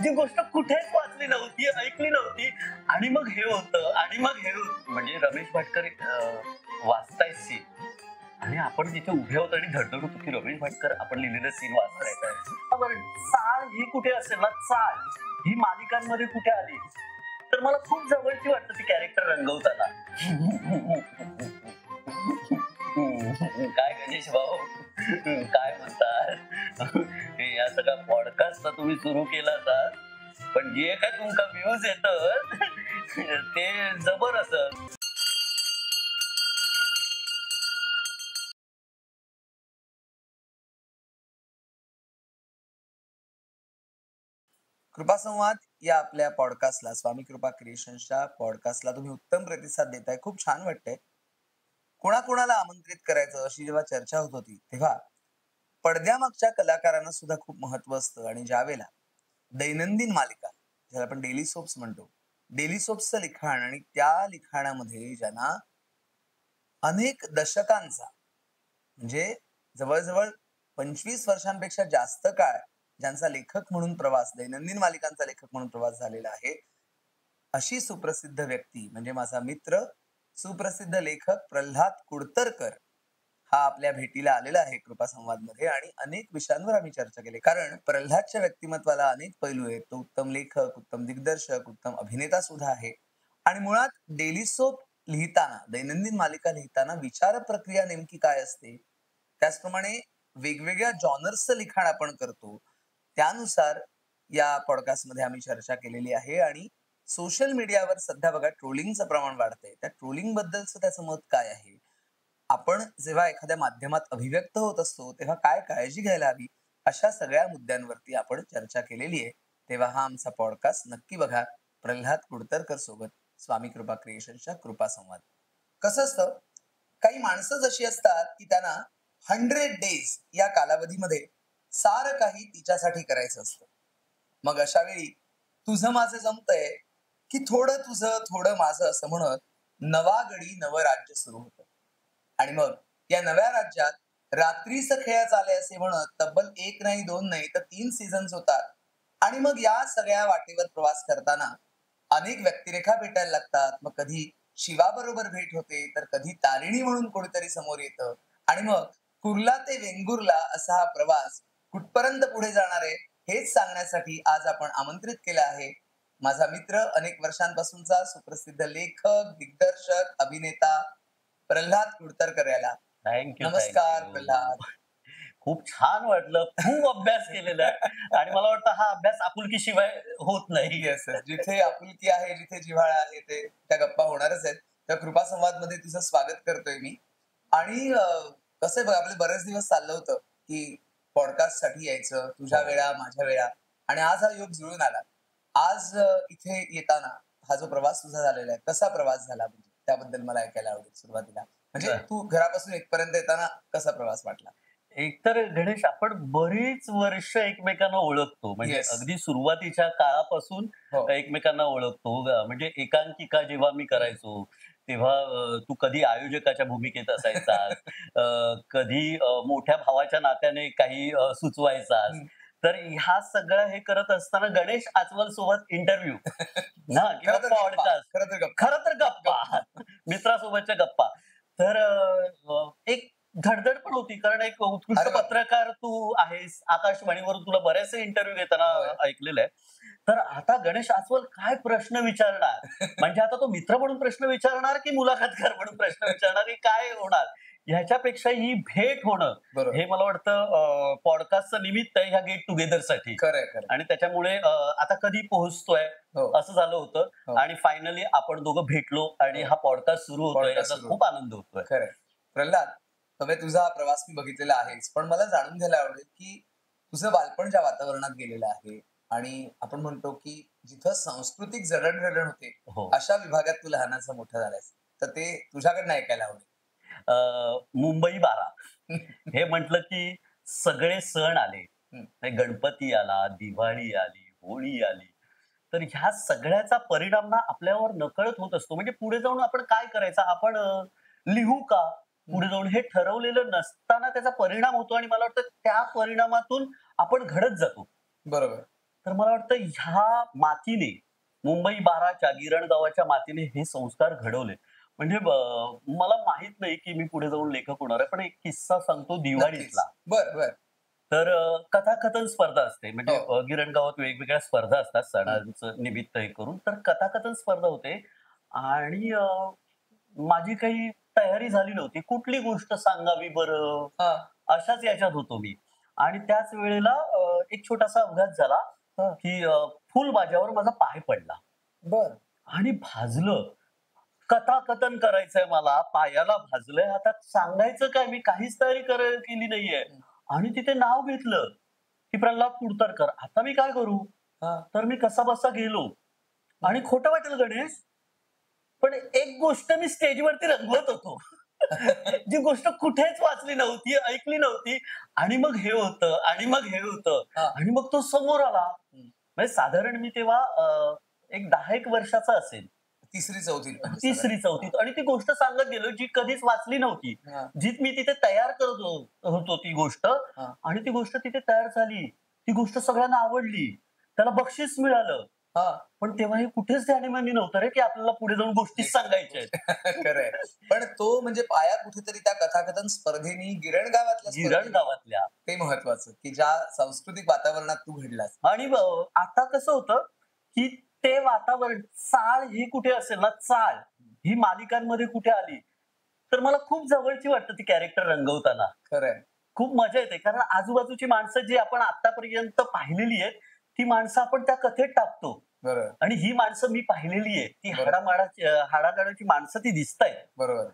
जी गोष्ट कुठेच वाचली नव्हती, ऐकली नव्हती आणि मग हे होतं आणि मग हे होतं. म्हणजे रमेश भाटकर वाचतायत सीन आणि आपण जिथे उभे होतो आणि धडधड होतो की रमेश भाटकर आपण लिहिलेलं सीन वाचतायत. चाळ ही कुठे असेल ना, चाळ ही मालिकांमध्ये कुठे आली तर मला खूप जवळची वाटतं ती कॅरेक्टर रंगवताना. काय गणेश भाऊ, काय म्हणतात? या सगळ्या पॉडकास्ट तुम्ही सुरू केला पण जे काय तुमका व्ह्यूज येत ते जबर असत. कृपा संवाद या आपल्या पॉडकास्टला, स्वामी कृपा क्रिएशन्सच्या पॉडकास्टला तुम्ही उत्तम प्रतिसाद देताय. खूप छान वाटतंय. कोणाकोणाला आमंत्रित करायचं अशी जेव्हा चर्चा होत होती तेव्हा पडद्यामागच्या कलाकारांना सुद्धा खूप महत्व असतं आणि ज्यावेळेला दैनंदिन मालिका, ज्याला आपण डेली सोप्स म्हणतो, डेली सोप्सचं लिखाण आणि त्या लिखाणामध्ये ज्यांना अनेक दशकांचा म्हणजे जवळजवळ 25 वर्षांपेक्षा जास्त काळ ज्यांचा लेखक म्हणून प्रवास, दैनंदिन मालिकांचा लेखक म्हणून प्रवास झालेला आहे, अशी सुप्रसिद्ध व्यक्ती म्हणजे माझा मित्र, सुप्रसिद्ध लेखक प्रल्हाद कुडतरकर हा आपल्या भेटीला आलेला आहे कृपा संवादमध्ये आणि अनेक विषयांवर आम्ही चर्चा केली. कारण प्रल्हादच्या व्यक्तिमत्वाला अनेक पैलू आहेत. तो उत्तम लेखक, उत्तम दिग्दर्शक, उत्तम अभिनेता सुद्धा आहे. आणि मुळात डेली सोप लिहिताना, दैनंदिन मालिका लिहिताना विचार प्रक्रिया नेमकी काय असते? त्याचप्रमाणे वेगवेगळ्या जॉनर्सचं लिखाण आपण करतो. त्यानुसार या पॉडकास्टमध्ये आम्ही चर्चा केलेली आहे आणि सोशल मीडियावर सध्या बघा ट्रोलिंगचं प्रमाण वाढतंय. त्या ट्रोलिंग बद्दलचं त्याचं मत काय आहे? आपण जेव्हा एखाद्या माध्यमात अभिव्यक्त होत असतो तेव्हा काय काळजी घ्यायला हवी, अशा सगळ्या मुद्द्यांवरती आपण चर्चा केलेली आहे. तेव्हा हा आमचा पॉडकास्ट नक्की बघा. प्रल्हाद कुडतरकर सोबत स्वामी कृपा क्रिएशनच्या कृपा संवाद. कसं असतं, काही माणसं जशी असतात की त्यांना 100 डेज या कालावधीमध्ये सारं काही तिच्यासाठी करायचं असतं. मग अशा वेळी तुझं माझं जमतंय की थोडं तुझं थोडं माझं असं म्हणत नवा गडी नवं राज्य सुरू होतं. आणि मग या नव्या राज्यात रात्रीचं खेळ चाले असे म्हणत तब्बल 1 नाही 2 नाही तर 3 सीझन्स होतात. आणि मग या सगळ्या वाटेवर प्रवास करताना अनेक व्यक्तिरेखा भेटायला लागतात. मग कधी शिवाबरोबर भेट होते, तर कधी तारिणी म्हणून कोणीतरी समोर येतं. आणि मग कुर्ला ते वेंगुर्ला असा हा प्रवास कुठपर्यंत पुढे जाणार आहे हेच सांगण्यासाठी आज आपण आमंत्रित केलं आहे माझा मित्र, अनेक वर्षांपासूनचा सुप्रसिद्ध लेखक, दिग्दर्शक, अभिनेता प्रल्हाद कुडतरकर याला. थँक्यू नमस्कार प्रल्हाद. खूप छान वाटलं. खूप अभ्यास केलेला आहे आणि मला वाटतं हा अभ्यास आपुलकीशिवाय होत नाही. येस येस, जिथे आपुलकी आहे, जिथे जिव्हाळा आहे, ते त्या गप्पा होणारच आहेत. त्या कृपा संवाद मध्ये तुझं स्वागत करतोय मी. आणि कसं आहे बघ, आपले बरेच दिवस चाललं होतं की पॉडकास्ट साठी यायचं, तुझ्या वेळा माझ्या वेळा, आणि आज हा योग जुळून आला. आज इथे येताना हा जो प्रवास तुझा झालेला आहे, कसा प्रवास झाला म्हणजे त्याबद्दल मला ऐकायला आवडेल सुरुवातीला. म्हणजे तू घरापासून इथपर्यंत येताना कसा प्रवास वाटला? एकतर गणेश आपण बरीच वर्ष एकमेकांना ओळखतो. म्हणजे येस. अगदी सुरुवातीच्या काळापासून हो. एकमेकांना ओळखतो. म्हणजे एकांकिका जेव्हा मी करायचो, तेव्हा तू कधी आयोजकाच्या भूमिकेत असायचास, कधी मोठ्या भावाच्या नात्याने काही सुचवायचास. तर ह्या सगळं हे करत असताना गणेश आजवल सोबत इंटरव्ह्यू ना किंवा पॉडकास्ट, खरं तर गप्पा मित्रासोबतच्या गप्पा. तर एक धडधड पण होती कारण एक उत्कृष्ट पत्रकार तू आहेस. आकाशवाणीवरून तुला बरेचसे इंटरव्ह्यू घेताना ऐकलेलं आहे. तर आता गणेश आजवल काय प्रश्न विचारणार? म्हणजे आता तो मित्र म्हणून प्रश्न विचारणार की मुलाखतकार म्हणून प्रश्न विचारणार की काय होणार? ह्याच्यापेक्षा ही भेट होणं हे मला वाटतं पॉडकास्टचं निमित्त आहे ह्या गेट टुगेदरसाठी. आणि त्याच्यामुळे आता कधी पोहोचतोय असं झालं होतं आणि फायनली आपण दोघं भेटलो आणि हा पॉडकास्ट सुरू होतोय याचा खूप आनंद होतोय. खरंय. प्रल्हाद, तुम्ही तुझा प्रवास मी बघितलेला आहेच, पण मला जाणून घ्यायला आवडेल की तुझं बालपण ज्या वातावरणात गेलेलं आहे आणि आपण म्हणतो की जिथं सांस्कृतिक जडणघडण होते अशा विभागात तू लहानाचा मोठा झालायस, तर ते तुझ्याकडनं ऐकायला आवडेल. मुंबई 12 हे म्हटलं की सगळे सण आले. गणपती आला, दिवाळी आली, होळी आली. तर ह्या सगळ्याचा परिणाम ना आपल्यावर नकळत होत असतो. म्हणजे पुढे जाऊन आपण काय करायचं, आपण लिहू का? पुढे जाऊन हे ठरवलेलं नसताना त्याचा परिणाम होतो आणि मला वाटतं त्या परिणामातून आपण घडत जातो. बरोबर. तर मला वाटतं ह्या मातीने, मुंबई 12च्या गिरणगावाच्या मातीने हे संस्कार घडवले. म्हणजे मला माहित नाही की मी पुढे जाऊन लेखक होणार आहे. पण एक किस्सा सांगतो नक्कीच. दिवाळीतला. बर. तर कथाकथन स्पर्धा असते. म्हणजे हो. गिरणगावात वेगवेगळ्या स्पर्धा असतात हं. सणांचं निमित्त हे करून. तर कथाकथन स्पर्धा होते आणि माझी काही तयारी झाली नव्हती. कुठली गोष्ट सांगावी बरं? हां. अशाच याच्यात होतो मी. आणि त्याच वेळेला एक छोटासा अपघात झाला, हां. की फुलबाज्यावर माझा पाय पडला बरं. आणि भाजलं. कथाकथन करायचंय मला, पायाला भाजलंय. आता सांगायचं काय? मी काहीच तयारी केली नाहीये. हं. आणि तिथे नाव घेतलं, की प्रल्हाद कुडतरकर. आता मी काय करू? हां. तर मी कसाबसा गेलो आणि खोटं वाटेल गणेश, पण एक गोष्ट मी स्टेजवरती रंगवत होतो. जी गोष्ट कुठेच वाचली नव्हती, ऐकली नव्हती आणि मग हे होतं आणि मग हे होतं हां. आणि मग तो समोर आला. हं. म्हणजे साधारण मी तेव्हा एक 10 एक वर्षाचा असेल. 3री-4थीत म्हणजे साधारण. 3री-4थीत आणि ती गोष्ट सांगत गेलो जी कधीच वाचली नव्हती. हां. जी मी तिथे तयार करत होतो ती गोष्ट हां. आणि ती गोष्ट तिथे तयार झाली. ती गोष्ट सगळ्यांना आवडली. त्याला बक्षीस मिळालं. हां. पण तेव्हा हे कुठेच ध्यानीमनी नव्हतं रे, की आपल्याला पुढे जाऊन गोष्टीच सांगायच्या आहेत. खरंय. पण तो म्हणजे पाया कुठेतरी त्या कथाकथन स्पर्धेनी गिरणगावातल्या गिरण स्पर्धेनी गावातल्या. ते महत्वाचं, की ज्या सांस्कृतिक वातावरणात तू घडलास. आणि आता कसं होतं, की ते वातावरण चाळ ही कुठे असेल ना, चाळ ही मालिकांमध्ये कुठे आली, तर मला खूप जवळची वाटतं ती कॅरेक्टर रंगवताना. खरंय. खूप मजा येते. कारण आजूबाजूची माणसं जी आपण आत्तापर्यंत पाहिलेली आहेत, ती माणसं आपण त्या कथेत टाकतो. बरोबर. आणि ही माणसं मी पाहिलेली आहेत. ती बरोबर. हाडामाडाची माणसं ती दिसतायत. बरोबर.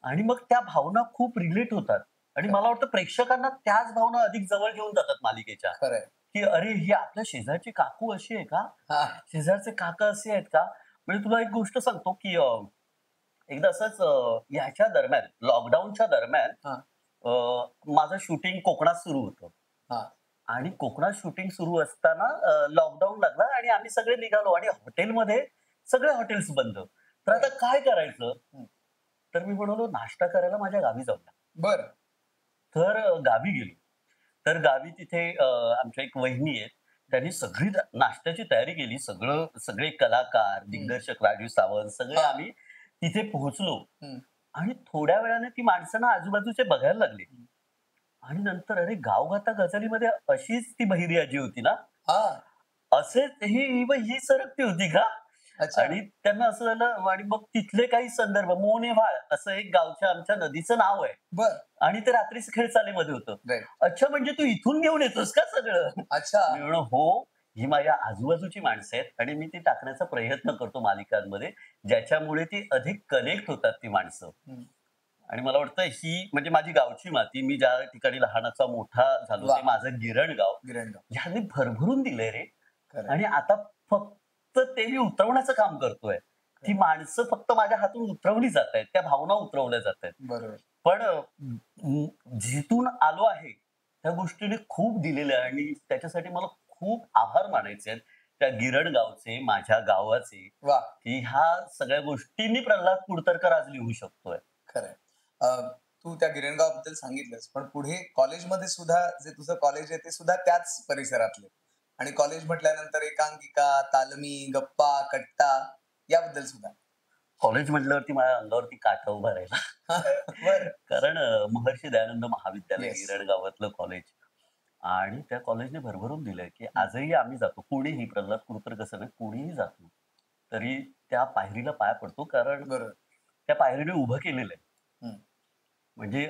आणि मग त्या भावना खूप रिलेट होतात. आणि मला वाटतं प्रेक्षकांना त्याच भावना अधिक जवळ घेऊन जातात मालिकेच्या. खरंय. की अरे, ही आपल्या शेजारची काकू अशी आहे का? हां. शेजारचे काका असे आहेत का? म्हणजे तुला एक गोष्ट सांगतो, की एकदा असंच ह्याच्या दरम्यान, लॉकडाऊनच्या दरम्यान हां. माझं शूटिंग कोकणात सुरू होतं. हां. आणि कोकणात शूटिंग सुरू असताना लॉकडाऊन लागला आणि आम्ही सगळे निघालो आणि हॉटेलमध्ये सगळे हॉटेल्स बंद. तर आता काय करायचं? हं. तर मी म्हणालो नाश्ता करायला माझ्या गावी जाऊया. बरं. तर गावी गेलो. तर गावी तिथे आमच्या एक वहिनी आहेत. त्यांनी सगळी नाश्त्याची तयारी केली. सगळे कलाकार, हं. दिग्दर्शक राजू सावंत सगळे हां. आम्ही तिथे पोहोचलो. हं. आणि थोड्या वेळाने ती माणसं ना आजूबाजूचे बघायला लागली. हं. आणि नंतर अरे, गावगाथा गझलीमध्ये अशीच ती बहिरी आजी होती ना? हां. असेच ही सरकती होती का? अच्छा. आणि त्यांना असं झालं आणि मग तिथले काही संदर्भ मोनेव्हाळ असं एक गावच्या आमच्या नदीचं नाव आहे. बरं. आणि ते रात्रीच खेळचालेमध्ये होतं. राइट. अच्छा, म्हणजे तू इथून घेऊन येतोस का सगळं? अच्छा. मी म्हणलो, "हो, ही माझ्या आजूबाजूची माणसं आहेत आणि मी ती टाकण्याचा प्रयत्न करतो मालिकांमध्ये, ज्याच्यामुळे ती अधिक कनेक्ट होतात ती माणसं." हं. आणि मला वाटतं ही म्हणजे माझी गावची माती. मी ज्या ठिकाणी लहानाचा मोठा झालो ते वाह! माझं गिरणगाव. गिरणगाव. ह्याने भरभरून दिलंय रे. खरंय. आणि आता फक्त ते मी उतरवण्याचं काम करतोय. ती माणसं फक्त माझ्या हातून उतरवली जातायत. त्या भावना उतरवल्या जातायत. बरोबर. पण जिथून आलो आहे, त्या गोष्टीने खूप दिलेलं आहे आणि त्याच्यासाठी मला खूप आभार मानायचे आहेत. त्या गिरणगावचे, माझ्या गावाचे, वाह! की ह्या सगळ्या गोष्टींनी प्रल्हाद कुडतरकर आज लिहू शकतोय. खरंय. तू त्या गिरणगावबद्दल सांगितलंस, पण पुढे कॉलेजमध्ये सुद्धा जे तुझं कॉलेज आहे ते सुद्धा त्याच परिसरातले आणि कॉलेज म्हटल्यानंतर एकांकिका, तालमी, गप्पा, कट्टा याबद्दल सुद्धा. कॉलेज म्हटल्यावरती माझ्या अंगावरती काटा उभा राहिला. बरं. कारण महर्षी दयानंद महाविद्यालय येस. गिरणगावातलं कॉलेज आणि त्या कॉलेजने भरभरून दिलंय, की हं. आजही आम्ही जातो. कुणीही प्रल्हाद कुडतर कसं नाही, कुणीही जातो. तरी त्या पायरीला पाया पडतो कारण बरोबर. त्या पायरीने उभं केलेलं आहे. हं. म्हणजे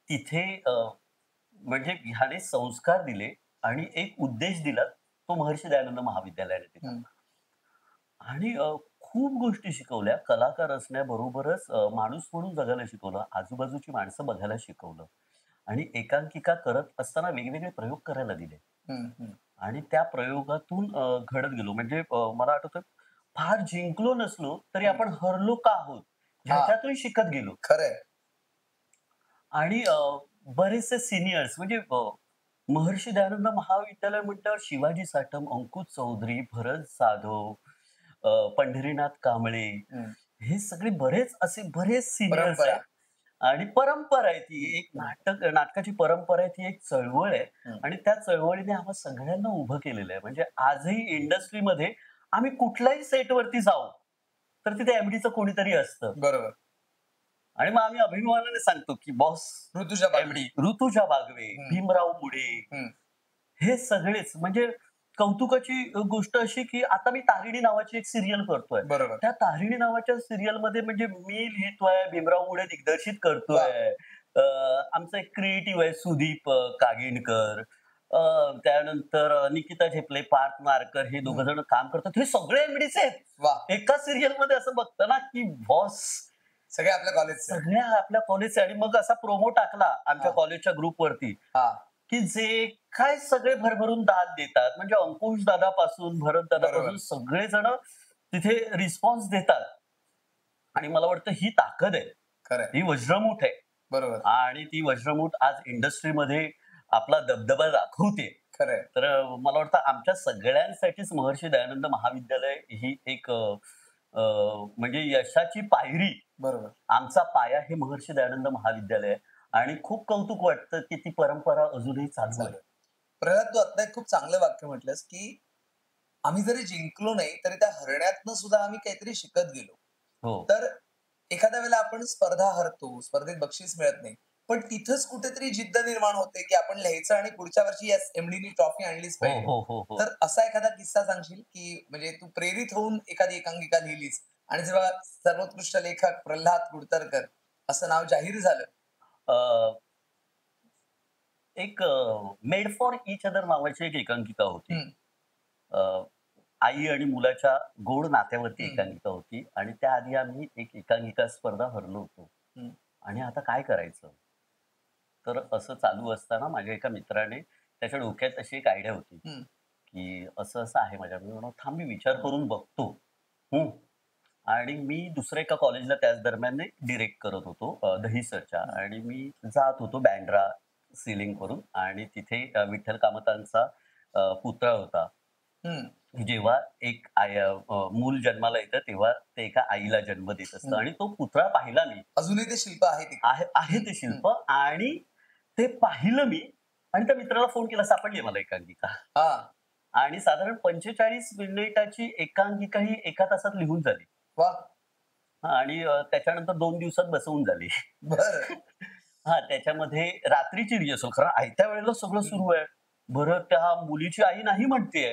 तिथे म्हणजे ह्याने संस्कार दिले आणि एक उद्देश दिला, तो महर्षी दयानंद महाविद्यालयाने दिला. हं. आणि खूप गोष्टी शिकवल्या. कलाकार असण्याबरोबरच माणूस म्हणून जगायला शिकवलं. आजूबाजूची माणसं बघायला शिकवलं. आणि एकांकिका करत असताना वेगवेगळे प्रयोग करायला दिले. हं. हं. आणि त्या प्रयोगातून घडत गेलो. म्हणजे मला आठवतं फार जिंकलो नसलो, तरी हं. आपण हरलो का आहोत? हां. ह्याच्यातून शिकत गेलो. खरंय. आणि बरेचसे सीनियर्स म्हणजे महर्षी दयानंद महाविद्यालय म्हटल्यावर शिवाजी साटम, अंकुश चौधरी, भरत जाधव, पंढरीनाथ कांबळे हं. हे सगळे बरेच असे बरेच सीनियर्स परंपरा. आहेत. आणि परंपरा आहे ती एक नाटकाची परंपरा आहे ती एक चळवळ आहे आणि त्या चळवळीने आम्हा सगळ्यांना उभं केलेलं आहे. म्हणजे आजही इंडस्ट्रीमध्ये आम्ही कुठल्याही सेटवरती जाऊ, तर तिथे एम-डीचं कोणीतरी असतं. बरोबर. आणि मग आम्ही अभिमानाने सांगतो, की बॉस ऋतुजा बागवे. एम-डी, ऋतुजा बागवे, भीमराव मुडे, हं. हे सगळेच म्हणजे कौतुकाची गोष्ट अशी, की आता मी तारिणी नावाची एक सीरियल करतोय. बरोबर. त्या तारिणी नावाच्या सीरियलमध्ये म्हणजे मी लिहितोय, भीमराव मुडे दिग्दर्शित करतोय. आमचा एक क्रिएटिव्ह आहे सुदीप कागिणकर. त्यानंतर निकिता झेपले, पार्थ नारकर हे दोघं जण काम करतात. हे सगळे एम-डीचे आहेत. वाह! एका सीरियलमध्ये असं बघतं ना, की बॉस सगळे आपल्या कॉलेजचे. सगळ्या आपल्या कॉलेजचे आणि मग असा प्रोमो टाकला आमच्या हां. कॉलेजच्या ग्रुपवरती, हां. की जे काय सगळे भरभरून दाद देतात. म्हणजे अंकुश दादापासून, भरत दादापासून बरोबर. सगळेजण तिथे रिस्पॉन्स देतात. आणि मला वाटतं ही ताकद आहे. खरंय. ही वज्रमूठ आहे. बरोबर. आणि ती वज्रमूठ आज इंडस्ट्रीमध्ये आपला दबदबा दाखवते. खरंय. तर मला वाटतं आमच्या सगळ्यांसाठीच महर्षी दयानंद महाविद्यालय ही एक म्हणजे यशाची पायरी, बरोबर. आमचा पाया हे महर्षी दयानंद महाविद्यालय आहे. आणि खूप कौतुक वाटतं, की ती परंपरा अजूनही चालू आहे. चालेल. प्रल्हाद, तू आता एक खूप चांगलं वाक्य म्हटलंस, की आम्ही जरी जिंकलो नाही, तरी त्या हरण्यातनं सुद्धा आम्ही काहीतरी शिकत गेलो. हो. तर एखाद्या वेळेला आपण स्पर्धा हरतो, स्पर्धेत बक्षीस मिळत नाही. पण तिथंच कुठेतरी जिद्द निर्माण होते, की आपण लिहायचं आणि पुढच्या वर्षी येस एम-डीनी ट्रॉफी आणलीच हो, पाहिजे. हो, हो, हो. तर असा एखादा किस्सा सांगशील, की म्हणजे तू प्रेरित होऊन एखादी एकांकिका लिहिलीस आणि जेव्हा सर्वोत्कृष्ट लेखक प्रल्हाद कुडतरकर असं नाव जाहीर झालं. अ, एक मेड फॉर ईच अदर नावाची एक एकांकिका होती. हं, अ, आई आणि मुलाच्या गोड नात्यावरती हं, एकांकिका होती आणि त्याआधी आम्ही एक एकांकिका स्पर्धा हरलो होतो. हं, आणि आता काय करायचं? तर असं चालू असताना माझ्या एका मित्राने त्याच्या डोक्यात अशी एक आयडिया होती, हं, की असं-असं आहे माझ्या. मी म्हणालो, "थांब मी विचार करून बघतो." हं. आणि मी दुसऱ्या एका कॉलेजला त्याच दरम्यान डिरेक्ट करत होतो दहिसरच्या हं, आणि मी जात होतो बँड्रा सीलिंग करून आणि तिथे विठ्ठल कामतांचा पुतळा होता. हं, जेव्हा एक मूल जन्माला येतं तेव्हा ते एका आईला जन्म देत असतं हं. आणि तो पुतळा पाहिला मी. अजूनही ते शिल्प आहे तिथे. आहे आहे हं, ते हं. शिल्प आणि ते पाहिलं मी आणि त्या मित्राला फोन केला, सापडली मला एकांकिका. हां. आणि साधारण 45 मिनिटाची एकांकिका ही 1 तासात लिहून झाली. वाह! हां आणि त्याच्यानंतर 2 दिवसात बसवून झाली. बरं. हां, त्याच्यामध्ये रात्रीची रिहर्सल कारण आयत्या वेळेला सगळं हं, सुरू आहे. बरं त्या मुलीची आई नाही म्हणतेय.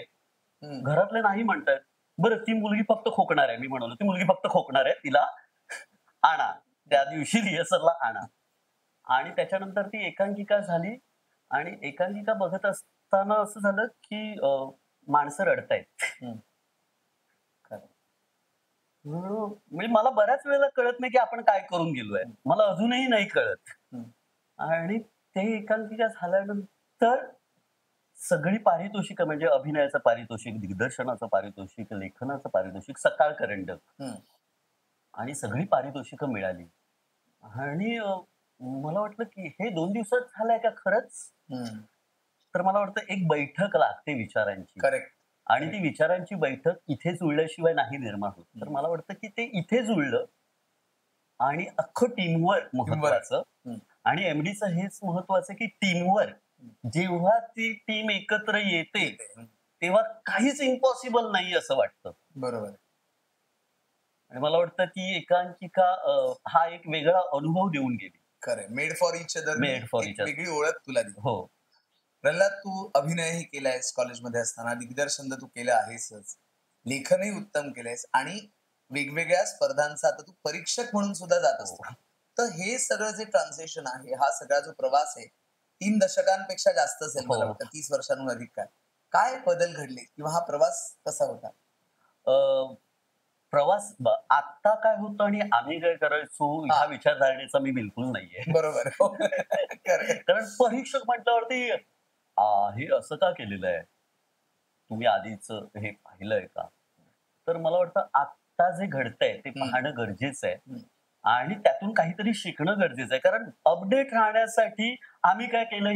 हं, घरातले नाही म्हणतायत. बरं ती मुलगी फक्त खोकणार आहे. मी म्हणालो, "ती मुलगी फक्त खोकणार आहे. तिला आणा. त्या दिवशी रिहर्सलला आणा." आणि त्याच्यानंतर ती एकांकिका झाली आणि एकांकिका बघत असताना असं झालं, की माणसं रडतायत. हं. खरं. म्हणजे मला बऱ्याच वेळेला कळत नाही, की आपण काय करून गेलोय. हं, मला अजूनही नाही कळत. हं. आणि ते एकांकिका झाल्यानंतर सगळी पारितोषिकं म्हणजे अभिनयाचं पारितोषिक, दिग्दर्शनाचं पारितोषिक, लेखनाचं पारितोषिक, सकाळ करंडक हं, आणि सगळी पारितोषिकं मिळाली. आणि मला वाटलं, की हे 2 दिवसात झालंय का खरंच? हं. तर मला वाटतं एक बैठक लागते विचारांची. करेक्ट. आणि ती विचारांची बैठक इथे जुळल्याशिवाय नाही निर्माण होत. तर हं. मला वाटतं, की ते इथे जुळलं आणि अख्खं टीमवर्क टीमवर्क. महत्वाचं हं, आणि एम-डीचं हेच महत्वाचं, की टीमवर्क. हं. जेव्हा ती टीम एकत्र येते, येते. हं. तेव्हा काहीच इम्पॉसिबल नाही असं वाटतं. बरोबर. आणि मला वाटतं ती एकांकिका हा एक वेगळा अनुभव देऊन गेली. खरंय. मेड फॉर ईच अदरनी मेड फॉर एक ईच अदर. वेगळी ओळख तुला दिली. हो. प्रल्हाद, तू अभिनयही केलायस कॉलेजमध्ये असताना, दिग्दर्शन तर तू केलं आहेसच. लेखनही उत्तम केलंयस आणि वेगवेगळ्या स्पर्धांचा आता तू परीक्षक म्हणून सुद्धा जात हो. असतो. तर हे सगळं जे ट्रान्झिशन आहे, हा सगळा जो प्रवास आहे, 3 दशकांपेक्षा जास्त असेल मला हो. वाटतं, 30 वर्षांहून अधिक काळ. काय बदल घडले किंवा हा प्रवास कसा होता? अ, प्रवास आत्ता काय होतं आणि आम्ही काय करायचो ह्या हां, विचारधारणेचा मी बिलकुल नाहीये. बरोबर. हो. खरंय. कारण परीक्षक म्हटल्यावरती हे असं का केलेलं आहे? तुम्ही आधीच हे पाहिलंय का? तर मला वाटतं आत्ता जे घडतंय ते हं, पाहणं गरजेचं आहे. हं, आणि त्यातून काहीतरी शिकणं गरजेचं आहे. कारण अपडेट राहण्यासाठी आम्ही काय केलं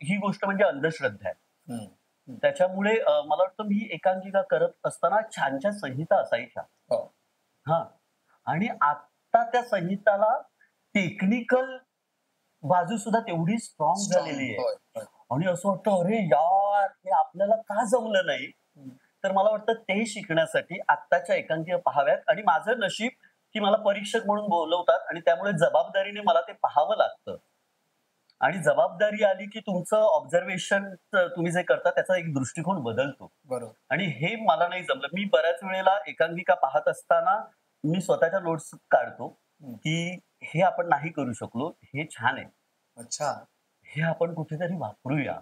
ही गोष्ट म्हणजे अंधश्रद्धा आहे. हं, हं. त्याच्यामुळे मला वाटतं मी एकांकिका करत असताना छान-छान संहिता असायच्या. हो. हां. आणि आत्ता त्या संहिताला टेक्निकल बाजू सुद्धा तेवढी स्ट्रॉंग स्ट्रॉंग झालेली आहे. होय होय. आणि असं वाटतं अरे यार हे आपल्याला का जमलं नाही. हम्म. तर मला वाटतं ते शिकण्यासाठी आत्ताच्या एकांकिका पाहाव्यात. आणि माझं नशीब की मला परीक्षक म्हणून बोलवतात आणि त्यामुळे जबाबदारीने मला ते पाहावं लागतं. आणि जबाबदारी आली की तुमचं ऑब्झर्वेशन तुम्ही जे करता त्याचा एक दृष्टिकोन बदलतो. बरोबर. आणि हे मला नाही जमलं. मी बऱ्याच वेळेला एकांकिका पाहत असताना मी स्वतःच्या नोट्स काढतो हम्म. की हे आपण नाही करू शकलो, हे छान आहे, अच्छा. हे आपण कुठेतरी वापरूया.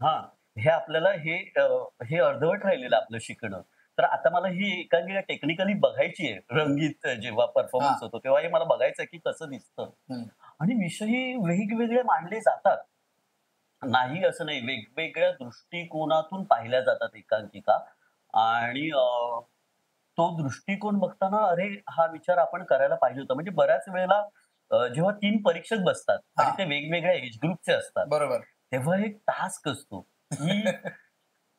हा, हे आपल्याला हे अर्धवट राहिलेलं आपलं शिकणं. तर आता मला ही एकांकिका टेक्निकली बघायची आहे. रंगीत जेव्हा हा. परफॉर्मन्स होतो तेव्हा हे मला बघायचं आहे की कसं दिसतं. हम्म. आणि विषयही वेगवेगळे मांडले जातात. नाही असं नाही, वेगवेगळ्या दृष्टिकोनातून पाहिल्या जातात एकांकिका. आणि तो दृष्टिकोन बघताना अरे हा विचार आपण करायला पाहिजे होता. म्हणजे बऱ्याच वेळेला जेव्हा 3 परीक्षक बसतात आणि हा. ते वेगवेगळ्या एज ग्रुपचे असतात, बरोबर. तेव्हा एक टास्क असतो की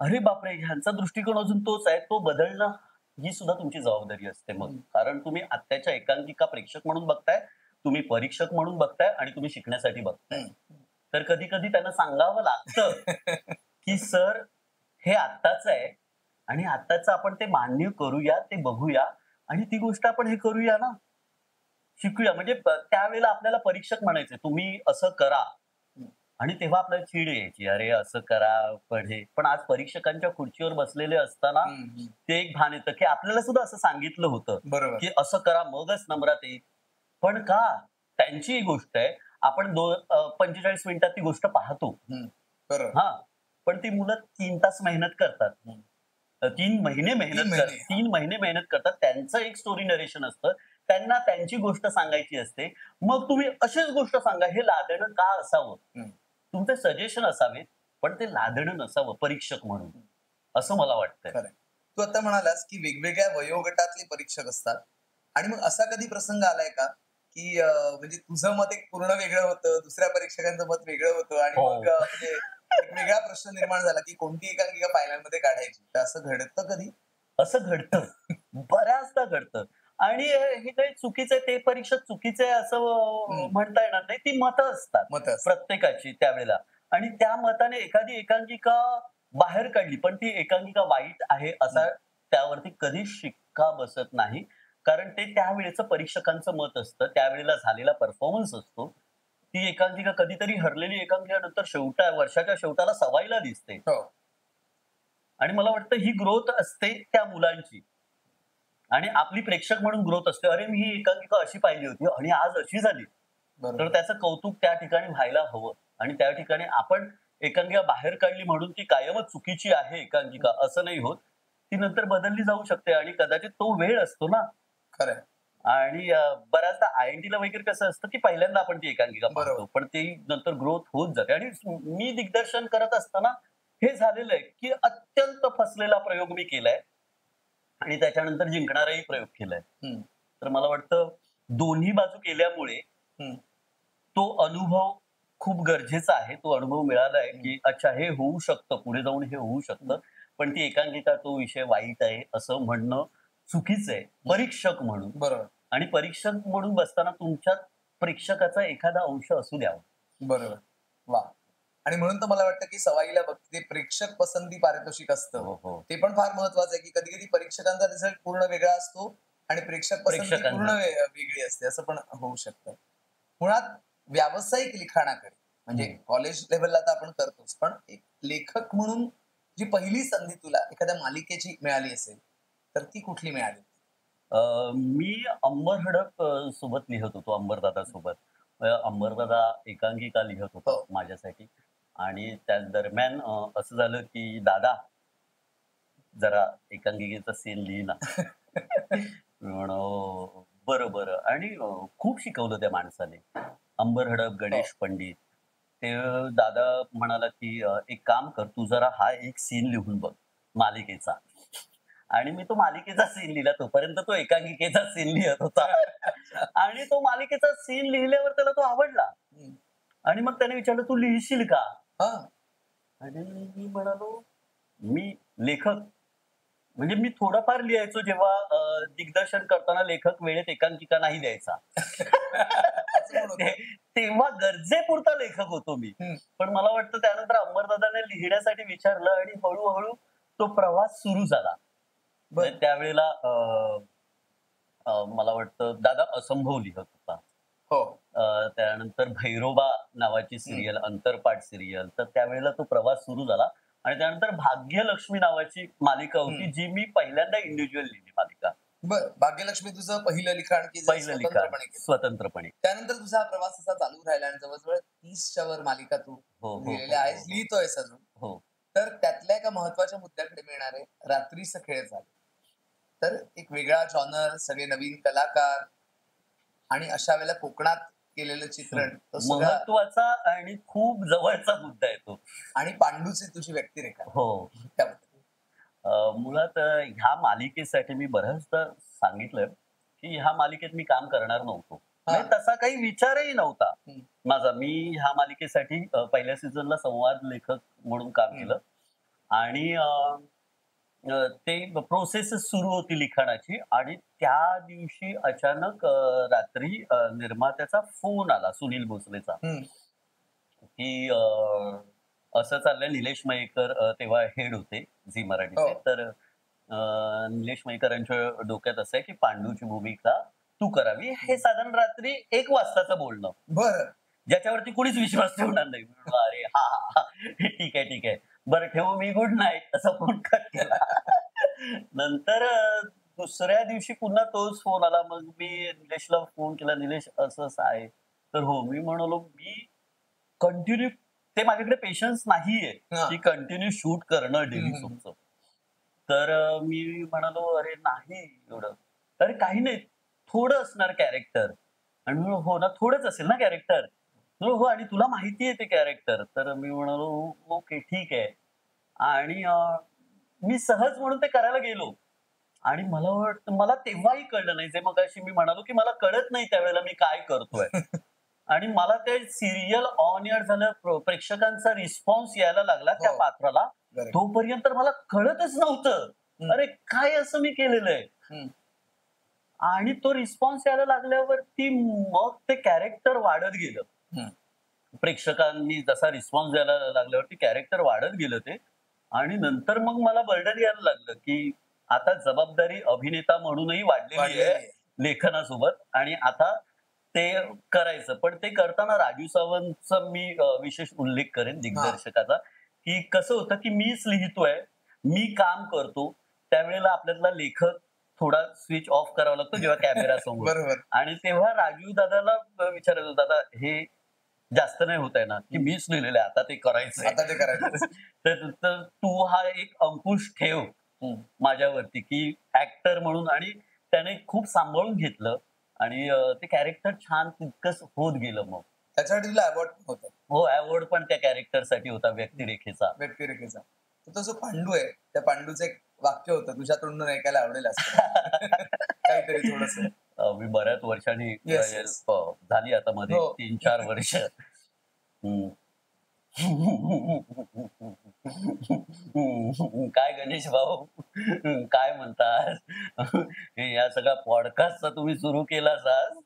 अरे बापरे! ह्यांचा दृष्टिकोन अजून तोच आहे. तो बदलणं ही सुद्धा तुमची जबाबदारी असते मग. हम्म. कारण तुम्ही आत्ताच्या एकांकिका प्रेक्षक म्हणून बघताय, तुम्ही परीक्षक म्हणून बघताय आणि तुम्ही शिकण्यासाठी बघताय. हम्म. तर कधी-कधी त्यांना सांगावं लागतं, की "सर, हे आत्ताचं आहे आणि आत्ताचं आपण ते मान्य करूया, ते बघूया आणि ती गोष्ट आपण हे करूया ना, शिकूया." म्हणजे त्यावेळेला आपल्याला परीक्षक म्हणायचे, "तुम्ही असं करा." आणि तेव्हा आपल्याला चीड यायची, "अरे असं करा, पण हे." पण आज परीक्षकांच्या खुर्चीवर बसलेले असताना हम्म. हम्म. ते एक भान येतं, की आपल्याला सुद्धा असं सांगितलं होतं, बरोबर. की "असं करा मगच नंबरात येईल." पण का? त्यांची ही गोष्ट आहे. आपण 45 मिनिटात ती गोष्ट पाहतो. हम्म. बरोबर. हां. पण ती मुलं 3 तास मेहनत करतात. हम्म. 3 महिने 3 मेहनत महिने. 3 महिने मेहनत करतात. त्यांचं एक स्टोरी नरेशन असतं. त्यांना त्यांची गोष्ट सांगायची असते. मग तुम्ही अशीच गोष्ट सांगा. हे लादणं का असावं? हम्म. तुमचे सजेशन असावेत, पण ते लादणं नसावं परीक्षक म्हणून, असं मला वाटतंय. खरंय. तू आता म्हणालास, की वेगवेगळ्या वयोगटातले परीक्षक असतात आणि मग असा कधी प्रसंग आलाय का, की म्हणजे तुझं मत एक पूर्ण वेगळं होतं, दुसऱ्या परीक्षकांचं मत वेगळं होतं आणि मग हो. म्हणजे एक वेगळा प्रश्न निर्माण झाला, की कोणती एकांकिका फायनलमध्ये काढायची? तर असं घडतं कधी? असं घडतं. बऱ्याचदा घडतं. आणि हे काही चुकीचं आहे, ते परीक्षक चुकीचं आहे असं हं. म्हणता येणार नाही. ती मतं असतात मतं असतात. प्रत्येकाची त्यावेळेला. आणि त्या मताने एखादी एकांकिका बाहेर काढली, पण ती एकांकिका वाईट आहे हं. असा त्यावरती कधीच शिक्का बसत नाही. कारण ते त्यावेळेचं परीक्षकांचं मत असतं. त्यावेळेला झालेला परफॉर्मन्स असतो. ती एकांकिका कधीतरी हरलेली एकांकिका नंतर वर्षाच्या शेवटाला सवाईला दिसते. हो. आणि मला वाटतं ही ग्रोथ असते त्या मुलांची. आणि आपली प्रेक्षक म्हणून ग्रोथ असते. अरे, मी ही एकांकिका अशी पाहिली होती आणि आज अशी झाली. तर बरोबर. त्याचं कौतुक त्या ठिकाणी व्हायला हवं. आणि त्या ठिकाणी आपण एकांकिका बाहेर काढली म्हणून ती कायमच चुकीची आहे एकांकिका असं नाही होत. ती नंतर बदलली जाऊ शकते आणि कदाचित तो वेळ असतो ना. खरंय. आणि बऱ्याचदा आय-एन-टीला वगैरे कसं असतं, की पहिल्यांदा आपण ती एकांकिका बरोबर. पाहतो. पण ती नंतर ग्रोथ होत जाते. आणि मी दिग्दर्शन करत असताना हे झालेलं आहे, की अत्यंत फसलेला प्रयोग मी केलाय. आणि त्याच्यानंतर जिंकणाराही प्रयोग केलाय. हं. तर मला वाटतं दोन्ही बाजू केल्यामुळे हं. तो अनुभव खूप गरजेचा आहे. तो अनुभव मिळाला आहे, हं. की अच्छा हे होऊ शकतं, पुढे जाऊन हे होऊ शकतं. पण ती एकांकिका तो विषय वाईट आहे असं म्हणणं चुकीचं आहे. परीक्षक म्हणून. बरोबर. आणि परीक्षक म्हणून बसताना तुमच्यात प्रेक्षकाचा एखादा अंश असू द्यावा. बरोबर. वाह! आणि म्हणून तर मला वाटतं, की सवाईला बघ ते प्रेक्षक पसंती पारितोषिक असतं. हो, हो. ते पण फार महत्वाचं आहे, की कधी-कधी परीक्षकांचा रिझल्ट पूर्ण वेगळा असतो आणि प्रेक्षक पसंती पूर्ण प्रेक्षकांचा. वेगळी असते. असं पण होऊ शकतं. मुळात व्यावसायिक लिखाणाकडे म्हणजे हं. कॉलेज लेव्हलला तर आपण करतोच. पण एक लेखक म्हणून जी पहिली संधी तुला एखाद्या मालिकेची मिळाली असेल, तर ती कुठली मिळाली? मी अंबर हडप सोबत लिहत होतो, अंबरदादा सोबत. अंबरदादा एकांकिका लिहत होता हो. माझ्यासाठी. आणि त्याच दरम्यान असं झालं, की "दादा, जरा एकांकिकेचा सीन लिही ना." मी म्हणालो, "बरं, बरं." आणि खूप शिकवलं त्या माणसाने. अंबर हडप, हो. गणेश पंडित. ते दादा म्हणाला, की "एक काम कर, तू जरा हा एक सीन लिहून बघ मालिकेचा." आणि मी तो मालिकेचा सीन लिहिला. तोपर्यंत तो एकांकिकेचा सीन लिहत होता. आणि तो मालिकेचा सीन लिहिल्यावर त्याला तो आवडला. हं. आणि मग त्याने विचारलं, "तू लिहिशील का?" हां. आणि मी म्हणालो, "मी लेखक." म्हणजे मी थोडंफार लिहायचो जेव्हा दिग्दर्शन करताना लेखक वेळेत एकांकिका नाही द्यायचा. म्हणून होतं. तेव्हा गरजेपुरता लेखक होतो मी. हम्म. पण मला वाटतं त्यानंतर अंबरदादाने लिहिण्यासाठी विचारलं आणि हळूहळू तो प्रवास सुरू झाला. बर. म्हणजे त्यावेळेला मला वाटतं दादा असंभव लिहत होता. हो. त्यानंतर भैरोबा नावाची सिरियल, अंतरपाठ सिरियल, तर त्यावेळेला तो प्रवास सुरू झाला आणि त्यानंतर भाग्यलक्ष्मी नावाची मालिका होती, जी मी पहिल्यांदा इंडिव्हिज्युअल लिहिली मालिका. बर. भाग्यलक्ष्मी तुझं पहिलं लिखाण की जे पहिलं लिखाण स्वतंत्रपणे केलं. स्वतंत्रपणे. त्यानंतर तुझा हा प्रवास असा चालू राहिला आणि जवळजवळ 30च्या वर मालिका तू हो, हो, लिहिलेल्या हो, आहेस, हो, लिहितोयस अजून. हो. तर त्यातल्या एका महत्वाच्या मुद्द्याकडे मिळणार आहे, रात्रीचं खेळ झालं. तर एक वेगळा जॉनर, सगळे नवीन कलाकार आणि अशा वेळेला कोकणात केलेलं चित्रण तो सगळा महत्वाचा आणि खूप जवळचा मुद्दा आहे तो. आणि पांडूची तुझी व्यक्तिरेखा हो. त्याबद्दल. मुळात ह्या मालिकेसाठी मी बऱ्याचदा सांगितलं की ह्या मालिकेत मी काम करणार नव्हतो. हा. म्हणजे तसा काही विचारही नव्हता हम्म. माझा. मी ह्या मालिकेसाठी पहिल्या सीझनला संवाद लेखक म्हणून काम केलं आणि ते प्रोसेस सुरू होती लिखाणाची आणि त्या दिवशी अचानक रात्री निर्मात्याचा फोन आला सुनील भोसलेचा हम्म. की असं चाललंय. निलेश मयेकर तेव्हा हेड होते झी मराठीचे. हो. तर निलेश मयेकरांच्या डोक्यात असं आहे की पांडूची भूमिका तू करावी. हे साधारण रात्री 1 वाजताचं बोलणं, बर. ज्याच्यावरती कुणीच विश्वास ठेवणार नाही. मी म्हणलो, अरे हा हा हा, ठीक आहे ठीक आहे, बरं ठेवू मी, गुड नाईट, असा फोन कट केला. नंतर दुसऱ्या दिवशी पुन्हा तोच फोन आला. मग मी निलेशला फोन केला, निलेश असं असं आहे. तर हो, मी म्हणालो मी कंटिन्यू, ते माझ्याकडे पेशन्स नाहीये हा. की कंटिन्यू शूट करणं डेली हम्म. सोपचं. तर मी म्हणालो अरे नाही एवढं. अरे काही नाही, थोडं असणार कॅरेक्टर. आणि मी म्हणालो, हो ना, थोडंच असेल ना कॅरेक्टर. हो आणि तुला माहिती आहे ते कॅरेक्टर. तर मी म्हणालो ओके ठीक आहे. आणि मी सहज म्हणून ते करायला गेलो. आणि मला वाटतं मला तेव्हाही कळलं नाही, जे मगाशी मी म्हणालो की मला कळत नाही त्यावेळेला मी काय करतोय. आणि मला ते सिरियल ऑन एअर झालं, प्रेक्षकांचा रिस्पॉन्स यायला लागला त्या हो. पात्राला. Correct. तोपर्यंत मला कळतच नव्हतं हम्म. अरे काय असं मी केलेलं आहे. हम्म. आणि तो रिस्पॉन्स यायला लागल्यावरती मग ते कॅरेक्टर वाढत गेलं. हम्म. प्रेक्षकांनी जसा रिस्पॉन्स द्यायला लागल्यावरती कॅरेक्टर वाढत गेलं ते. आणि नंतर मग मला बर्डन यायला लागलं की आता जबाबदारी अभिनेता म्हणूनही वाढलेली वाढलेली आहे आहे. लेखनासोबत. आणि आता ते करायचं. पण ते करताना राजू सावंतचा मी विशेष उल्लेख करेन, दिग्दर्शकाचा, की कसं होतं की मीच लिहितोय, मी काम करतो, त्यावेळेला आपल्याला लेखक थोडा स्विच ऑफ करावा लागतो जेव्हा कॅमेरा समोर. बरोबर. आणि तेव्हा राजू दादाला विचारायचं, दादा हे जास्त नाही होत आहे ना, की मीच लिहिलेलं आहे, आता ते करायचंय. आता ते करायचं. तर तू हा एक अंकुश ठेव माझ्यावरती की ऍक्टर म्हणून. आणि त्याने खूप सांभाळून घेतलं आणि ते कॅरेक्टर छान तितकंच होत गेलं. मग त्याच्यासाठी तुला अवॉर्ड होता, हो, अवॉर्ड पण त्या कॅरेक्टरसाठी होता, व्यक्तिरेखेचा. व्यक्तिरेखेचा. तर तो जो पांडू आहे, त्या पांडूचं एक वाक्य होतं, तुझ्या तोंडून ऐकायला आवडेल असं. काहीतरी थोडस. मी बऱ्याच वर्षांनी Yes, yes. झाली आता मध्ये हो. 3-4 वर्ष. काय गणेश भाऊ, काय म्हणतात? या सगळ्या पॉडकास्टचा तुम्ही सुरू केला आज,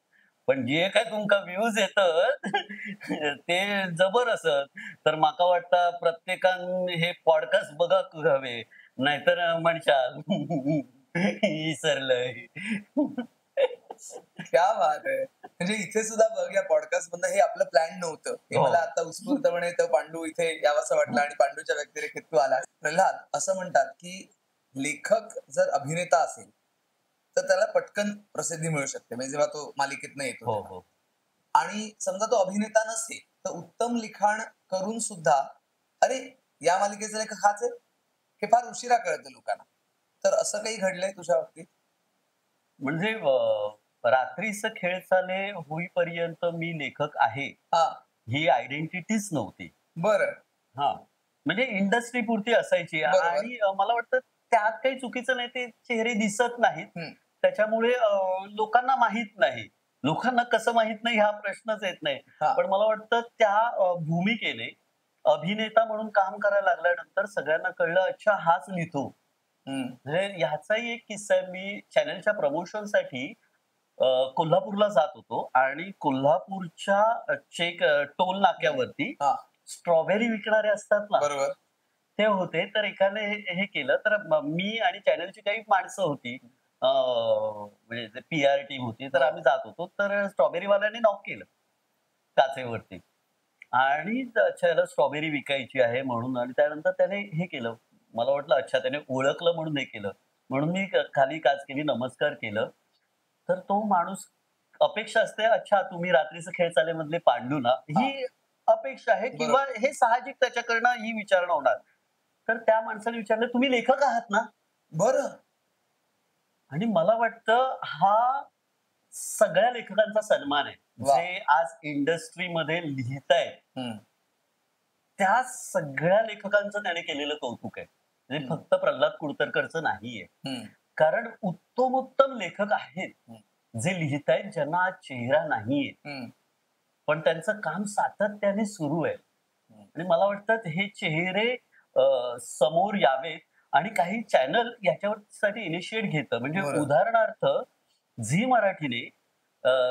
पण जे काय तुमका व्ह्यूज येतात ते जबर असत. तर माका वाटतं प्रत्येकान हे पॉडकास्ट बघाक हवे, नाहीतर म्हणशाल विसरलंय. क्या बात आहे. म्हणजे इथे सुद्धा बघ, या पॉडकास्ट मधनं हे आपलं प्लॅन नव्हतं. हे हो. मला आता उत्स्फूर्तपणे तो पांडू इथे यावासा वाटला आणि पांडूच्या व्यक्तिरेखेत तू आला. प्रल्हाद, असं म्हणतात की लेखक जर अभिनेता असेल तर त्याला पटकन प्रसिद्धी मिळू शकते, म्हणजे जेव्हा तो मालिकेतनं येतो हो तेव्हा. हो. आणि समजा तो अभिनेता नसेल तर उत्तम लिखाण करून सुद्धा अरे या मालिकेचा लेखक हाच आहे, हे फार उशिरा कळतं लोकांना. तर असं काही घडलंय तुझ्या बाबतीत? म्हणजे रात्रीचं खेळ चाले होईपर्यंत मी लेखक आहे हा. ही आयडेंटिटीच नव्हती. बरं. हा, म्हणजे इंडस्ट्री पुरती असायची. बरोबर. आणि मला वाटतं त्यात काही चुकीचं नाही, ते चेहरे दिसत नाहीत, हम्म. त्याच्यामुळे लोकांना माहित नाही. लोकांना कसं माहित नाही हा प्रश्नच येत नाही. हा. पण मला वाटतं त्या भूमिकेने अभिनेता म्हणून काम करायला लागल्यानंतर सगळ्यांना कळलं, अच्छा हाच लिहितो. हम्म. म्हणजे ह्याचाही एक किस्सा आहे. मी चॅनलच्या प्रमोशनसाठी कोल्हापूरला जात होतो आणि कोल्हापूरच्या टोल नाक्यावरती हा स्ट्रॉबेरी विकणारे असतात ना, बरोबर. ते होते. तर एकाने हे केलं, तर मी आणि चॅनलची काही माणसं होती, म्हणजे पी-आर टीम होती. तर हो. आम्ही जात होतो. तर स्ट्रॉबेरीवाल्याने नॉक केलं काचेवरती आणि त्याला स्ट्रॉबेरी विकायची आहे म्हणून आणि त्यानंतर त्याने हे केलं. मला वाटलं अच्छा त्याने ओळखलं म्हणून हे केलं. म्हणून मी खाली काच केली, नमस्कार केलं. तर तो माणूस अपेक्षा असते, अच्छा तुम्ही रात्रीचे खेळ चालेमधले पांडू ना, हा ही अपेक्षा आहे किंवा बरोबर. हे साहजिक त्याच्याकडनं ही विचारणा होणार. तर त्या माणसाने विचारलं, "तुम्ही लेखक आहात ना?" बरं. आणि मला वाटतं हा सगळ्या लेखकांचा सन्मान आहे. वा. जे आज इंडस्ट्रीमध्ये लिहितायत, हम्म, त्या सगळ्या लेखकांचं त्याने केलेलं कौतुक आहे. म्हणजे हम्म, फक्त प्रल्हाद कुलकर्णीचं नाहीये. हम्म, कारण उत्तमोत्तम लेखक आहेत, हम्म, जे लिहितायत ज्यांना आज चेहरा नाहीये. हम्म, पण त्यांचं काम सातत्याने सुरू आहे. हम्म. आणि मला वाटतं हे चेहरे समोर यावेत आणि काही चॅनल याच्यासाठी इनिशिएट घेतं. म्हणजे बरं. उदाहरणार्थ झी मराठीने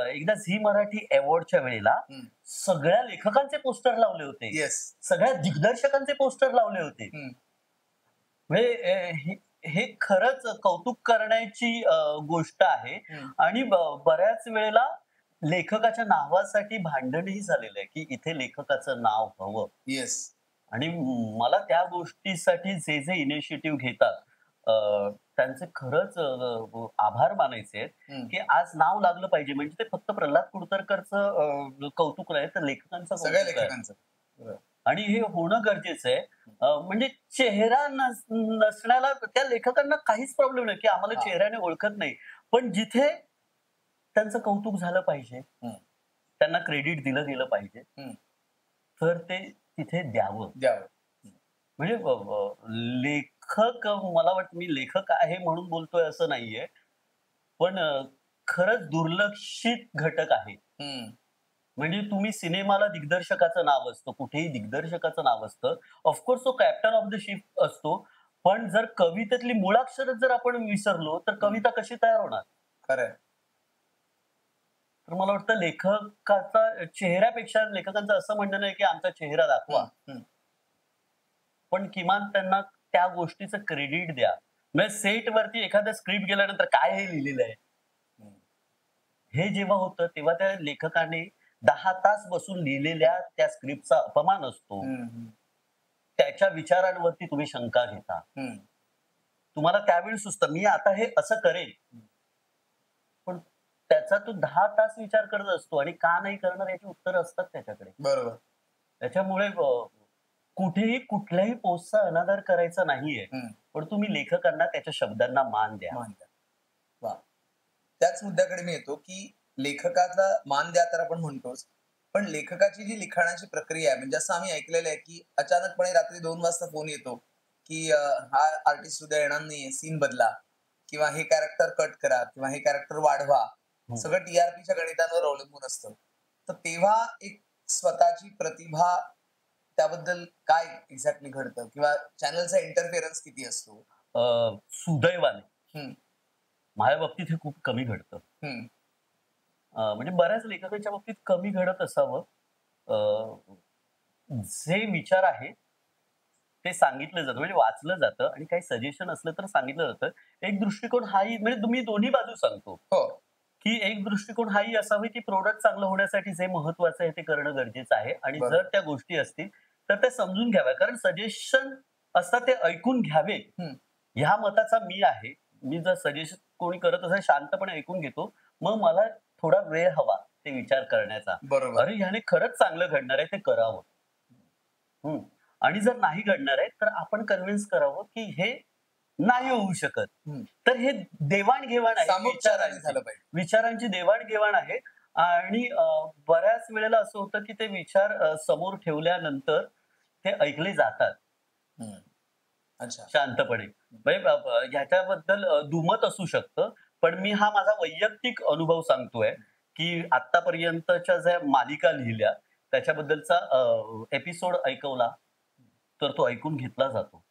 एकदा झी मराठी अवॉर्डच्या वेळेला हम्म. सगळ्या लेखकांचे पोस्टर लावले होते. येस. सगळ्या दिग्दर्शकांचे पोस्टर लावले होते. हम्म, म्हणजे हे हे खरंच कौतुक करण्याची गोष्ट आहे. हम्म. आणि बऱ्याच वेळेला लेखकाच्या नावासाठी भांडणही झालेलं आहे, की इथे लेखकाचं नाव हवं. येस. आणि मला त्या गोष्टीसाठी जे इनिशिएटिव्ह घेतात, त्यांचे खरंच आभार मानायचे आहेत, हम्म. की आज नाव लागलं पाहिजे. म्हणजे ते फक्त प्रल्हाद कुलकर्णीचं कौतुक नाही, तर लेखकांचं सगळ्या कौतुक आहे. लेखकांचं. बरं. आणि हे होणं गरजेचं आहे. म्हणजे चेहरा नसण्याला त्या लेखकांना काहीच प्रॉब्लेम नाही, की आम्हाला हा. चेहऱ्याने ओळखत नाही. पण जिथे त्यांचं कौतुक झालं पाहिजे, हम्म, त्यांना क्रेडिट दिलं गेलं पाहिजे, हम्म. तर ते तिथे द्यावं. द्यावं. हम्म, म्हणजे लेखक, मला वाटतं मी लेखक आहे म्हणून बोलतोय असं नाहीये. पण खरंच दुर्लक्षित घटक आहे. हम्म. म्हणजे तुम्ही सिनेमाला दिग्दर्शकाचं नाव असतं, कुठेही दिग्दर्शकाचं नाव असतं. ऑफकोर्स तो कॅप्टन ऑफ द शिप असतो. पण जर कवितेतली मुळाक्षरच जर आपण विसरलो, तर कविता कशी तयार होणार? खरंय. तर मला वाटतं लेखकाचा चेहऱ्यापेक्षा लेखकांचं असं म्हणणं नाही, की आमचा चेहरा दाखवा. हम्म, हम्म. पण किमान त्यांना त्या गोष्टीचं क्रेडिट द्या. म्हणजे सेटवरती एखादं स्क्रिप्ट गेल्यानंतर काय हे लिहिलेलं आहे? हम्म. हे जेव्हा होतं, तेव्हा त्या लेखकाने 10 तास बसून लिहिलेल्या त्या स्क्रिप्टचा अपमान असतो. हम्म, हम्म, त्याच्या विचारांवरती तुम्ही शंका घेता. हम्म. तुम्हाला त्यावेळी सुचतं, मी आता हे असं करेन. पण त्याचा तो 10 तास विचार करत असतो आणि का नाही करणार याची उत्तरं असतात त्याच्याकडे. बरोबर. त्याच्यामुळे कुठेही कुठल्याही पोस्टचा अनादर करायचा नाहीये. हम्म. पण तुम्ही लेखकांना त्याच्या शब्दांना मान द्या. मान द्या. वा. त्याच मुद्द्याकडे मी येतो, की लेखकाचा मान द्या तर आपण म्हणतोच. पण लेखकाची जी लिखाणाची प्रक्रिया आहे, म्हणजे असं आम्ही ऐकलेलं आहे, की अचानकपणे रात्री 2 वाजता फोन येतो, की हा आर्टिस्ट उद्या येणार नाहीये, सीन बदला किंवा हे कॅरेक्टर कट करा किंवा हे कॅरेक्टर वाढवा. हं. सगळं टी-आर-पीच्या गणितांवर अवलंबून असतं. तर तेव्हा एक स्वतःची प्रतिभा त्याबद्दल काय एक्झॅक्टली घडतं किंवा चॅनलचा इंटरफेरन्स किती असतो? सुदैवाने हं, माझ्या बाबतीत हे खूप कमी घडतं. हं, म्हणजे बऱ्याच लेखकांच्या बाबतीत कमी घडत असावं. अ, जे विचार आहेत, ते सांगितलं जातं म्हणजे वाचलं जातं आणि काही सजेशन असलं तर सांगितलं जातं. एक दृष्टिकोन हाही म्हणजे मी दोन्ही बाजू सांगतो, हो, की एक दृष्टिकोन हाही असावा, की प्रॉडक्ट चांगलं होण्यासाठी जे महत्वाचं आहे ते करणं गरजेचं आहे आणि जर बरोबर. त्या गोष्टी असतील, तर त्या समजून घ्याव्या. कारण सजेशन असतात ते ऐकून घ्यावे. हं, ह्या मताचा मी आहे. मी जर सजेशन कोणी करत असेल शांतपणे ऐकून घेतो. मग मला थोडा वेळ हवा ते विचार करण्याचा. बरोबर. अरे, ह्याने खरंच चांगलं घडणार आहे, ते करावं. हं. आणि जर नाही घडणार आहे, तर आपण कन्व्हिन्स करावं, की हे नाही होऊ शकत. हं. तर हे देवाण-घेवाण आहे सामोपचाराने विचारांची. झालं पाहिजे. विचारांची देवाण-घेवाण आहे आणि बऱ्याच वेळेला असं होतं, की ते विचार समोर ठेवल्यानंतर ते ऐकले जातात हं. अच्छा. शांतपणे. म्हणजे ह्याच्याबद्दल दुमत असू शकतं. पण मी हा माझा वैयक्तिक अनुभव सांगतोय, की आत्तापर्यंतच्या ज्या मालिका लिहिल्या, त्याच्याबद्दलचा एपिसोड ऐकवला, तर तो ऐकून घेतला जातो.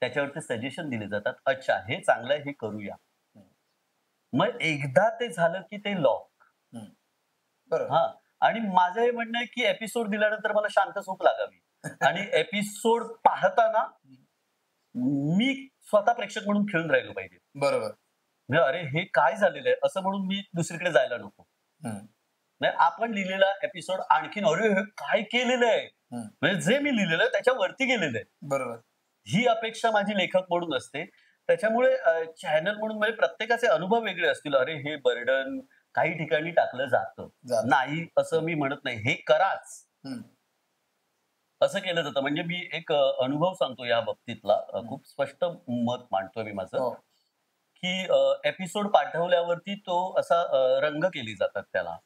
त्याच्यावरती सजेशन दिले जातात. अच्छा, हे चांगलं आहे, हे करूया. मग एकदा ते झालं की ते लॉक. हम्म. बरोबर. हां. आणि माझं हे म्हणणं आहे की एपिसोड दिल्यानंतर मला शांत झोप लागावी आणि एपिसोड पाहताना मी स्वतः प्रेक्षक म्हणून खेळून राहिलो पाहिजे. बरोबर. म्हणजे अरे हे काय झालेलं आहे असं म्हणून मी दुसरीकडे जायला नको. हम्म. म्हणजे आपण लिहिलेला एपिसोड आणखीन अरे हे काय केलेलं आहे? हम्म. म्हणजे जे मी लिहिलेलं आहे त्याच्यावरती गेलेलं आहे. बरोबर. ही अपेक्षा माझी लेखक म्हणून असते. त्याच्यामुळे चॅनल म्हणून म्हणजे प्रत्येकाचे अनुभव वेगळे असतील. अरे हे बर्डन काही ठिकाणी टाकलं जातं. जातं. नाही असं मी म्हणत नाही. हे कराच. हम्म. असं केलं जातं. म्हणजे मी एक अनुभव सांगतो या बाबतीतला. खूप स्पष्ट मत मांडतोय मी माझं, हो. की एपिसोड पाठवल्यावरती तो असा रंग केली जातात त्याला.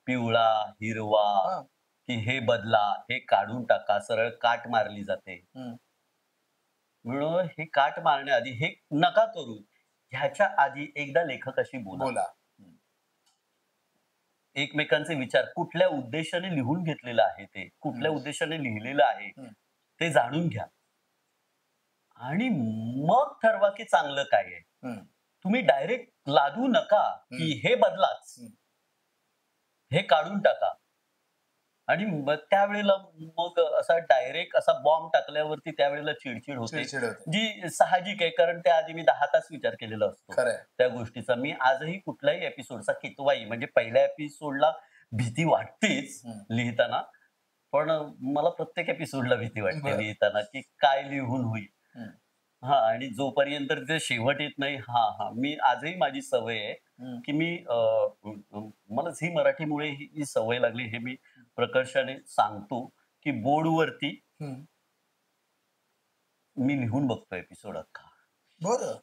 पिवळा, हिरवा, हा. की हे बदला, हे काढून टाका, सरळ काट मारली जाते. हम्म. म्हणून हे काट मारण्याआधी हे नका करू. ह्याच्या आधी एकदा लेखकाशी बोला. बोला. एकमेकांचे विचार कुठल्या उद्देशाने लिहून घेतलेलं आहे ते, कुठल्या हम्म. उद्देशाने लिहिलेलं आहे, हम्म. ते जाणून घ्या. आणि मग ठरवा की चांगलं काय आहे. हम्म. तुम्ही डायरेक्ट लादू नका, की हे बदलाच. हम्म. हे काढून टाका. आणि मग त्यावेळेला मग असा डायरेक्ट असा बॉम्ब टाकल्यावरती त्यावेळेला चिडचिड होते. चिडचिड होते. जी साहजिक आहे कारण त्याआधी मी 10 तास विचार केलेला असतो खरंय. त्या गोष्टीचा. मी आजही कुठल्याही एपिसोडचा कितवाही म्हणजे पहिल्या एपिसोडला भीती वाटतेच हम्म. लिहिताना. पण मला प्रत्येक एपिसोडला भीती वाटते बरं. लिहिताना, की काय लिहून होईल. हम्म. हां आणि जोपर्यंत ते शेवट येत नाही मी आजही माझी सवय आहे, हम्म. की मी मला झी मराठीमुळे ही सवय लागली हे मी प्रकर्षाने सांगतो, की बोर्डवरती हम्म. मी लिहून बघतो एपिसोड अख्खा बरं.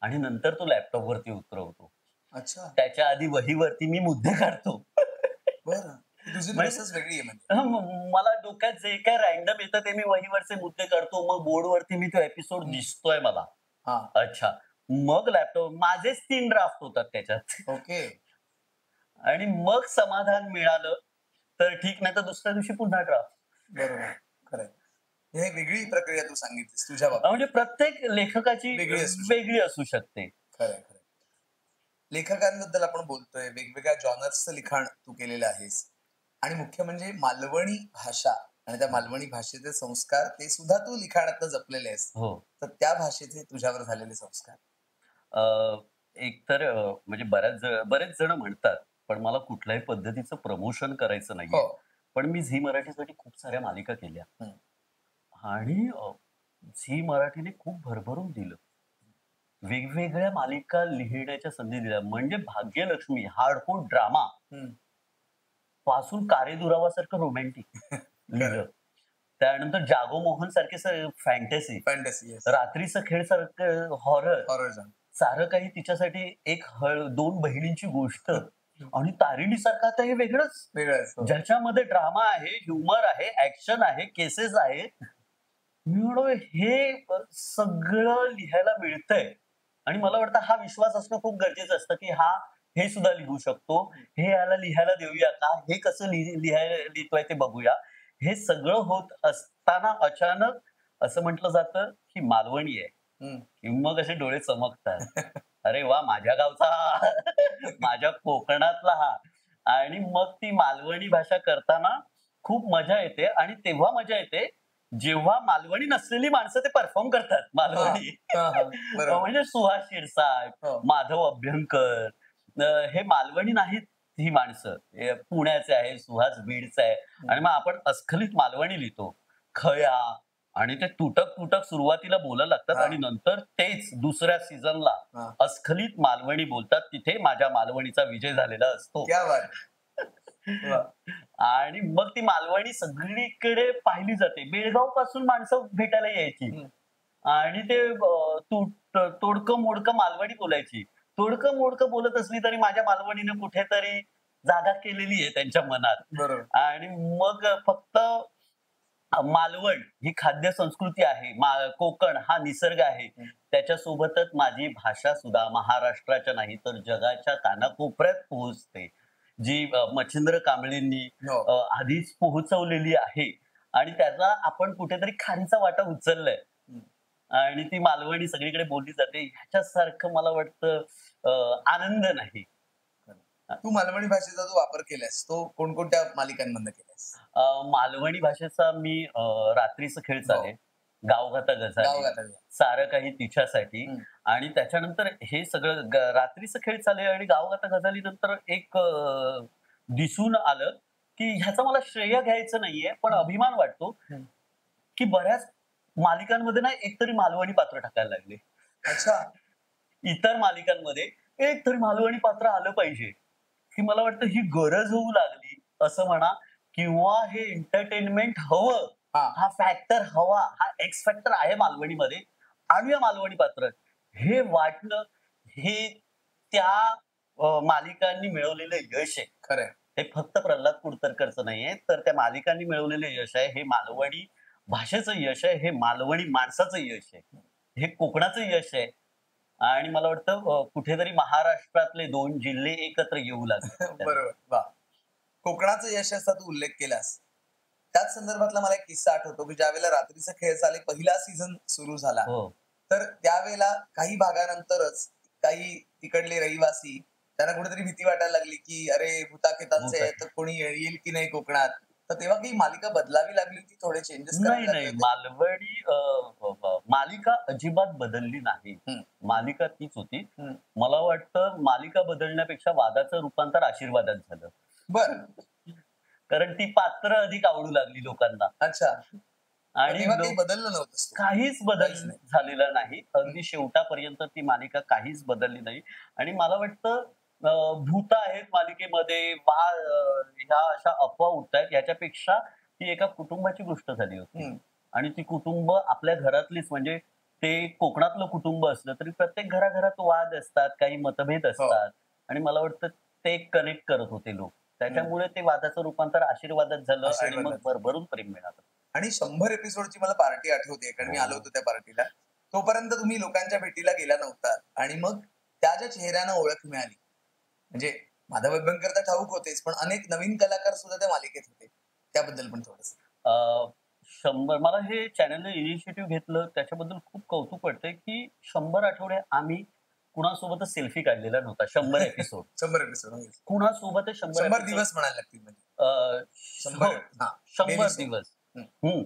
आणि नंतर तो लॅपटॉपवरती उतरवतो. अच्छा. त्याच्या आधी वहीवरती मी मुद्दे काढतो. बरं. ही तुझी म्हणजे प्रोसेस वेगळी आहे म्हणजे. मला डोक्यात जे काही रँडम येतं ते मी वहीवरचे मुद्दे काढतो. मग बोर्डवरती मी तो एपिसोड दिसतोय मला. हा. अच्छा. मग लॅपटॉप माझेच 3 ड्राफ्ट होतात त्याच्यात. ओके. आणि मग समाधान मिळालं तर ठीक, नाही तर दुसऱ्या दिवशी पुन्हा ड्राफ्ट. बरोबर. खरंय. हे वेगळी प्रक्रिया तू सांगितलीस तुझ्या बाबतीत. म्हणजे प्रत्येक लेखकाची वेगळी असू शकते. वेगळी असू शकते. खरंय. लेखकांबद्दल आपण बोलतोय, वेगवेगळ्या जॉनर्सचं लिखाण तू केलेलं आहेस आणि मुख्य म्हणजे मालवणी भाषा आणि त्या मालवणी भाषेचे संस्कार ते सुद्धा तू लिखाणातनं जपलेले आहेस. हो. तर त्या भाषेचे तुझ्यावर झालेले संस्कार. एकतर म्हणजे बरेच जण म्हणतात, पण मला कुठल्याही पद्धतीचं प्रमोशन करायचं हो. नाहीये. पण मी झी मराठीसाठी खूप साऱ्या मालिका केल्या हम्म. आणि झी मराठीने खूप भरभरून दिलं. वेगवेगळ्या मालिका लिहिण्याच्या संधी दिल्या. म्हणजे भाग्यलक्ष्मी हार्डकोर ड्रामा हम्म. पासून कारेदुरावासारखं रोमॅन्टिक लिहिलं. त्यानंतर जागो मोहन सारखे फॅन्टसी, फॅन्टसी. येस. रात्रीचा खेळ सारखं हॉरर, हॉरर जॉनर. सारं काही तिच्यासाठी एक 2 बहिणींची गोष्ट आणि तारिणी सारखं आता हे वेगळंच. वेगळंच. हो. ज्याच्यामध्ये ड्रामा आहे, ह्युमर आहे, ॲक्शन आहे, केसेस आहेत. मी म्हणलो हे सगळं लिहायला मिळतंय आणि मला वाटतं हा विश्वास असणं खूप गरजेचं असतं, की हे सुद्धा लिहू शकतो. हे याला लिहायला देऊया का? हे कसं लिहितोय ते बघूया. हे सगळं होत असताना अचानक असं म्हटलं जातं, की मालवणी आहे. हम्म. की मग असे डोळे चमकतात. अरे वाह! माझ्या गावचा हा, माझ्या कोकणातला हा. आणि मग ती मालवणी भाषा करताना खूप मजा येते आणि तेव्हा मजा येते, जेव्हा मालवणी नसलेली माणसं ते परफॉर्म करतात मालवणी. हा, हा. बरोबर. म्हणजे सुहास शिरसाट, हो. माधव अभ्यंकर हे मालवणी नाहीत ही माणसं. हे पुण्याचे आहे, सुहास बीडचा आहे आणि मग आपण अस्खलित मालवणी लिहितो. खया आणि ते तुटक सुरुवातीला बोलायला लागतात हा. आणि नंतर तेच दुसऱ्या सीझनला हा. अस्खलित मालवणी बोलतात. तिथे माझ्या मालवणीचा विजय झालेला असतो. क्या बात. वा. आणि मग ती मालवणी सगळीकडे पाहिली जाते. बेळगाव पासून माणसं भेटायला यायची हम्म. आणि ते तोडकं मोडकं मालवणी बोलायची. तोडकं मोडकं बोलत असली तरी माझ्या मालवणीने कुठेतरी जागा केलेली आहे त्यांच्या मनात. बरोबर. आणि मग फक्त मालवण ही खाद्य संस्कृती आहे. कोकण हा निसर्ग आहे. त्याच्यासोबतच माझी भाषा सुद्धा महाराष्ट्राच्या नाही तर जगाच्या कानाकोपऱ्यात पोहोचते. जी मच्छिंद्र कांबळेंनी हो. आधीच पोहोचवलेली आहे आणि त्याचा आपण कुठेतरी खारीचा वाटा उचललाय. हम्म. आणि ती मालवणी सगळीकडे बोलली जाते. ह्याच्यासारखं मला वाटतं आनंद नाही. तू मालवणी भाषेचा जो वापर केलास तो कोणकोणत्या मालिकांमधनं केलास? मालवणी भाषेचा मी रात्रीचं खेळ हो. चाले, गावगाता गाव गजाली, गाथा. सारं काही तिच्यासाठी हं. आणि त्याच्यानंतर हे सगळं रात्रीचं खेळ चाले आणि गावगाता गजाली नंतर एक दिसून आलं, की ह्याचं मला श्रेय घ्यायचं नाहीये, पण हं. अभिमान वाटतो, हं. की बऱ्याच मालिकांमध्ये ना एकतरी मालवणी पात्र टाकायला लागले. अच्छा. इतर मालिकांमध्ये एक तरी मालवणी पात्र आलं पाहिजे, की मला वाटतं ही गरज होऊ लागली असं म्हणा किंवा हे एंटरटेनमेंट हवं, हां. हा फॅक्टर हवा, हा एक्स फॅक्टर आहे मालवणीमध्ये. आणूया मालवणी पात्र. हे वाटलं, हे त्या मालिकांनी मिळवलेलं यश आहे. खरंय. हे फक्त प्रल्हाद कुडतरकरचं नाहीये, तर त्या मालिकांनी मिळवलेलं यश आहे. हे मालवणी भाषेचं यश आहे. हे मालवणी माणसाचं यश आहे. हे कोकणाचं यश आहे. आणि मला वाटतं कुठेतरी महाराष्ट्रातले 2 जिल्हे एकत्र येऊ लागले त्याने. बरोबर. वाह! कोकणाचं यशाचा तू उल्लेख केलास. त्याच संदर्भातला मला एक किस्सा आठवतो, की ज्यावेळेला रात्रीचा खेळ चाले पहिला सीझन सुरू झाला. हो. तर त्यावेळेला काही भागानंतरच काही तिकडले रहिवासी त्यांना कुठेतरी भीती वाटायला लागली, की अरे भुताखेतांचे आहे, तर कोणी येईल की नाही कोकणात. तर तेव्हा काही मालिका बदलावी लागली होती, थोडे चेंजेस करावे नाही, लागले नाही. होते? मालवणी मालिका अजिबात बदलली नाही. हं, मालिका तीच होती. हं. मला वाटतं मालिका बदलण्यापेक्षा वादाचं रूपांतर आशीर्वादात झालं. बरं. कारण ती पात्र अधिक आवडू लागली लोकांना अच्छा. मग आणि तेव्हा काही बदललं नव्हतंस तू? काहीच बदल काहीच नाही. झालेला नाही. अगदी शेवटापर्यंत ती मालिका काहीच बदलली नाही आणि मला वाटतं भूत आहेत मालिकेमध्ये, ह्या अशा अफवा उठतायत याच्यापेक्षा ती एका कुटुंबाची गोष्ट झाली होती. हं. आणि ती कुटुंब आपल्या घरातलीच म्हणजे ते कोकणातलं कुटुंब असलं तरी प्रत्येक घराघरात वाद असतात, काही मतभेद हो. असतात आणि मला वाटतं ते कनेक्ट करत होते लोक. त्याच्यामुळे ते वादाचं रूपांतर आशीर्वादात झालं आणि आशीर्वादात मग झालं. भरभरून प्रेम मिळालं. आणि 100 एपिसोडची मला पार्टी आठवते, कारण मी आलो हो. होतो त्या पार्टीला. तोपर्यंत तुम्ही लोकांच्या भेटीला गेला नव्हता आणि मग त्या ज्या चेहऱ्यानं ओळख मिळाली, म्हणजे माधव वेबणकर तर ठाऊक होतेच, पण अनेक नवीन कलाकार सुद्धा त्या मालिकेत होते. त्याबद्दल पण थोडंसं? अ, 100 मला हे चॅनलने इनिशिएटिव्ह घेतलं त्याच्याबद्दल खूप कौतुक वाटतंय, की 100 आठवडे आम्ही कुणासोबतच सेल्फी काढलेला नव्हता. 100 एपिसोड. 100 एपिसोड. कुणासोबतच 100 100 एपिसोड दिवस म्हणायला लागतील म्हणजे. अ, 100 हो, हां. 100 डेली सोप. दिवस. हं, हं.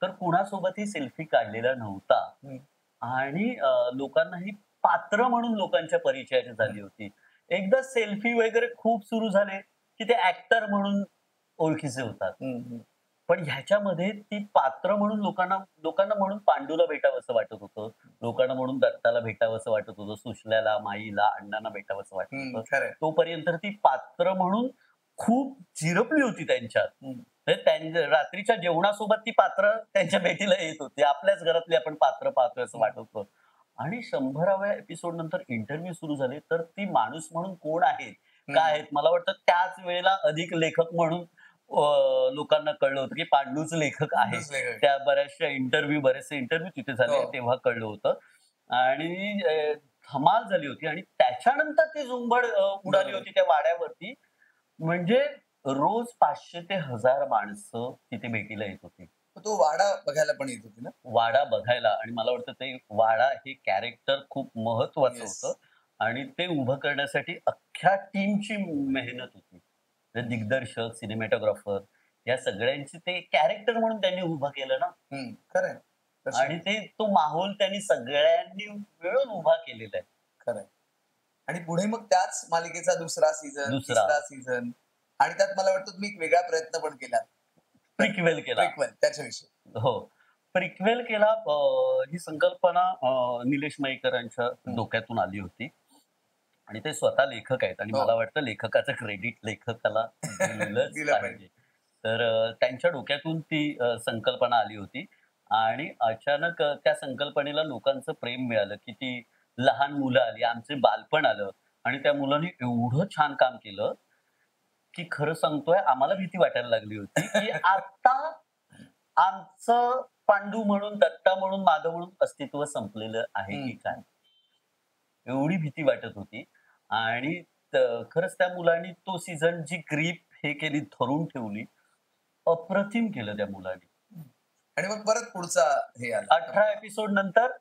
तर कुणासोबतही सेल्फी काढलेला नव्हता. हं, आणि लोकांना ही पात्र म्हणून लोकांच्या परिचयाची हं, झाली होती. एकदा सेल्फी वगैरे खूप सुरू झाले, की ते ॲक्टर म्हणून ओळखीचे होतात. हं, हं. पण ह्याच्यामध्ये ती पात्र म्हणून लोकांना लोकांना म्हणून पांडूला भेटावंसं वाटत होतं. लोकांना म्हणून दत्ताला भेटावंसं वाटत होतं. सुशल्याला, माईला, अण्णांना भेटावंसं वाटत हं, होतं. खरंय. तोपर्यंत ती पात्र म्हणून खूप झिरपली होती त्यांच्यात. हं, म्हणजे रात्रीच्या जेवणासोबत ती पात्र त्यांच्या भेटीला येत होती. आपल्याच घरातली आपण पात्र पाहतोय असं हं, वाटत होतं. आणि 100व्या एपिसोड नंतर इंटरव्ह्यू सुरू झाले, तर ती माणूस म्हणून कोण आहेत? काय हं. आहेत? मला वाटतं त्याच वेळेला अधिक लेखक म्हणून लोकांना कळलं होतं, की पांडूच लेखक आहे. दुसरे काही. त्या बरेचसे इंटरव्ह्यू तिथे झाले, हो. तेव्हा कळलं होतं. आणि धमाल झाली होती आणि त्याच्यानंतर ती झुंबड उडाली बरोबर. होती त्या वाड्यावरती. म्हणजे रोज 500 ते 1000 माणसं तिथे भेटीला येत होती. मग तो वाडा बघायला पण येत होती ना? वाडा बघायला आणि मला वाटतं ते वाडा हे कॅरेक्टर खूप महत्वाचं येस. होतं आणि ते उभं करण्यासाठी अख्ख्या टीमची मेहनत होती. म्हणजे दिग्दर्शक, सिनेमॅटोग्राफर या सगळ्यांची ते कॅरेक्टर म्हणून त्यांनी उभं केलं ना हं, खरंय. आणि ते तो माहोल त्यांनी सगळ्यांनी मिळून उभा केलेला आहे. खरंय. आणि पुढे मग त्याच मालिकेचा दुसरा सीझन, दुसरा तिसरा सीझन आणि त्यात मला वाटतं तुम्ही एक वेगळा प्रयत्न पण केलात. तर प्रिक्वेल केला. प्रिक्वेल त्याच्याविषयी. हो. प्रिक्वेल केला ही संकल्पना निलेश मयेकरांच्या हं. डोक्यातून आली होती. आणि ते स्वतः लेखक आहेत आणि हो. मला वाटतं लेखकाचं क्रेडिट लेखकाला दिलंच दिलं पाहिजे. पाहिजे. तर त्यांच्या डोक्यातून ती संकल्पना आली होती आणि अचानक त्या संकल्पनेला लोकांचं प्रेम मिळालं, की ती लहान मुलं आली, आमचे बालपण आलं आणि त्या मुलांनी एवढं छान काम केलं, की खरं सांगतोय आम्हाला भीती वाटायला लागली होती, की आता आमचं पांडू म्हणून, दत्ता म्हणून, माधव म्हणून अस्तित्व संपलेलं आहे हं, की काय? एवढी भीती वाटत होती आणि खरंच त्या मुलांनी तो सीझन जी ग्रीप हे केली, धरून ठेवली. अप्रतिम केलं त्या मुलांनी. हं. आणि मग परत पुढचा हे आला. 18 एपिसोड नंतर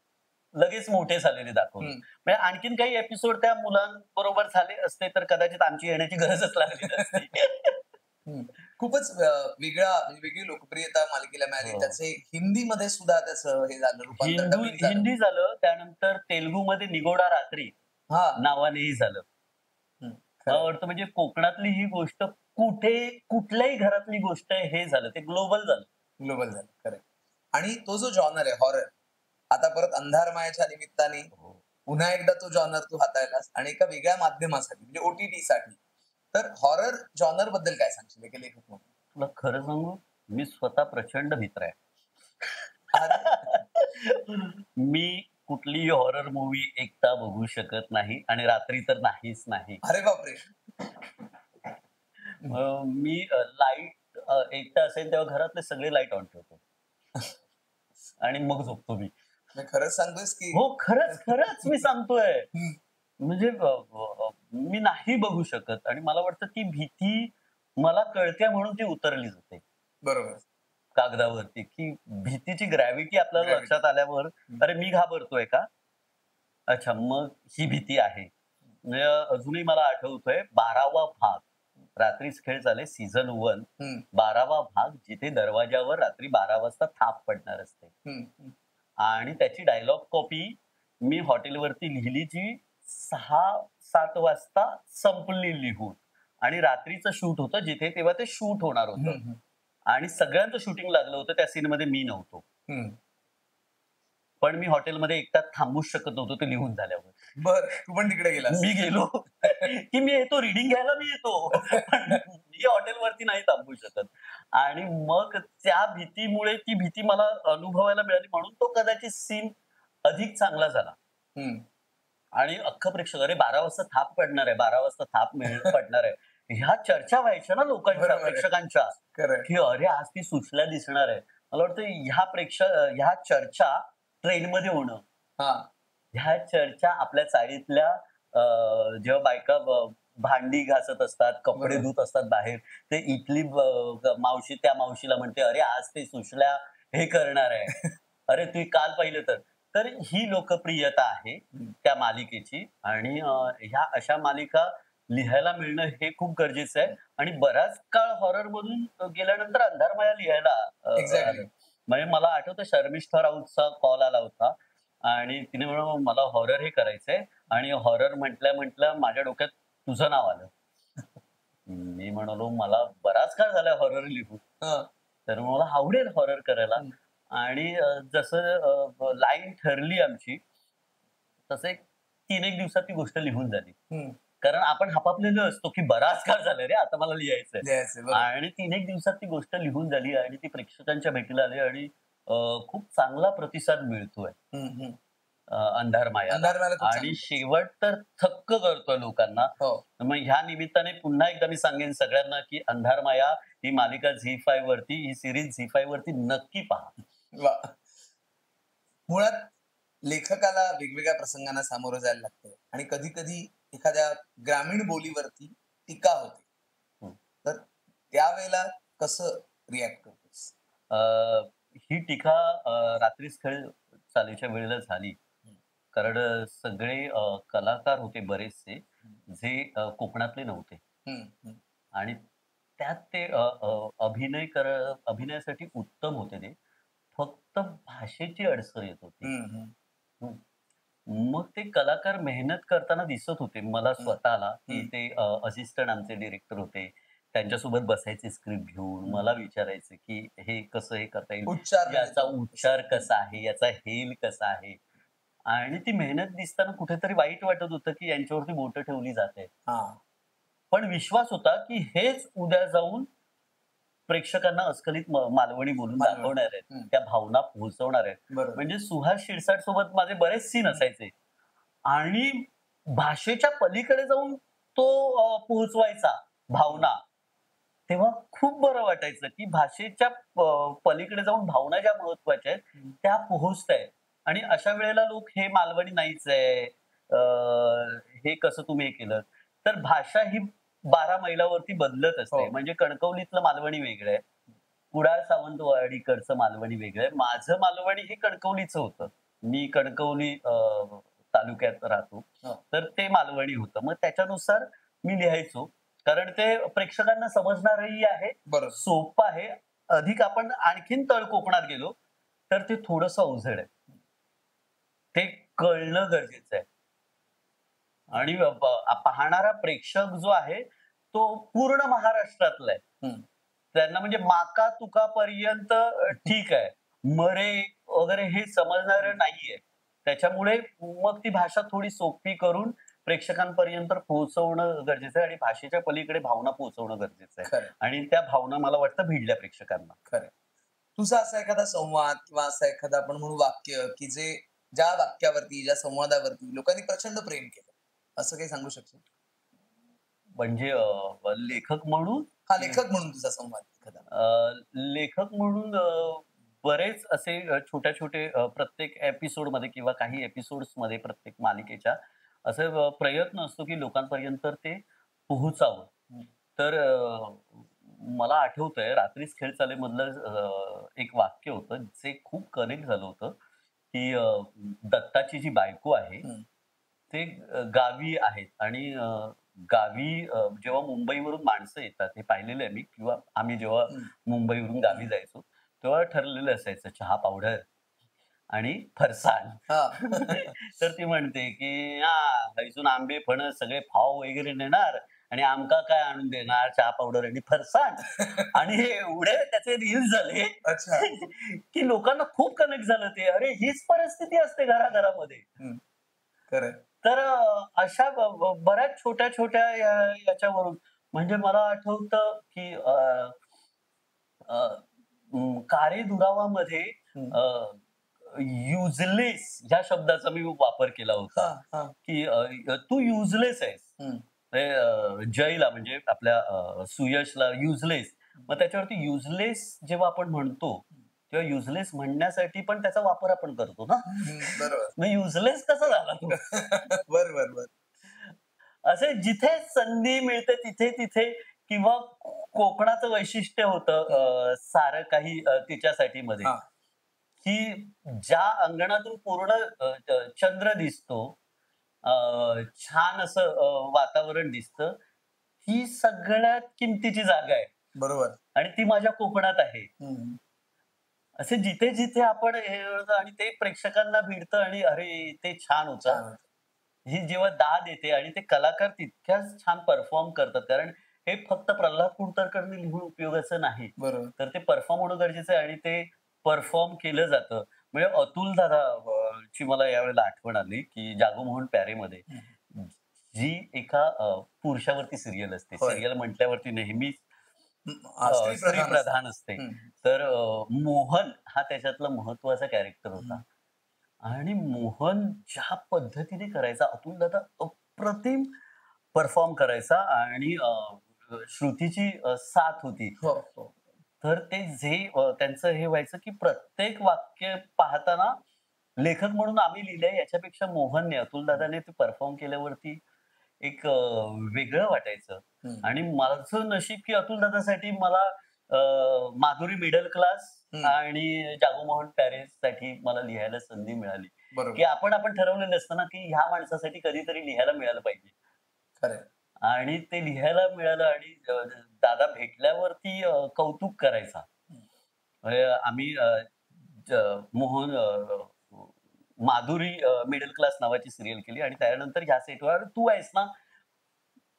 लगेच मोठे झालेले दाखवले. हम्म. म्हणजे आणखीन काही एपिसोड त्या मुलांबरोबर झाले असते तर कदाचित आमची येण्याची गरजच लागली नसती. हम्म. खूपच वेगळा म्हणजे वेगळी लोकप्रियता मालिकेला मिळाली. हो. त्याचे हिंदीमध्ये सुद्धा त्याचं हे झालं, रूपांतर डबिंग झालं. हिंदी झालं, त्यानंतर तेलुगूमध्ये निगोडा रात्री हा. नावानेही झालं. हम्म. मला खरंय. वाटतं म्हणजे कोकणातली ही गोष्ट कुठल्याही घरातली गोष्ट आहे हे झालं, ते ग्लोबल झालं. ग्लोबल झालं. खरंय. आणि तो जो जॉनर आहे हॉरर, आता परत अंधारमायाच्या निमित्ताने हो. पुन्हा एकदा तो जॉनर तू हाताळलास आणि एका वेगळ्या माध्यमासाठी म्हणजे OTT साठी. तर हॉरर जॉनर बद्दल काय सांगशील एक लेखक म्हणून? तुला खरं सांगू, मी स्वतः प्रचंड भित्र आहे. मी कुठलीही हॉरर मूव्ही एकटा बघू शकत नाही आणि रात्री तर नाहीच नाही. अरे बापरे. मी लाईट एकटा असेल तेव्हा घरातले सगळे लाईट ऑन ठेवतो. आणि मग झोपतो मी. मी खरंच सांगतोयस की? हो, खरंच मी सांगतोय. हम्म. म्हणजे मी नाही बघू शकत आणि मला वाटतं ती भीती मला कळते म्हणून ती उतरली जाते बरोबर. कागदावरती, की भीतीची ग्रॅव्हिटी आपल्याला Gravity. लक्षात आल्यावर अरे मी घाबरतोय का? अच्छा, मग ही भीती आहे. म्हणजे अजूनही मला आठवतोय 12वा भाग. रात्रीच खेळ झाले सीझन 1. हम्म. 12वा भाग जिथे दरवाजावर रात्री 12 वाजता थाप पडणार असते. हम्म. हम्म. आणि त्याची डायलॉग कॉपी मी हॉटेलवरती लिहिली जी 6-7 वाजता संपली लिहून. आणि रात्रीचं शूट होतं जिथे तेव्हा ते शूट होणार होतं. हम्म. आणि सगळ्यांचं शूटिंग लागलं होतं. त्या सीनमध्ये मी नव्हतो. हम्म. पण मी हॉटेलमध्ये एकटाच थांबूच शकत नव्हतो ते लिहून झाल्यावर. बर, तू पण तिकडे गेलास? मी गेलो की मी येतो रीडिंग घ्यायला मी येतो. पण मी हॉटेलवरती नाही थांबू शकत. आणि मग त्या भीतीमुळे ती भीती मला अनुभवायला मिळाली म्हणून तो कदाचित सीन अधिक चांगला झाला. हम्म. आणि अख्खं प्रेक्षक अरे 12 वाजता थाप पडणार आहे, 12 वाजता थाप पडणार आहे. ह्या चर्चा व्हायच्या ना लोकांच्या, बरोबर आहे. प्रेक्षकांच्या, खरंय. की अरे आज ती सुचल्या दिसणार आहे. मला वाटतं ह्या चर्चा ट्रेनमध्ये होणं, हा. ह्या चर्चा आपल्या चाळीतल्या जेव्हा बायका भांडी घासत असतात, कपडे बरोबर. धुत असतात बाहेर, ते इथली मावशी त्या मावशीला म्हणते, "अरे आज ते सुशल्या हे करणार आहे. अरे तू काल पाहिलं तर." तर ही लोकप्रियता आहे त्या मालिकेची आणि ह्या अशा मालिका लिहायला मिळणं हे खूप गरजेचं आहे आणि बराच काळ हॉररमधून गेल्यानंतर अंधारमाया लिहायला एक्झॅक्टली. आलं. म्हणजे मला आठवतं शर्मिष्ठा राऊतचा कॉल आला होता आणि तिने म्हणाला, "मला हॉरर हे करायचंय." आणि हॉरर म्हटल्या माझ्या डोक्यात तुझं नाव आलं. मी म्हणालो, "मला बराच काळ झाला हॉरर लिहून." हा. तर मला आवडेल हॉरर करायला. हम्म. आणि जसं लाईन ठरली आमची, तसं एक 3-1 दिवसात ती गोष्ट लिहून झाली. हम्म. कारण आपण हापापलेलो असतो, की बराच काळ झाला रे, आता मला लिहायचंय. लिहायचंय, बरोबर. आणि 3-1 दिवसात ती गोष्ट लिहून झाली आणि ती प्रेक्षकांच्या भेटीला आली आणि खूप चांगला प्रतिसाद मिळतोय हम्म. हम्म. अंधारमायाला. अंधारमायाला खूप आणि चांगलं. शेवट तर थक्क करतोय लोकांना. हो. मग ह्या निमित्ताने पुन्हा एकदा मी सांगेन सगळ्यांना, की अंधारमाया ही मालिका झी5 वरती, ही सीरीज झी5 वरती नक्की पहा. वा. मुळात लेखकाला वेगवेगळ्या प्रसंगांना सामोरं जायला लागतं आणि कधी कधी एखाद्या ग्रामीण बोलीवरती टीका होते. हं. तर त्यावेळेला कसं रिॲक्ट करतोस? अ, ही टीका रात्रीच खेळ चालीच्या वेळेला झाली. हं. कारण सगळे कलाकार होते बरेचसे, हं. जे कोकणातले नव्हते. हं. हं. आणि त्यात ते अभिनयासाठी उत्तम होते ते. फक्त भाषेची अडचण येत होती. हं. हं. हं. मग ते कलाकार मेहनत करताना दिसत होते मला हं. स्वतःला, की हं. ते असिस्टंट आमचे डिरेक्टर होते. त्यांच्यासोबत बसायचे स्क्रिप्ट घेऊन. हं. मला विचारायचे, की हे कसं हे करता येईल? उच्चार याचा म्हणजे उच्चार कसा आहे? याचा हेल कसा आहे? आणि ती मेहनत दिसताना कुठेतरी वाईट वाटत होतं, की यांच्यावरती बोटं ठेवली जातायत. हां. पण विश्वास होता, की हेच उद्या जाऊन प्रेक्षकांना अस्खलित मालवणी बोलून मालवणी. दाखवणार आहेत. हं. त्या भावना पोहोचवणार आहेत. बरोबर. म्हणजे सुहास शिरसाट सोबत माझे बरेच सीन असायचे आणि भाषेच्या पलीकडे जाऊन तो पोहोचवायचा भावना. तेव्हा खूप बरं वाटायचं, की भाषेच्या पलीकडे जाऊन भावना ज्या महत्त्वाच्या आहेत, हं. त्या पोहोचतायत. आणि अशा वेळेला लोक हे मालवणी नाहीच आहे, हे कसं तुम्ही हे केलंत? तर भाषा ही 12 मैलावरती बदलत असते. हो. म्हणजे कणकवलीतलं मालवणी वेगळं आहे. कुडाळ सावंतवाडीकडचं मालवणी वेगळं आहे. माझं मालवणी हे कणकवलीचं होतं. मी कणकवली तालुक्यात राहतो. हो. तर ते मालवणी होतं. मग त्याच्यानुसार मी लिहायचो. कारण ते प्रेक्षकांना समजणारही आहे, बरोबर. सोपं आहे. अधिक आपण आणखीन तळ कोकणात गेलो, तर ते थोडंसं अवजड आहे. ते कळणं गरजेचं आहे. आणि पाहणारा प्रेक्षक जो आहे, तो पूर्ण महाराष्ट्रातला आहे. हं. त्यांना म्हणजे माका तुकापर्यंत ठीक आहे. मरे वगैरे हे समजणारं नाहीये. त्याच्यामुळे मग ती भाषा थोडी सोपी करून प्रेक्षकांपर्यंत पोहोचवणं गरजेचं आहे आणि भाषेच्या पलीकडे भावना पोहोचवणं गरजेचं आहे. खरं, आणि त्या भावना मला वाटतं भिडल्या प्रेक्षकांना. खरं. तुझा असा एखादा संवाद किंवा असा एखादा आपण म्हणू वाक्य, की जे ज्या वाक्यावरती, ज्या संवादावरती लोकांनी प्रचंड प्रेम केलं, असं काही सांगू शकशील? म्हणजे लेखक म्हणून हां, लेखक म्हणून तुझा संवाद एखादा. लेखक म्हणून बरेच असे छोटे-छोटे प्रत्येक एपिसोडमध्ये किंवा काही एपिसोड्समध्ये प्रत्येक मालिकेच्या असे प्रयत्न असतो, की लोकांपर्यंत ते पोहोचावं. हं. तर मला आठवतंय रात्रीच खेळ चाले मधलं एक वाक्य होतं, जे खूप कनेक्ट झालं होतं, की दत्ताची जी बायको आहे, हं. ते गावी आहेत आणि गावी जेव्हा मुंबईवरून माणसं येतात, हे पाहिलेलं आहे मी किंवा आम्ही जेव्हा हं. मुंबईवरून गावी जायचो, तेव्हा ठरलेलं असायचं चहा पावडर आणि फरसाण. हां. तर ती म्हणते, की "हां, इथून आंबे, फणस सगळे पाव वगैरे नेणार आणि आमका काय आणून देणार? चहा पावडर आणि फरसाण." आणि हे एवढे त्याचे रील्स झाले, अच्छा. की लोकांना खूप कनेक्ट झालं ते. अरे, हीच परिस्थिती असते घराघरामध्ये. हं. खरं. तर अशा बऱ्याच छोट्या-छोट्या याच्यावरून म्हणजे मला आठवतं, की अ, कारे दुरावामध्ये हं. युजलेस ह्या शब्दाचा मी वापर केला होता, हां, हां. की तू युजलेस आहेस. हं. ते जयला म्हणजे आपल्या सुयशला युजलेस. मग त्याच्यावरती युजलेस जेव्हा आपण म्हणतो, तेव्हा युजलेस म्हणण्यासाठी पण त्याचा वापर आपण करतो ना. हं. बरोबर. मग युजलेस कसा झाला तो? बरं, बरं, बरं. असे जिथे संधी मिळते तिथे-तिथे किंवा कोकणाचं वैशिष्ट्य होतं हं. सारं काही तिच्यासाठी मध्ये, हां. की ज्या अंगणातून पूर्ण चंद्र दिसतो, अ, छान असं वातावरण दिसतं, ही सगळ्यात किमतीची जागा आहे बरोबर. आणि ती माझ्या कोकणात आहे. हं. असे जिथे-जिथे आपण हे आणि ते प्रेक्षकांना भिडतं आणि अरे, ते छान होतं. छान होतं. ही जेव्हा दाद येते आणि ते कलाकार तितक्याच छान परफॉर्म करतात. कारण हे फक्त प्रल्हाद कुलकर्णी लिहून उपयोगाचं नाही. बरोबर. तर ते परफॉर्म होणं गरजेचं आहे आणि ते परफॉर्म केलं जातं. म्हणजे अतुल दादा ची मला यावेळेला आठवण आली, की जागोमोहन प्यारेमध्ये हं. जी एका पुरुषावरती सीरियल असते. होय. सीरियल म्हटल्यावरती नेहमीच हं. स्त्री स्त्री प्रधान असतं. प्रधान असते. हं. तर मोहन हा त्याच्यातला महत्वाचा कॅरेक्टर होता. हं. आणि मोहन ज्या पद्धतीने करायचा अतुलदादा अप्रतिम परफॉर्म करायचा आणि श्रुतीची साथ होती. हो, हो. तर ते जे त्यांचं हे व्हायचं, की प्रत्येक वाक्य पाहताना लेखक म्हणून आम्ही लिहिलंय याच्यापेक्षा मोहनने, अतुलदादाने ते परफॉर्म केल्यावरती एक वेगळं वाटायचं. हं. आणि माझं नशीब, की अतुलदादासाठी मला अ, माधुरी मिडल क्लास हं. आणि जागोमोहन पॅरेससाठी मला लिहायला संधी मिळाली, की बरोबर. आपण ठरवलेलं असतं ना, की ह्या माणसासाठी कधीतरी लिहायला मिळालं पाहिजे. खरं आहे. आणि ते लिहायला मिळालं आणि दादा भेटल्यावरती कौतुक करायचा. हं. म्हणजे आम्ही ज मोहन माधुरी मिडल क्लास नावाची सीरियल केली आणि त्यानंतर ह्या सेटवर "तू आहेस ना,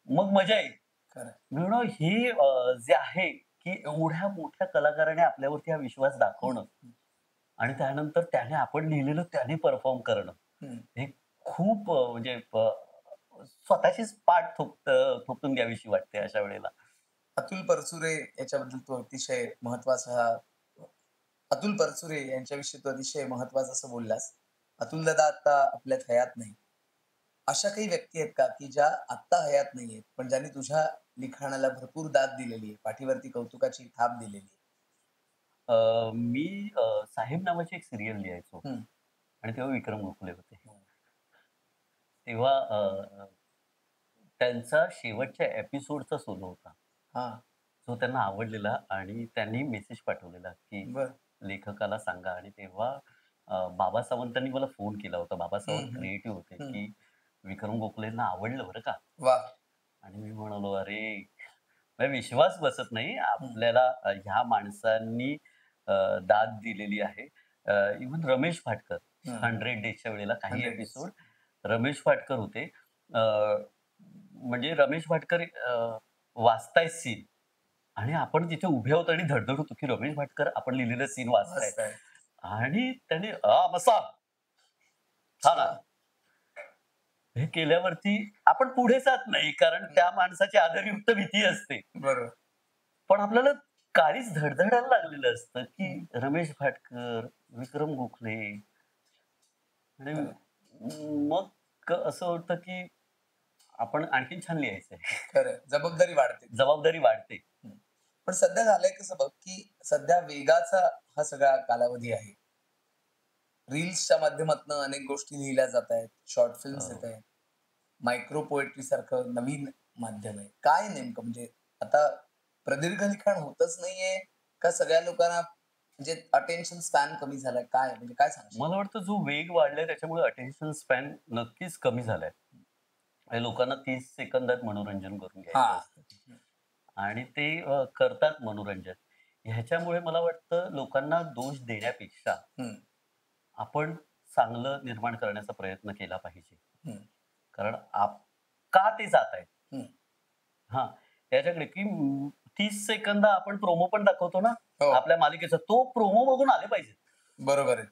मग मजा येईल." खरं आहे. मी म्हणू हे जे आहे, की एवढ्या मोठ्या कलाकाराने आपल्यावरती हा विश्वास दाखवणं हं. आणि त्यानंतर त्याने आपण लिहिलेलं त्याने परफॉर्म करणं. हं. हे खूप म्हणजे स्वतःचीच पाठ थोपटून घ्यावीशी वाटते अशा वेळेला. अतुल परचुरे याच्याबद्दल तू अतिशय महत्वाचा अतुल परचुरे यांच्याविषयी तू अतिशय महत्वाचं असं बोललास. अतुलदादा आता आपल्यात हयात नाही. अशा काही व्यक्ती आहेत का, की ज्या आत्ता हयात नाहीयेत, पण ज्यांनी तुझ्या लिखाणाला भरपूर दाद दिलेली आहे, पाठीवरती कौतुकाची थाप दिलेली आहे? मी साहेब नावाची एक सीरियल लिहायचो हं. आणि तेव्हा विक्रम गोखले होते. हं. तेव्हा त्यांचा शेवटच्या एपिसोडचा सोलो होता. हां. जो त्यांना आवडलेला आणि त्यांनी मेसेज पाठवलेला, की बरं. लेखकाला सांगा आणि तेव्हा बाबा सावंतांनी मला फोन केला होता. बाबा हम्म, सावंत हम्म, क्रिएटिव्ह होते, हम्म. की विक्रम गोखलेंना आवडलं बरं का. वा. आणि मी म्हणालो, "अरे!" म्हणजे विश्वास बसत नाही. हम्म, आपल्याला ह्या माणसांनी अ, दाद दिलेली आहे. इव्हन रमेश फाटकर हम्म. 100 डेजच्या वेळेला काही 100 days. एपिसोड रमेश फाटकर होते. अ, म्हणजे रमेश फाटकर वाचतायत सीन आणि आपण तिथे उभे आहोत आणि धडधड होतो, की रमेश भाटकर आपण लिहिलेलं सीन वाचतायत. मस्त आहे. आणि त्याने "हां, बसा." "हां ना." वा. हे केल्यावरती आपण पुढे जात नाही, कारण हम्म, त्या माणसाची आदरयुक्त भीती असते. बरोबर. पण आपल्याला काळीज धडधडायला लागलेलं असतं, हम्म, की रमेश भाटकर, विक्रम गोखले आणि खरं मग असं होतं, की आपण आणखीन छान लिहायचंय. खरं जबाबदारी वाढते. जबाबदारी वाढते. हम्म. पण सध्या झालंय कसं बघ, की सध्या वेगाचा हा सगळा कालावधी आहे. रील्सच्या माध्यमातून अनेक गोष्टी लिहिल्या जात आहेत. शॉर्ट फिल्म्स येत आहेत. मायक्रो पोएट्री सारखं नवीन माध्यम आहे. काय नेमकं म्हणजे आता प्रदीर्घ लिखाण होतच नाहीये का सगळ्या लोकांना म्हणजे अटेन्शन स्पॅन कमी झालाय? काय म्हणजे काय सांगशील? मला वाटतं जो वेग वाढलाय त्याच्यामुळे अटेन्शन स्पॅन नक्कीच कमी झालाय. आणि लोकांना 30 सेकंदात मनोरंजन करून घ्यायचं हां. असतं. आणि ते करतात मनोरंजन. ह्याच्यामुळे मला वाटतं लोकांना दोष देण्यापेक्षा हं, आपण चांगलं निर्माण करण्याचा प्रयत्न केला पाहिजे. हं, कारण का ते जात आहेत? हं. हां, त्याच्याकडे की 30 सेकंद आपण प्रोमो पण दाखवतो ना, हो, आपल्या मालिकेचा तो प्रोमो बघून आले पाहिजेत. बरोबर आहे.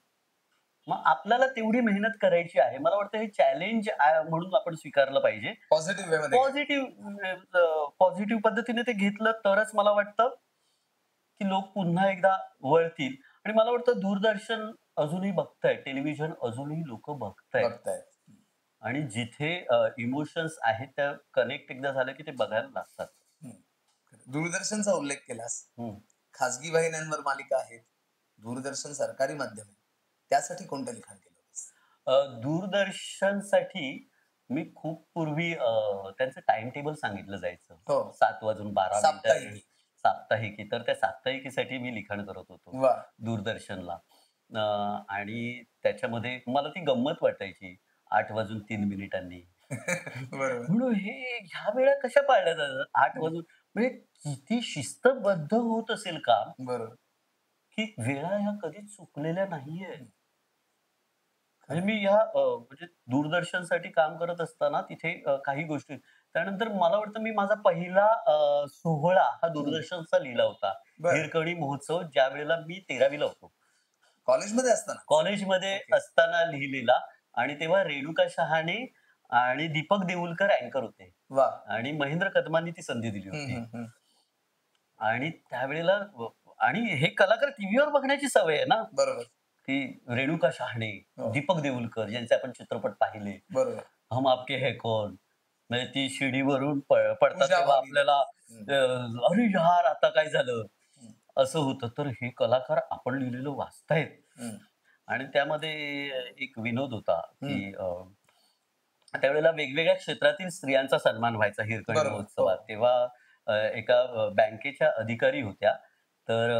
मग आपल्याला तेवढी मेहनत करायची आहे. मला वाटतं हे चॅलेंज म्हणून आपण स्वीकारलं पाहिजे. पॉझिटिव्ह वेमध्ये घ्या. पॉझिटिव्ह पद्धतीने ते घेतलं तरच मला वाटतं, की लोक पुन्हा एकदा वळतील आणि मला वाटतं दूरदर्शन अजूनही बघतायत, टेलिव्हिजन अजूनही लोकं बघतायत बघतायत. आणि जिथे इमोशन्स आहेत त्या कनेक्ट एकदा झालं, की ते बघायला लागतात. हं. दूरदर्शनचा उल्लेख केलास. हं. खाजगी वाहिन्यांवर मालिका आहेत. दूरदर्शन सरकारी माध्यम आहे. त्यासाठी कोणतं लिखाण केलं होतंस? दूरदर्शनसाठी मी खूप पूर्वी त्यांचं टाईम टेबल सांगितलं जायचं. हो. 7 वाजून 12 मिनिटात साप्ताहिकी. साप्ताहिकी. तर त्या साप्ताहिकीसाठी मी लिखाण करत होतो वाह! दूरदर्शनला. अ, आणि त्याच्यामध्ये मला ती गंमत वाटायची 8 वाजून 3 मिनिटांनी. बरोबर. म्हणून ह्या वेळा कशा पाळल्या जातात? 8 हं. वाजून म्हणजे किती शिस्तबद्ध होत असेल काम, बरोबर. की वेळा ह्या कधीच चुकलेल्या नाहीयेत. हं. म्हणजे खरं. मी म्हणजे दूरदर्शनसाठी काम करत असताना तिथे काही गोष्टी त्यानंतर मला वाटतं मी माझा पहिला सोहळा हा हं. दूरदर्शनचा लिहिला होता. बरं. हिरकणी महोत्सव ज्यावेळेला मी 13वी होतो. कॉलेजमध्ये असतानाच? कॉलेजमध्ये ओके. असताना लिहिलेला आणि तेव्हा रेणुका शहाणे आणि दीपक देऊलकर अँकर होते वाह! आणि महेंद्र कदमांनी ती संधी दिली हं, होती. हं, हं. आणि त्यावेळेला आणि हे कलाकार टीव्हीवर बघण्याची सवय आहे ना, बरोबर. की रेणुका शहाणे, हो. दीपक देऊलकर यांचे आपण चित्रपट पाहिले. बरोबर. हम आपके है कौन? म्हणजे ती शिडीवरून पडतात पूजा तेव्हा भाभी. आपल्याला हं, अरे यार! आता काय झालं? हं, असं होतं. तर हे कलाकार आपण लिहिलेलं वाचतायत हं, आणि त्यामध्ये एक विनोद होता, हं. की त्यावेळेला वेगवेगळ्या क्षेत्रातील स्त्रियांचा सन्मान व्हायचा हिरकणी बरोबर. हो. महोत्सवात. तेव्हा एका बँकेच्या अधिकारी होत्या. तर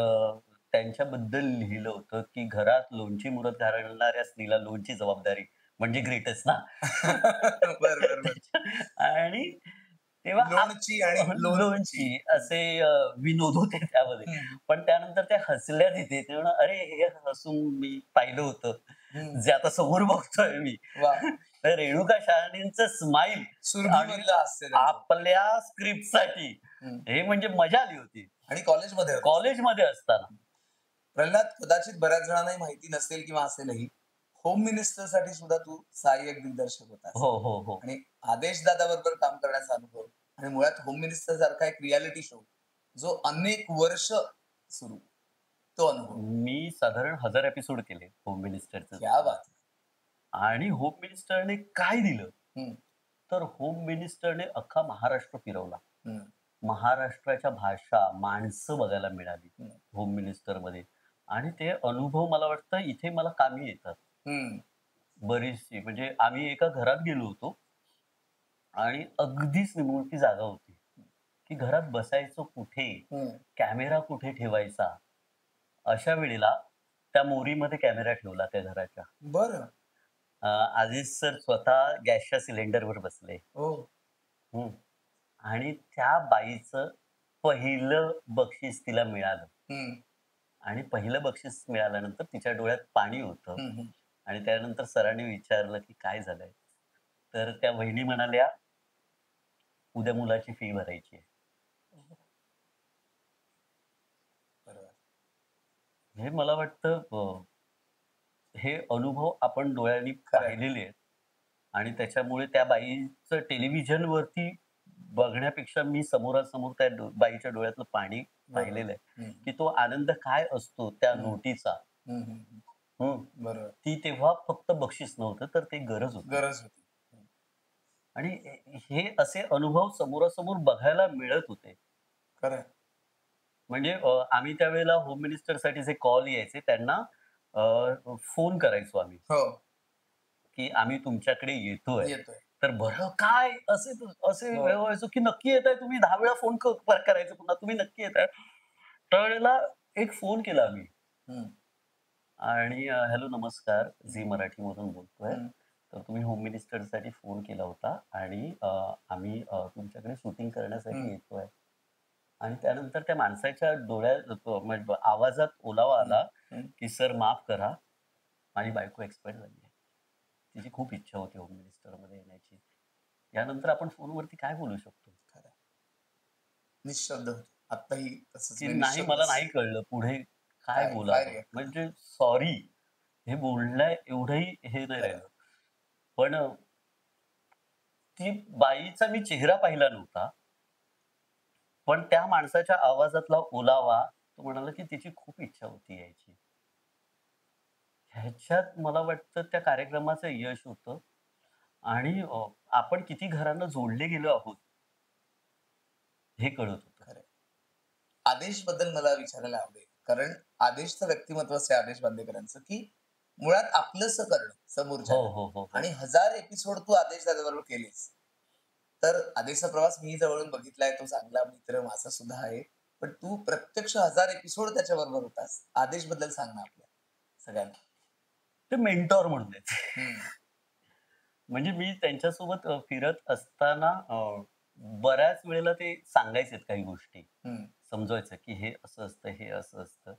त्यांच्याबद्दल लिहिलं होतं, की घरात लोणची मुरत घालणाऱ्या स्त्रीला लोनची जबाबदारी म्हणजे ग्रेटच ना. बरं, बरं, बरं. आणि तेव्हा लोणची आणि लोणची. लोणची असे विनोद होते त्यामध्ये. हं, पण त्यानंतर त्या हसल्या तिथे. ते म्हणा, "अरे, हे हसून मी पाहिलं होतं, हं. जे आता समोर बघतोय मी." वाह! तर रेणुका शहाणेंचं स्माईल आणि सुरभीमधलं हास्य त्यांचं. आपल्या स्क्रिप्टसाठी हं. हे म्हणजे मजा आली होती. आणि कॉलेजमध्ये होतास तेव्हा. कॉलेजमध्ये असताना. प्रल्हाद, कदाचित बऱ्याच जणांनाही माहिती नसेल किंवा असेलही, होम मिनिस्टरसाठी सुद्धा तू सहाय्यक दिग्दर्शक होतास. हो, हो, हो. आणि आदेश दादाबरोबर काम करण्याचा अनुभव आणि मुळात होम मिनिस्टर सारखा एक रियालिटी शो जो अनेक वर्ष सुरू, तो अनुभव. मी साधारण 1000 एपिसोड केले होम मिनिस्टरचं. क्या बात है! आणि होम मिनिस्टरने काय दिलं? हं, तर होम मिनिस्टरने अख्खा महाराष्ट्र फिरवला. हं, महाराष्ट्राच्या भाषा, माणसं बघायला मिळाली हं, होम मिनिस्टरमध्ये आणि ते अनुभव मला वाटतं इथे मला कामी येतात. हं, बरीचशी म्हणजे आम्ही एका घरात गेलो होतो आणि अगदीच निमुळती जागा होती, की घरात बसायचं कुठे? हं. कॅमेरा कुठे ठेवायचा? अशा वेळेला त्या मोरीमध्ये कॅमेरा ठेवला त्या घराच्या. बरं. आधीच सर स्वतः गॅसच्या सिलेंडरवर बसले. हो. हं. आणि त्या बाईचं पहिलं बक्षीस तिला मिळालं. हं, आणि पहिलं बक्षीस मिळाल्यानंतर तिच्या डोळ्यात पाणी होतं. हं, हं. आणि त्यानंतर सरांनी विचारलं, की "काय झालंय?" तर त्या वहिनी म्हणाल्या, "उद्या मुलाची फी भरायची आहे." बरोबर. हे मला वाटतं हे अनुभव आपण डोळ्यांनी खरं आहे. पाहिलेले आहेत. आणि त्याच्यामुळे त्या बाईचं टेलिव्हिजनवरती बघण्यापेक्षा मी समोरासमोर त्या बाईच्या डोळ्यातलं पाणी बरोबर. पाहिलेलं आहे, हं, की तो आनंद काय असतो त्या हं, नोटीचा. हं, हं, हं. हं. बरोबर. ती तेव्हा फक्त बक्षीस नव्हतं, तर ते गरज होती. गरज होती. हं. आणि हे असे अनुभव समोरासमोर बघायला मिळत होते. खरं आहे. म्हणजे आम्ही त्यावेळेला होम मिनिस्टरसाठी जे कॉल यायचे त्यांना फोन करायचो आम्ही, हो, की आम्ही तुमच्याकडे येतोय. येतोय. तर बरं काय असे असे हो. व्हायचो, की नक्की येताय तुम्ही 10 वेळा फोन करायचो पुन्हा तुम्ही नक्की येताय. त्यावेळेला एक फोन केला आम्ही हं, आणि हॅलो नमस्कार, झी मराठीमधून बोलतोय. हं, तर तुम्ही होम मिनिस्टरसाठी फोन केला होता आणि आम्ही तुमच्याकडे शूटिंग करण्यासाठी हं, येतोय. आणि त्यानंतर त्या माणसाच्या डोळ्यात म्हणजे आवाजात ओलावा हं, आला, हं. की "सर माफ करा, माझी बायको एक्सपायर झाली आहे. तिची खूप इच्छा होती होम मिनिस्टरमध्ये येण्याची." यानंतर आपण फोनवरती काय बोलू शकतो? खरं आहे. निःशब्द होतो. आत्ताही तसंच की मी नाही मला निःशब्दच. नाही कळलं पुढे काय काय बोलावं? रिएक्ट करावं? म्हणजे सॉरी हे बोलण्या एवढंही हे नाही खरं आहे. राहिलं. पण ती बाईचा मी चेहरा पाहिला नव्हता. पण त्या माणसाच्या आवाजातला ओलावा, तो म्हणाला की तिची खूप इच्छा होती यायची. ह्याच्यात मला वाटतं त्या कार्यक्रमाचं यश होतं आणि आपण किती घरांना जोडले गेलो आहोत, हे कळत होतं. खरं आहे. आदेशबद्दल मला विचारायला आवडेल. कारण आदेशचं व्यक्तिमत्वच आहे आदेश बांदेकरांचं, की मुळात आपलंसं करणं हो, समोरच्याला हो, हो, हो. आणि 1000 एपिसोड तू आदेश दादाबरोबर केलेस. तर आदेशचा प्रवास मी जवळून बघितलाय. तो चांगला मित्र माझा सुद्धा आहे. पण तू प्रत्यक्ष 1000 एपिसोड त्याच्याबरोबर होतास. आदेशबद्दल सांग ना आपल्या सगळ्यांना? ते मेंटॉर म्हणून आहेत. हं, म्हणजे मी त्यांच्यासोबत फिरत असताना बऱ्याच वेळेला ते सांगायचेत काही गोष्टी. हं. समजवायचं, की हे असं असतं, हे असं असतं.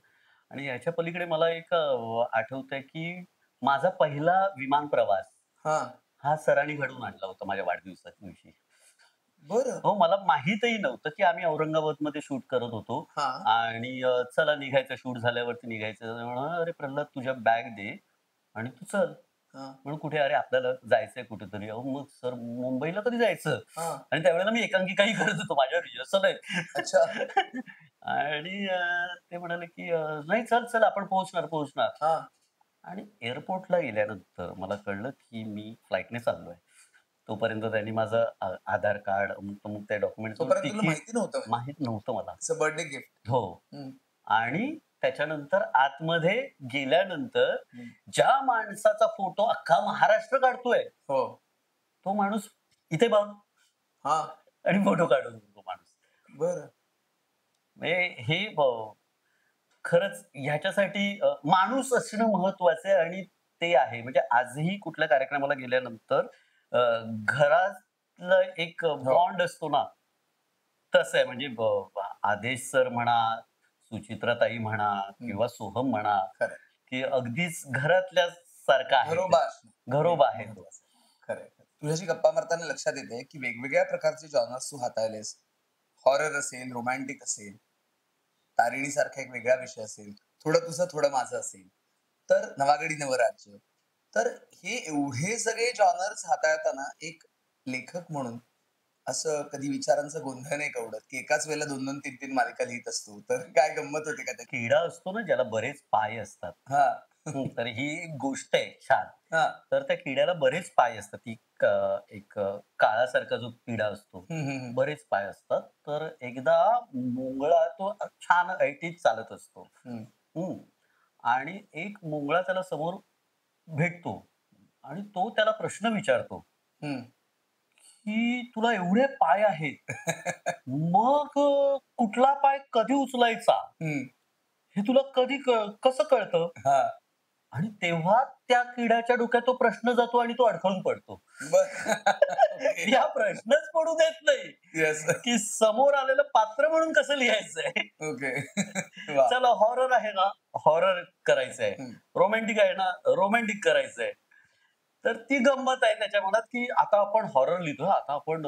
आणि याच्या पलीकडे मला एक आठवतंय, की माझा पहिला विमान प्रवास हां. हा सरांनी घडवून आणला होता माझ्या वाढदिवसाच्या दिवशी. बरं. हो, मला माहीतही नव्हतं, की आम्ही औरंगाबादमध्ये शूट करत होतो हां, आणि चला निघायचं शूट झाल्यावरती निघायचं. ते म्हणाले, "अरे प्रल्हाद तुझ्या बॅग दे आणि तू चल." हां, म्हणून कुठे? अरे आपल्याला जायचंय कुठेतरी. अहो मग सर मुंबईला कधी जायचं? हां. आणि त्यावेळेला मी एकांकिकाही करत होतो. माझ्यावर रिहर्सल आहे. अच्छा. आणि ते म्हणाले, की "नाही चल, चल आपण पोहोचणार, पोहोचणार." हां. आणि एअरपोर्टला गेल्यानंतर मला कळलं, की मी फ्लाइटने चाललोय. तोपर्यंत त्यांनी माझं आधार कार्ड, अमुक-तमुक त्या डॉक्युमेंट्सवर तोपर्यंत तुला तिकीट माहिती नव्हतं म्हणजे. माहीत नव्हतं मला. It's a birthday gift. हो. हं, आणि त्याच्यानंतर आतमध्ये गेल्यानंतर हं. ज्या माणसाचा फोटो अख्खा महाराष्ट्र काढतोय, हो. तो माणूस इथे बघ हां. आणि फोटो काढून तो माणूस. बरं. म्हणजे हे खरंच ह्याच्यासाठी माणूस असणं महत्वाचं आहे आणि ते आहे. म्हणजे आजही कुठल्या कार्यक्रमाला गेल्यानंतर अ, घरातलं एक हो. बॉन्ड असतो ना, तसं आहे. म्हणजे आदेश सर म्हणा, सुचित्राताई म्हणा हं. किंवा सोहम म्हणा, खरं की अगदीच घरातल्या सारखं आहे ते. घरोबा असणं हे घरोबा आहे तो. महत्वाचं आहे. खरं आहे. तुझ्याशी गप्पा मारताना लक्षात येतंय, की वेगवेगळ्या प्रकारचे जॉनर्स तू हाताळलेस. हॉरर असेल, रोमॅन्टिक असेल, तारिणीसारखा एक वेगळा विषय असेल, थोडं तुझं, थोडं माझं असेल, तर नवागडी नवराज्य. तर हे एवढे सगळे जॉनर्स हाताळताना एक लेखक म्हणून असं कधी विचारांचा गोंधळ नाही का उडत, की एकाच वेळेला 2-2, 3-3 मालिका लिहीत असतो. तर काय गंमत होते का त्याची? किडा असतो ना ज्याला बरेच पाय असतात. हां. तर ही एक गोष्ट आहे छान. हां. तर त्या किड्याला बरेच पाय असतात. एक काळासारखा जो किडा असतो, हं, हं, हं. बरेच पाय असतात. तर एकदा मुंगळा तो छान ऐटीत चालत असतो. हं, हं. आणि एक मुंगळा त्याला समोर भेटतो आणि तो त्याला प्रश्न विचारतो, हं. की "तुला एवढे पाय आहेत, मग कुठला पाय कधी उचलायचा?" हं. हे तुला कधी कसं कळतं? हा. आणि तेव्हा त्या किड्याच्या डोक्यात तो प्रश्न जातो आणि तो अडखळून पडतो. बर. ओके. या प्रश्नच पडू देत नाही, येस. की समोर आलेलं पात्र म्हणून कसं लिहायचंय. ओके. वा. चला हॉरर आहे ना, हॉरर करायचंय. हम्म. रोमॅन्टिक आहे ना, रोमॅन्टिक करायचंय. तर ती गंमत आहे त्याच्या मनात, की आता आपण हॉरर लिहितोय, आता आपण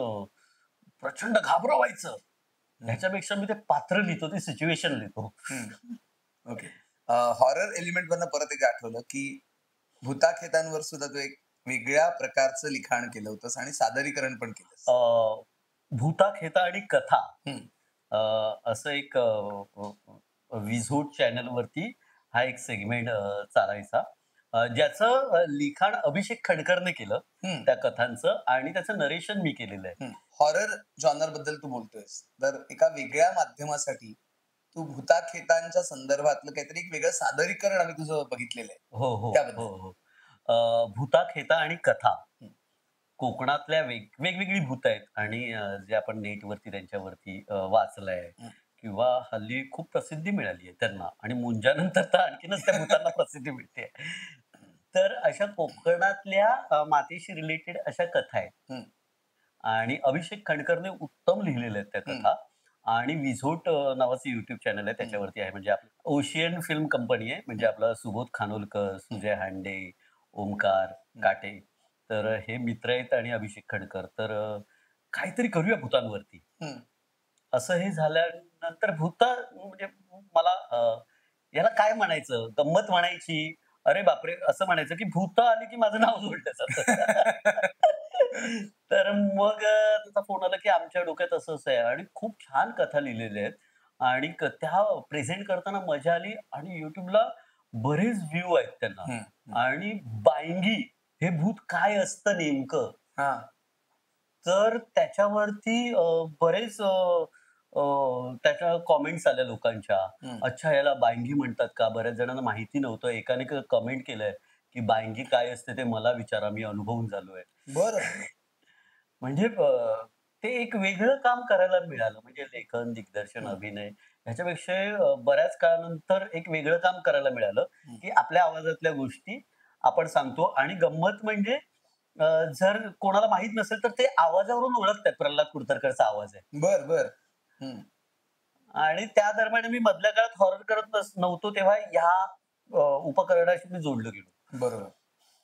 प्रचंड घाबरवायचं. ह्याच्यापेक्षा मी ते पात्र लिहितो, ती सिच्युएशन लिहितो. ओके. हॉरर एलिमेंट वरनं परत एक आठवलं, की भुताखेतांवर सुद्धा तू एक वेगळ्या प्रकारचं लिखाण केलं होतंस आणि सादरीकरण पण केलंस. भूता-खेता आणि कथा हं. अ, असं एक विझूट चॅनलवरती हा एक सेगमेंट चालायचा. ज्याचं लिखाण अभिषेक खडकरने केलं हं. त्या कथांचं आणि त्याचं नरेशन मी केलेलं आहे. हॉरर जॉनर बद्दल तू बोलतोयस. तर एका वेगळ्या माध्यमासाठी तू भुताखेतांच्या संदर्भातलं काहीतरी एक वेगळं सादरीकरण आम्ही तुझं बघितलेलं आहे. हो, हो, त्याबद्दल. हो, हो. भूता-खेता आणि कथा. हं. कोकणातल्या वेगवेगळी भूत आहेत आणि जे आपण नेटवरती त्यांच्यावरती वाचलंय हं. किंवा हल्ली खूप प्रसिद्धी मिळाली आहे त्यांना आणि मुंजानंतर तर आणखीनच त्या भूतांना प्रसिद्धी मिळते. तर अशा कोकणातल्या मातीशी रिलेटेड अशा कथा आहेत. हं. आणि अभिषेक खंडकरने उत्तम लिहिलेल्या आहेत त्या हं. कथा. आणि विझोट नावाचं YouTube चॅनल आहे त्याच्यावरती आहे. म्हणजे आपलं ओशियन फिल्म कंपनी आहे. म्हणजे आपलं सुबोध खानोलकर, सुजय हांडे, ओमकार काटे. तर हे मित्र आहेत आणि अभिषेक खंडकर. तर काहीतरी करूया भूतांवरती. हं. असं हे झाल्यानंतर म्हणजे मला याला काय म्हणायचं? गंमत म्हणायची? अरे बापरे! असं म्हणायचं की भूतं आली की माझं नाव जोडलं जातं. तर मग त्याचा फोन आला की आमच्या डोक्यात असं-असं आहे आणि खूप छान कथा लिहिलेल्या आहेत आणि त्या प्रेझेंट करताना मजा आली आणि YouTubeला बरेच व्ह्यू आहेत त्यांना. हं. हं. आणि बायंगी हे भूत काय असतं नेमकं? हां. तर त्याच्यावरती बरेच अ, त्याच्या कमेंट्स आल्या लोकांच्या. हं. अच्छा याला बायंगी म्हणतात का? बऱ्याच जणांना माहिती नव्हतं. एकाने कमेंट केलंय, की "बायंगी काय असते ते मला विचारा, मी अनुभवून झालोय." बरं. म्हणजे ते एक वेगळं काम करायला मिळालं. म्हणजे लेखन, दिग्दर्शन, हं. अभिनय ह्याच्यापेक्षा बऱ्याच काळानंतर एक वेगळं काम करायला मिळालं, हं. की आपल्या आवाजातल्या गोष्टी आपण सांगतो आणि गंमत म्हणजे अ, जर कोणाला माहीत नसेल तर ते आवाजावरून ओळखतात प्रल्हाद कुडतरकरचा आवाज आहे. बरं, बरं. हं. आणि त्या दरम्यान मी मधल्या काळात हॉरर करत नव्हतो तेव्हा ह्या उपकरणाशी मी जोडलं गेलो. बरोबर.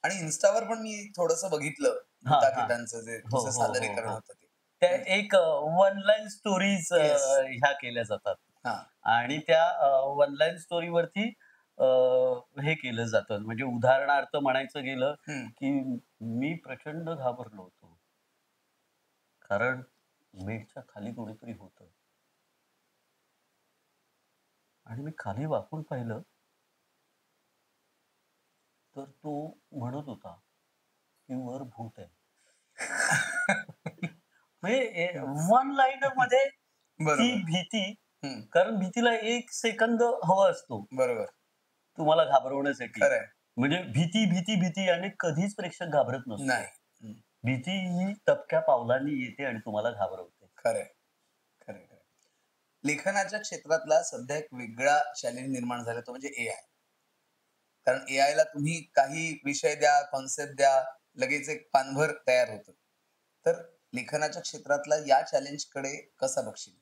आणि Instaवर पण मी थोडंसं बघितलं हां, हां. भुताखेतांचं जे हो, तुझं हो, हो, सादरीकरण हो. होतं ते. त्या म्हणजे एक वन लाईन स्टोरीज येस. ह्या केल्या जातात. हां. आणि त्या वन लाईन स्टोरीवरती अ, हे केलं जातं. म्हणजे उदाहरणार्थ म्हणायचं गेलं, हं. की मी प्रचंड घाबरलो होतो. कारण बेडच्या खाली कोणीतरी होतं. आणि मी खाली वाकून पाहिलं, तर तो म्हणत होता, की वर भूत आहे. म्हणजे वन लाईनरमध्ये ती बरोबर. भीती, हं. कारण भीतीला 1 सेकंद हवा असतो बरोबर. तुम्हाला घाबरवण्यासाठी. खरं आहे. म्हणजे भीती, भीती, भीती आणि कधीच प्रेक्षक घाबरत नाही. नसतो. हं. भीती ही तपक्या पावलांनी येते आणि तुम्हाला घाबरवते. खरं आहे. खरं आहे, खरं आहे. लेखनाच्या क्षेत्रातला सध्या एक वेगळा चॅलेंज निर्माण झाला तो म्हणजे एआय. कारण एआयला तुम्ही काही विषय द्या, कन्सेप्ट द्या, लगेच एक पानभर तयार होतं. तर लेखनाच्या क्षेत्रातला या चॅलेंजकडे कसा बघशील?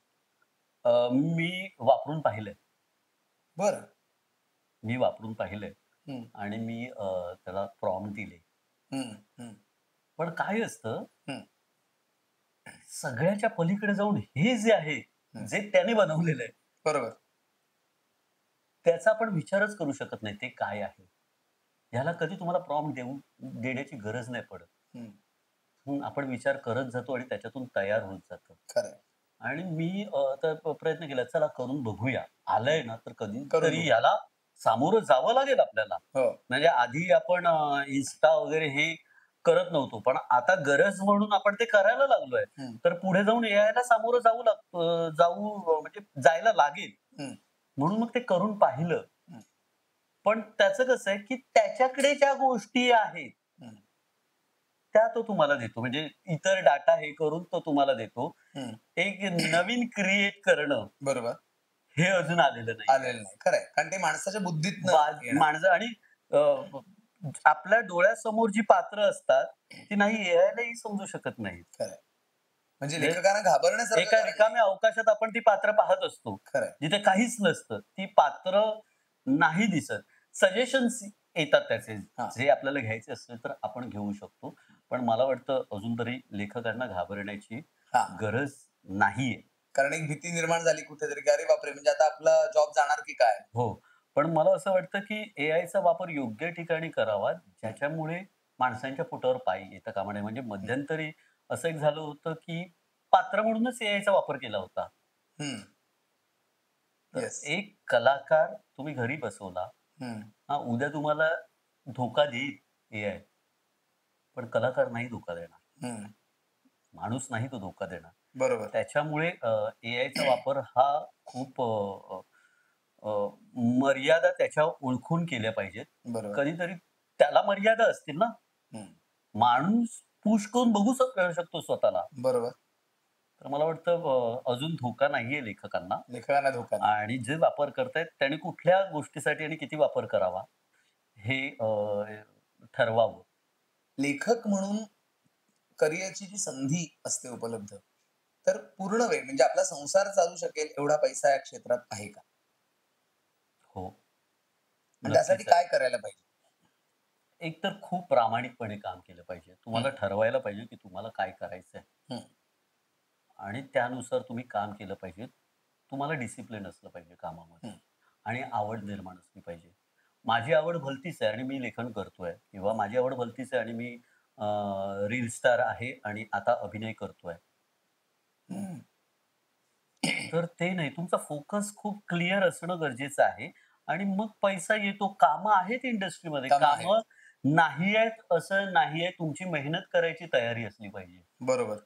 मी वापरून पाहिलंय. बरं. मी वापरून पाहिलंय हं. आणि मी त्याला प्रॉम्प्ट दिले. हं. हं. पण काय असतं, हं. सगळ्याच्या पलीकडे जाऊन हे जे आहे, हं. जे त्याने बनवलेलं आहे, बरोबर. त्याचा आपण विचारच करू शकत नाही, ते काय आहे? ह्याला कधी तुम्हाला प्रॉम्प्ट देण्याची गरज नाही पडत. हं. आपण विचार करत जातो आणि त्याच्यातून तयार होत जातं. खरं आहे. आणि मी तर प्रयत्न केला, चला करून बघूया. आलंय ना, तर करून कधीतरी बघू. याला सामोरं जावं लागेल आपल्याला. हो. म्हणजे आधी आपण Insta वगैरे हे करत नव्हतो. पण आता गरज म्हणून आपण ते करायला लागलोय. हं. तर पुढे जाऊन एआयला सामोरं जायला जायला लागेल. हं. म्हणून मग ते करून पाहिलं. हं. पण त्याचं कसं आहे, की त्याच्याकडे ज्या गोष्टी आहेत, हं. त्या तो तुम्हाला देतो. म्हणजे इतर डाटा हे करून तो तुम्हाला देतो. हं. एक नवीन क्रिएट करणं बरोबर. हे अजून आलेलं नाही. आलेलं नाही. खरंय. कारण ते माणसाच्या बुद्धीतनं येणार. माणसं आणि अ, आपल्या डोळ्यासमोर जी पात्र असतात ती नाही एआयलाही समजू शकत नाहीत. खरंय. म्हणजे म्हणजे लेखकांना घाबरण्यासारखं एका काही नाही. रिकाम्या अवकाशात आपण ती पात्र पाहत असतो. खरंय. जिथे काहीच नसतं. ती पात्र नाही दिसत. सजेशन्स येतात त्याचे. हां. जे आपल्याला घ्यायचे असतील तर आपण घेऊ शकतो. पण मला वाटतं अजून तरी लेखकांना घाबरण्याची हां. गरज नाहीये. कारण एक भीती निर्माण झाली कुठेतरी, की अरे बापरे! म्हणजे आता आपला जॉब जाणार की काय? हो. पण मला असं वाटतं, की एआयचा वापर योग्य ठिकाणी करावा, हं, ज्याच्यामुळे माणसांच्या पोटावर पाय येता कामा नये. म्हणजे हं, मध्यंतरी असं एक झालं होतं, की पात्र म्हणूनच एआयचा वापर केला होता. हं. तर येस. एक कलाकार तुम्ही घरी बसवला. हं, हां, उद्या तुम्हाला धोका देईल एआय, पण कलाकार नाही धोका देणार. हं. माणूस नाही तो धोका देणार. बरोबर. त्याच्यामुळे एआयचा वापर हा खूप अ, अ, मर्यादा त्याच्या ओळखून केल्या पाहिजेत. बरोबर. कधीतरी त्याला मर्यादा असतील ना. हं. माणूस पुश करून बघू शकतो स्वतःला. बरोबर. तर मला वाटतं अजून धोका नाहीये लेखकांना लेखकांना धोका नाही. आणि जे वापर करतायत त्यांनी कुठल्या गोष्टीसाठी आणि किती वापर करावा हे ठरवावं. लेखक म्हणून करिअरची जी संधी असते उपलब्ध, तर पूर्ण वेळ म्हणजे आपला संसार चालू शकेल एवढा पैसा या क्षेत्रात आहे का? हो, आणि त्यासाठी नक्कीच आहे. काय करायला पाहिजे? एक तर खूप प्रामाणिकपणे काम केलं पाहिजे. हं, तुम्हाला ठरवायला पाहिजे, की तुम्हाला काय करायचंय हं, आणि त्यानुसार तुम्ही काम केलं पाहिजे. तुम्हाला डिसिप्लिन असलं पाहिजे कामामध्ये हं. आणि आवड निर्माण असली पाहिजे. माझी आवड भलतीच आहे आणि मी लेखन करतोय किंवा माझी आवड भलतीच आहे आणि मी रील स्टार आहे आणि आता अभिनय करतोय. हं. तर ते नाही. तुमचा फोकस खूप क्लिअर असणं गरजेचं आहे आणि मग पैसा येतो. कामं आहेत इंडस्ट्रीमध्ये. कामं कामं आहेत. नाही आहेत असं नाही आहे. तुमची मेहनत करायची तयारी असली पाहिजे. बरोबर.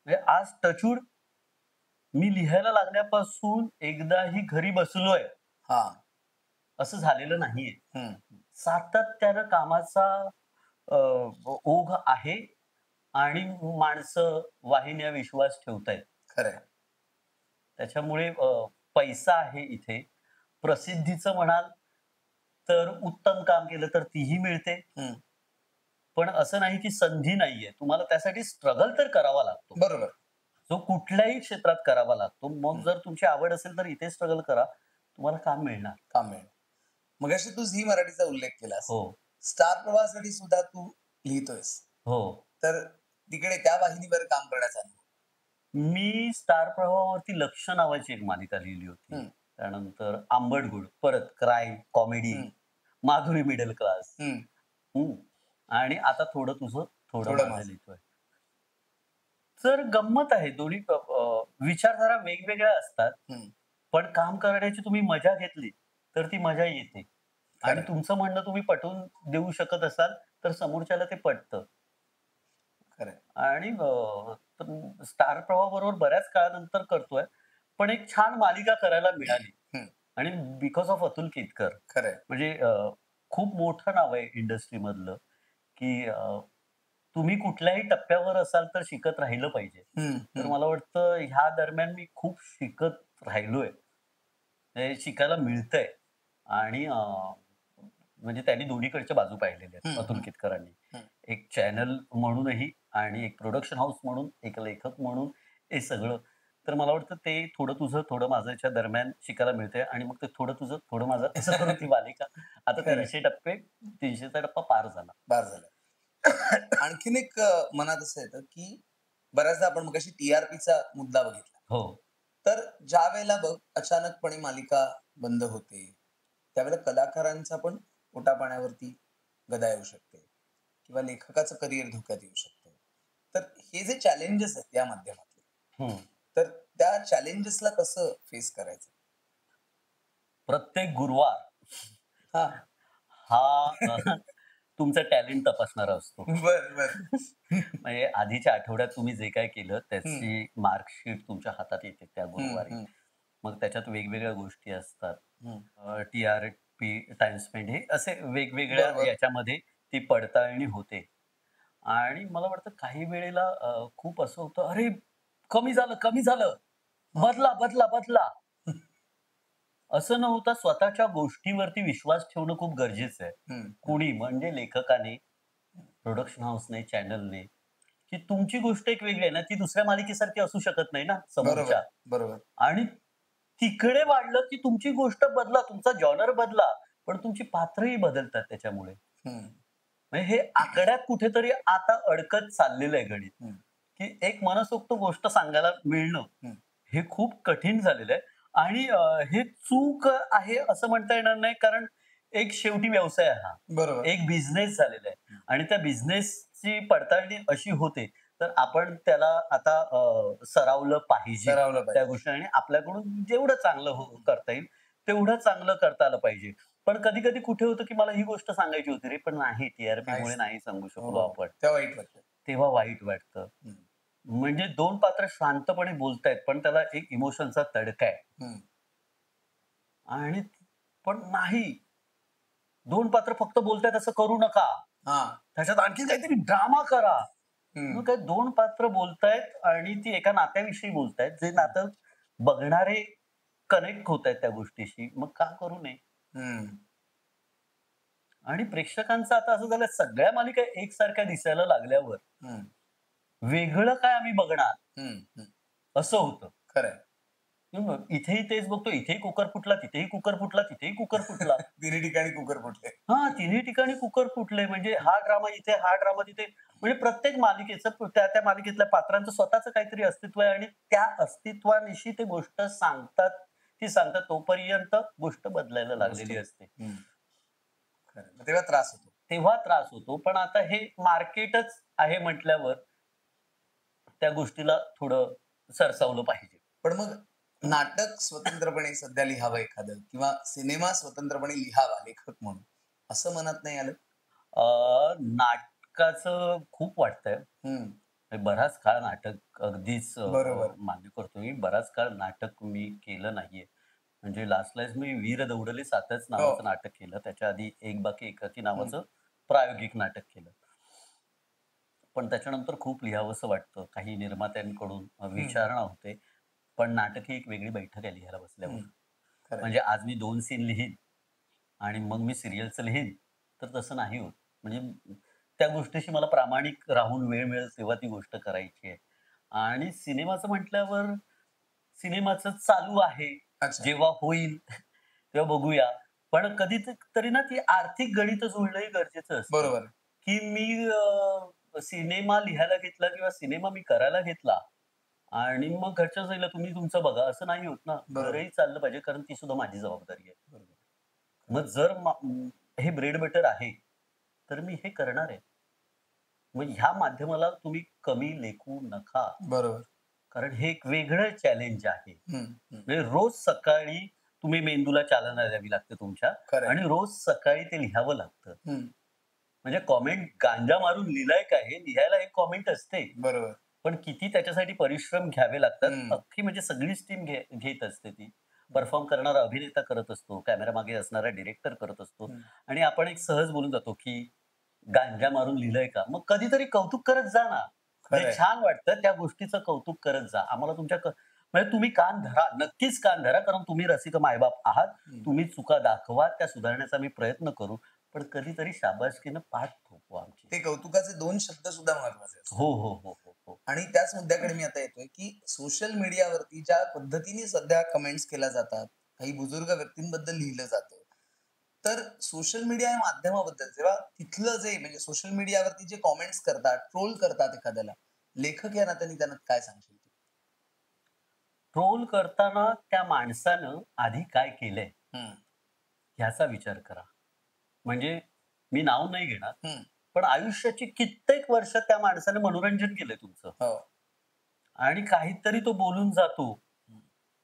म्हणजे आज टचवूड मी लिहायला लागल्यापासून एकदाही घरी बसलोय, हां. असं झालेलं नाहीये. हं. सातत्यानं कामाचा अ, ओघ आहे आणि माणसं, वाहिन्या विश्वास ठेवतायत. खरंय. त्याच्यामुळे पैसा आहे इथे. प्रसिद्धीचं म्हणाल, तर उत्तम काम केलं तर तीही मिळते. हं. पण असं नाही की संधी नाहीये. तुम्हाला त्यासाठी स्ट्रगल तर करावा लागतो. बरोबर. जो कुठल्याही क्षेत्रात करावा लागतो. मग हं. जर तुमची आवड असेल तर इथे स्ट्रगल करा. तुम्हाला काम मिळणार. काम मिळेल. मगाशी तू झी मराठीचा उल्लेख केलास. हो, स्टार प्रवाहासाठी सुद्धा तू लिहितोयस. हो. तर तिकडे त्या वाहिनीवर काम करण्याचा अनुभव. मी स्टार प्रवाहावरती लक्ष नावाची एक मालिका लिहिली होती. हं, त्यानंतर आंबट गोड, परत क्राईम, कॉमेडी, हं, माधुरी मिडल क्लास. हं. हं. आणि आता थोडं तुझं, थोडं थोडं माझं माझं. लिहितोय. तर गंमत आहे दोन्ही विचारधारा वेगवेगळ्या असतात. हं. पण काम करण्याची तुम्ही मजा घेतली, तर ती मजा येते. आणि खरंय, तुमचं म्हणणं तुम्ही पटवून देऊ शकत असाल, तर समोरच्याला ते पटतं. खरंय. आणि स्टार प्रवाहाबरोबर बऱ्याच काळानंतर करतोय. पण एक छान मालिका करायला मिळाली हं. आणि बिकॉज ऑफ अतुल केतकर. खरंय. म्हणजे खूप मोठं नाव आहे इंडस्ट्रीमधलं, की तुम्ही कुठल्याही टप्प्यावर असाल तर शिकत राहिलं पाहिजे. हं, तर हं. मला वाटतं ह्या दरम्यान मी खूप शिकत राहिलोय. हे शिकायला मिळतंय आणि म्हणजे त्यांनी दोन्हीकडच्या बाजू पाहिलेल्या हं, आहेत अतुल हं, केतकरांनी. हं. एक चॅनल म्हणूनही आणि एक प्रोडक्शन हाऊस म्हणून, एक लेखक म्हणून हे सगळं. तर मला वाटतं ते थोडं तुझं, थोडं माझ्याच्या दरम्यान शिकायला मिळतंय आणि मग ते थोडं तुझं, थोडं माझं असं करून ती मालिका आता खरंय. 300चा टप्पा पार झाला. बरं झालं. आणखीन एक मनात असं येतं, की बऱ्याचदा आपण मगाशी टी-आर-पीचा मुद्दा बघितला. हो. तर ज्यावेळेला बघ अचानकपणे मालिका बंद होते, त्यावेळेला कलाकारांचा पण पोटापाण्यावरती गदा येऊ शकते किंवा लेखकाचं करिअर धोक्यात येऊ शकतं. तर हे जे चॅलेंजेस आहेत या माध्यमातले, हं. तर त्या चॅलेंजेसला कसं फेस करायचं? प्रत्येक गुरुवार हां. हा तुमचं टॅलेंट तपासणारा असतो. बरं, बरं. म्हणजे आधीच्या आठवड्यात तुम्ही जे काही केलं हं, त्याची मार्कशीट तुमच्या हातात येते त्या हं, गुरुवारी. हं, मग त्याच्यात वेगवेगळ्या गोष्टी असतात. हं. टी-आर-पी, टाईम स्पेंड हे असे वेगवेगळ्या बरोबर. याच्यामध्ये ती पडताळणी होते. आणि मला वाटतं काही वेळेला खूप असं होतं, "अरे, कमी झालं, कमी झालं. हां. बदला, बदला, बदला." असं न होता स्वतःच्या गोष्टीवरती विश्वास ठेवणं खूप गरजेचं आहे. हम्म, हम्म, कोणी म्हणजे लेखकाने, प्रोडक्शन हाऊसने, चॅनलने, की तुमची गोष्ट एक वेगळी आहे ना, ती दुसऱ्या मालिकेसारखी असू शकत नाही ना बरोबर समोरच्या. बरोबर. आणि तिकडे वाढलं की तुमची गोष्ट बदला, तुमचा जॉनर बदला, पण तुमची पात्रही बदलतात त्याच्यामुळे. हम्म, म्हणजे हे आकड्यात कुठेतरी आता अडकत चाललेलं आहे गणित, हम्म, की एक मनसोक्त गोष्ट सांगायला मिळणं, हम्म. हे खूप कठीण झालेलं आहे. आणि हे चूक आहे असं म्हणता येणार नाही, कारण एक शेवटी व्यवसाय आहे हा. बरोबर. एक बिझनेस झालेला आहे हम्म. आणि त्या बिझनेसची पडताळणी अशी होते, तर आपण त्याला आता सरावलं पाहिजे सरावलं त्या पाहिजे. गोष्टी आणि आपल्याकडून जेवढं चांगलं करता येईल, तेवढं चांगलं करता आलं पाहिजे. पण कधी-कधी कुठे होतं, की मला ही गोष्ट सांगायची होती रे, पण नाही टी-आर-पीमुळे नाहीच. नाही सांगू शकलो हो. आपण. त्या वाईट वाटतं. तेव्हा वाईट वाटतं. हम्म, म्हणजे 2 पात्र शांतपणे बोलतायत, पण त्याला एक इमोशनचा तडका आहे. हम्म. आणि पण नाही, 2 पात्र फक्त बोलतायत असं करू नका. हा. त्याच्यात आणखी काहीतरी ड्रामा करा. हम्म, मग काय 2 पात्र बोलतायत आणि ती एका नात्याविषयी बोलतायत, जे नातं बघणारे कनेक्ट होतायत त्या गोष्टीशी. मग का करू नये? हम्म, आणि प्रेक्षकांचं आता असं झालंय, सगळ्या मालिका एकसारख्या दिसायला लागल्यावर हम्म, वेगळं काय आम्ही बघणार? हम्म, हम्म. असं होतं. खरंय. इथेही तेच बघतो, इथेही कुकर फुटला, तिथेही कुकर फुटला, तिथेही कुकर फुटला. तिन्ही ठिकाणी कुकर फुटले. हां, तिन्ही ठिकाणी कुकर फुटले. म्हणजे हा ड्रामा इथे, हा ड्रामा तिथे. म्हणजे प्रत्येक मालिकेचं त्या मालिकेतल्या पात्रांचं स्वतःचं काहीतरी अस्तित्व आहे आणि त्या अस्तित्वानिशी ते गोष्ट सांगतात. ती सांगतात तोपर्यंत गोष्ट बदलायला गोष्ट. लागलेली असते. हम्म. खरंय. मग तेव्हा त्रास होतो. तेव्हा त्रास होतो. पण आता हे मार्केटच आहे म्हटल्यावर त्या गोष्टीला थोडं सरसावलं पाहिजे. पण मग नाटक स्वतंत्रपणे सध्या लिहावं एखादं किंवा सिनेमा स्वतंत्रपणे लिहावा लेखक म्हणून असं मनात नाही आलं? नाटकाचं खूप वाटतंय. हम्म. बराच काळ नाटक अगदीच बरोबर. मान्य करतो मी. बराच काळ नाटक मी केलं नाहीये. म्हणजे लास्ट मी वीर दौडले साथच हो. नावाचं नाटक केलं. त्याच्या आधी एक बाकी एकाकी हम्म, नावाचं प्रायोगिक नाटक केलं. पण त्याच्यानंतर खूप लिहावंसं वाटतं. काही निर्मात्यांकडून हम्म, विचारणा होते. पण नाटक ही एक वेगळी बैठक आहे लिहायला बसल्यावर. हम्म. खरंय. म्हणजे आज मी 2 सीन लिहीन आणि मग मी सीरियलचं लिहीन, तर तसं नाही होत. म्हणजे त्या गोष्टीशी मला प्रामाणिक राहून वेळ मिळेल तेव्हा ती गोष्ट करायची आहे. आणि सिनेमाचं म्हटल्यावर सिनेमाचं चालू आहे. अच्छा. जेव्हा होईल तेव्हा बघूया. पण कधी तरी ना ती आर्थिक गणितं जुळणंही गरजेचं असतं, बरोबर. की मी सिनेमा लिहायला घेतला किंवा सिनेमा मी करायला घेतला आणि मग घरच्या सांगितलं, "तुम्ही तुमचं बघा." असं नाही होत ना. बरोबर. घरही चाललं पाहिजे कारण ती सुद्धा माझी जबाबदारी आहे. बरोबर. मग जर हे ब्रेड बटर आहे, तर मी हे करणार आहे. मग ह्या माध्यमाला तुम्ही कमी लेखू नका. बरोबर. कारण हे एक वेगळं चॅलेंज आहे. हम्म, हम्म. म्हणजे रोज सकाळी तुम्ही मेंदूला चालना द्यावी लागते तुमच्या खरंय. आणि रोज सकाळी ते लिहावं लागतं. हम्म. म्हणजे कॉमेंट गांजा मारून लिहिलंय का हे लिहायला एक कॉमेंट असते. बरोबर. पण किती त्याच्यासाठी परिश्रम घ्यावे लागतात. हम्म. अख्खी म्हणजे सगळीच टीम घेत असते ती. परफॉर्म करणारा अभिनेता करत असतो, कॅमेरा मागे असणारा डिरेक्टर करत असतो हम्म. आणि आपण एक सहज बोलून जातो, की गांजा मारून लिहिलंय का? मग कधीतरी कौतुक करत जा ना. म्हणजे खरंय. छान वाटतं त्या गोष्टीचं कौतुक करत जा. आम्हाला तुमच्या म्हणजे तुम्ही कान धरा, नक्कीच कान धरा, कारण तुम्ही रसिक मायबाप आहात. हम्म. तुम्ही चुका दाखवा, त्या सुधारण्याचा आम्ही प्रयत्न करू. पण कधीतरी शाबासकीनं पाठ थोपवा आमची. ते कौतुकाचे 2 शब्द सुद्धा महत्वाचे असतात. हो, हो, हो, हो, हो. आणि त्याच मुद्द्याकडे मी आता येतोय, की सोशल मीडियावरती ज्या पद्धतीने सध्या कमेंट्स केल्या जातात, काही बुजुर्ग व्यक्तींबद्दल लिहिलं जातं. तर सोशल मीडिया या माध्यमाबद्दल जेव्हा तिथलं जे म्हणजे सोशल मीडियावरती जे कमेंट्स करतात, ट्रोल करतात एखाद्याला, लेखक या नात्याने त्यांना काय सांगशील तू? ट्रोल करताना त्या माणसानं आधी काय केलंय हं, ह्याचा विचार करा. म्हणजे मी नाव नाही घेणार, हं. पण आयुष्याची कित्येक वर्ष त्या माणसाने मनोरंजन केलंय तुमचं हो. आणि काहीतरी तो बोलून जातो हं,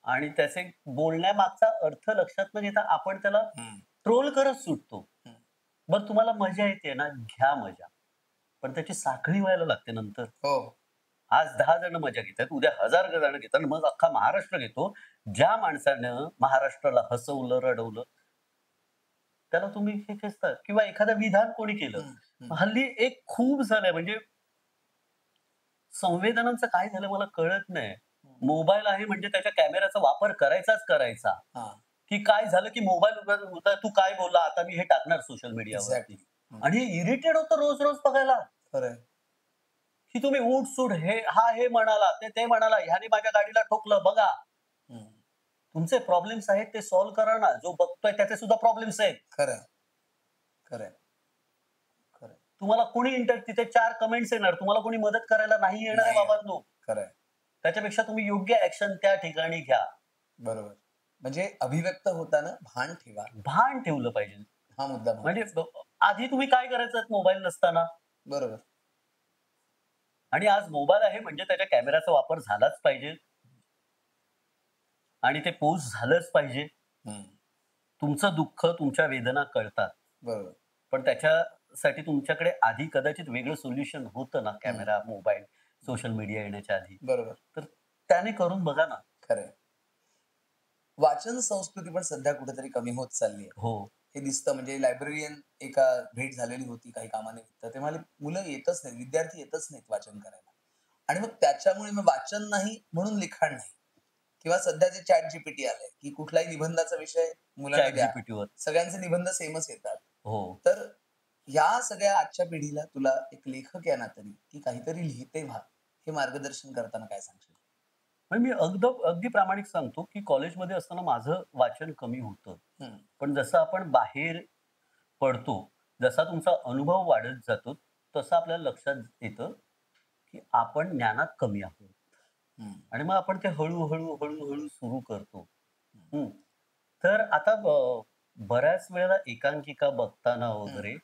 आणि त्याचे बोलण्यामागचा अर्थ लक्षात न घेता आपण त्याला हं, ट्रोल करत सुटतो. हं. बरं तुम्हाला मजा येते ना, घ्या मजा. पण त्याची साखळी व्हायला लागते नंतर. हो. आज 10 जण मजा घेतात, उद्या 1000 जण घेतात, मग अख्खा महाराष्ट्र घेतो. ज्या माणसानं महाराष्ट्राला हसवलं, रडवलं, त्याला तुम्ही हे खेचता किंवा एखादं विधान कोणी केलं. हं, हं, हल्ली एक खूप झालंय म्हणजे संवेदनांचं काय झालं मला कळत नाही. हं. मोबाईल आहे म्हणजे त्याच्या कॅमेराचा वापर करायचाच करायचा. हां. की काय झालं की मोबाईल तू काय बोलला आता मी हे टाकणार सोशल मीडियावरती. एक्झॅक्टली. आणि इरिटेट होतं रोज रोज बघायला खरंय. की तुम्ही उठ सूट हे म्हणाला ते म्हणाला ह्याने माझ्या गाडीला ठोकलं बघा. हम्म. तुमचे प्रॉब्लेम्स आहेत ते सॉल्व्ह करा ना. जो बघतोय त्याचे सुद्धा प्रॉब्लेम्स आहेत. खरंय. खरंय. खरंय. तुम्हाला कोणी तिथे 4 कमेंट्स येणार. तुम्हाला कोणी मदत करायला नाही येणार आहे नाही येणार. बाबांनो. खरंय. त्याच्यापेक्षा तुम्ही योग्य ॲक्शन त्या ठिकाणी घ्या. बरोबर. म्हणजे अभिव्यक्त होताना भान ठेवा. भान ठेवलं पाहिजे. हा मुद्दा म्हणजे महत्वाचा. आधी तुम्ही काय करायचं मोबाईल नसताना बरोबर. आणि आज मोबाईल आहे म्हणजे त्याच्या कॅमेराचा वापर झालाच पाहिजे आणि ते पोस्ट झालंच पाहिजे. हम्म. तुमचं दुःख, तुमच्या वेदना कळतात. बरोबर. पण त्याच्यासाठी तुमच्याकडे आधी कदाचित वेगळं सोल्युशन होतं ना, कॅमेरा, मोबाईल, सोशल मीडिया येण्याच्या आधी. बरोबर. तर त्याने करून बघा ना. खरंय. वाचन संस्कृती पण सध्या कुठेतरी कमी होत चालली आहे. हो. हे दिसतं. म्हणजे लायब्ररियन एका भेट झालेली होती काही कामानिमित्त. ते म्हणाले मुलं येतच नाहीत, विद्यार्थी येतच नाहीत वाचन करायला. आणि मग त्याच्यामुळे मग वाचन नाही म्हणून लिखाण नाही. किंवा सध्या जे ChatGPT आलंय, की कुठलाही निबंधाचा विषय मुलांना द्या. ChatGPTवर. सगळ्यांचे निबंध सेमच येतात. हो. तर या सगळ्या आजच्या पिढीला तुला एक लेखक या नात्याने की काहीतरी लिहिते व्हा, हे मार्गदर्शन करताना काय सांगशील? म्हणजे मी अगदी प्रामाणिक सांगतो, की कॉलेजमध्ये असताना माझं वाचन कमी होतं. हं. पण जसं आपण बाहेर पडतो, जसा तुमचा अनुभव वाढत जातो, तसं आपल्याला लक्षात येतं, की आपण ज्ञानात कमी आहोत. हं. आणि मग आपण ते हळू सुरू करतो. हं. तर आता बऱ्याच वेळेला एकांकिका बघताना हं. वगैरे,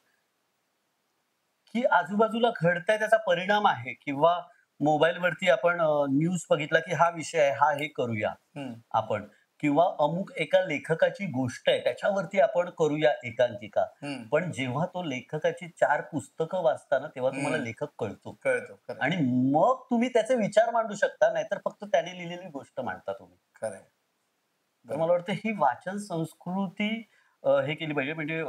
की आजूबाजूला घडतंय त्याचा परिणाम आहे किंवा मोबाईलवरती आपण न्यूज बघितला, की हा विषय आहे, हे करूया हं. आपण किंवा अमुक एका लेखकाची गोष्ट आहे, त्याच्यावरती आपण करूया एकांकिका. हं. पण जेव्हा तो लेखकाची 4 पुस्तकं वाचता ना, तेव्हा तुम्हाला हं. लेखक कळतो कळतो. खरंय. आणि मग तुम्ही त्याचे विचार मांडू शकता, नाहीतर फक्त त्याने लिहिलेली गोष्ट मांडता तुम्ही. खरंय. तर बरोबर. मला वाटतं ही वाचन संस्कृती हे केली पाहिजे. म्हणजे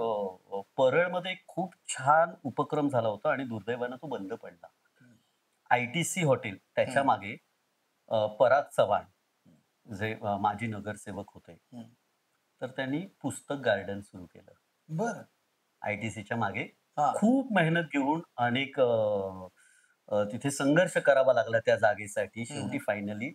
परळमध्ये एक खूप छान उपक्रम झाला होता आणि दुर्दैवानं तो बंद पडला. हं. आय-टी-सी हॉटेल त्याच्या हं. मागे पराग चव्हाण जे माजी नगरसेवक होते. हं. तर त्यांनी पुस्तक गार्डन सुरू केलं. बरं. आय-टी-सीच्या मागे हां. खूप मेहनत घेऊन अनेक तिथे संघर्ष करावा लागला त्या जागेसाठी. हं, शेवटी हं. फायनली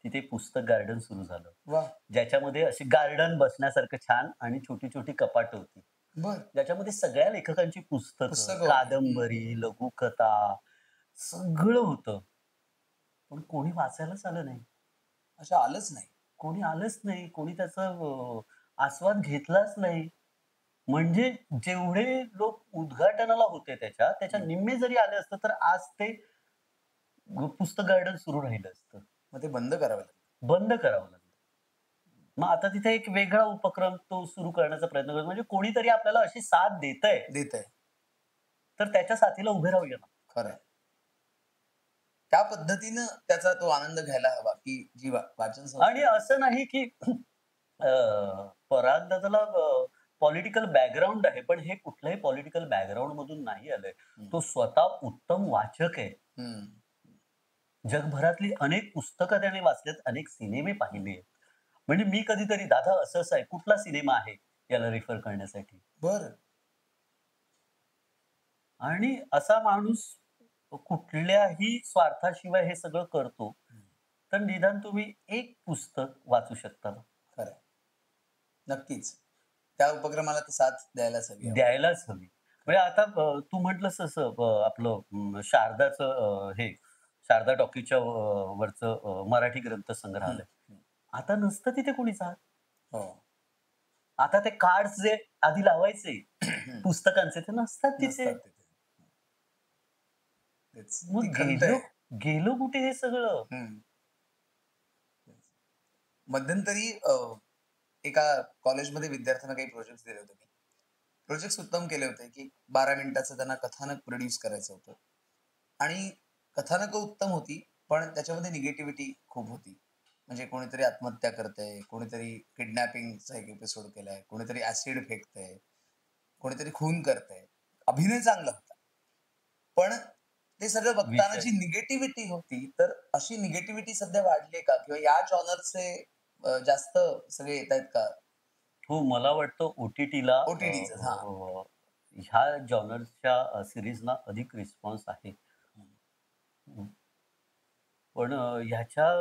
तिथे पुस्तक गार्डन सुरू झालं. वाह! ज्याच्यामध्ये अशी गार्डन बसण्यासारखं छान आणि छोटी-छोटी कपाटं होती. बरं. ज्याच्यामध्ये सगळ्या लेखकांची पुस्तकं, पुस्तकं होती. हं. कादंबरी, लघुकथा सगळं होतं. पण कोणी वाचायलाच आलं नाही. अच्छा आलंच नाही. कोणी आलंच नाही. कोणी त्याचा आस्वाद घेतलाच नाही. म्हणजे जेवढे लोक उद्घाटनाला होते त्याच्या हं. निम्मे जरी आले असते, तर आज ते पुस्तक गार्डन सुरू राहिलं असतं. मग ते बंद करावं लागलं. बंद करावं लागलं. मग आता तिथे एक वेगळा उपक्रम तो सुरू करण्याचा प्रयत्न करतो. म्हणजे कोणीतरी आपल्याला अशी साथ देतंय, देतंय. तर त्याच्या साथीला उभे राहूया ना. खरंय. त्या पद्धतीनं त्याचा तो आनंद घ्यायला हवा, की जी वाचन आणि संस्कृती. असं नाही की पराग दादाला पॉलिटिकल बॅकग्राऊंड आहे, पण हे कुठल्याही पॉलिटिकल बॅकग्राऊंड मधून नाही आलंय. हं. तो स्वतः उत्तम वाचक आहे. हं. जगभरातली अनेक पुस्तकं त्याने वाचलेत, अनेक सिनेमे पाहिले आहेत. म्हणजे मी कधीतरी दादा असं आहे, कुठला सिनेमा आहे याला रेफर करण्यासाठी? बरं. आणि असा माणूस कुठल्याही स्वार्थाशिवाय हे सगळं करतो. हं. तर निदान तुम्ही एक पुस्तक वाचू शकता ना. खरंय. नक्कीच. त्या उपक्रमाला तर साथ द्यायलाच हवी आपण. द्यायलाच हवी. म्हणजे आता तू म्हटलंस तसं आपलं शारदाचं शारदा टॉकीजच्या वरचं मराठी ग्रंथ हं. संग्रहालय. हं. आता नसतं तिथे कोणी जात. हो. आता ते कार्ड्स जे आधी लावायचे हं. पुस्तकांचे ते नसतात तिथे. नसतात तिथे. तेच. ती मग खंत गेलो आहे. गेलो कुठे हे सगळं? हं. तेच. मध्यंतरी एका कॉलेजमध्ये विद्यार्थ्यांना काही प्रोजेक्ट्स दिले होते मी. प्रोजेक्ट्स उत्तम केले होते, की 12 मिनिटाचं त्यांना कथानक प्रोड्यूस करायचं होतं. आणि कथानकं उत्तम होती, पण त्याच्यामध्ये निगेटिव्हिटी खूप होती. म्हणजे कोणीतरी आत्महत्या करतंय, कोणीतरी किडनॅपिंगचा एक एपिसोड केलाय, कोणीतरी ॲसिड फेकतंय, कोणीतरी खून करतंय. अभिनय चांगला होता. पण ते सगळं बघताना विषय जी निगेटिव्हिटी होती, तर अशी निगेटिव्हिटी सध्या वाढली आहे का? किंवा या जॉनरचे जास्त सगळे येतायत का? हो, मला वाटतं ओ-टी-टीला OTTचं. हां. ह्या जॉनर्सच्या सीरीजना अधिक रिस्पॉन्स आहे. हं. पण ह्याच्या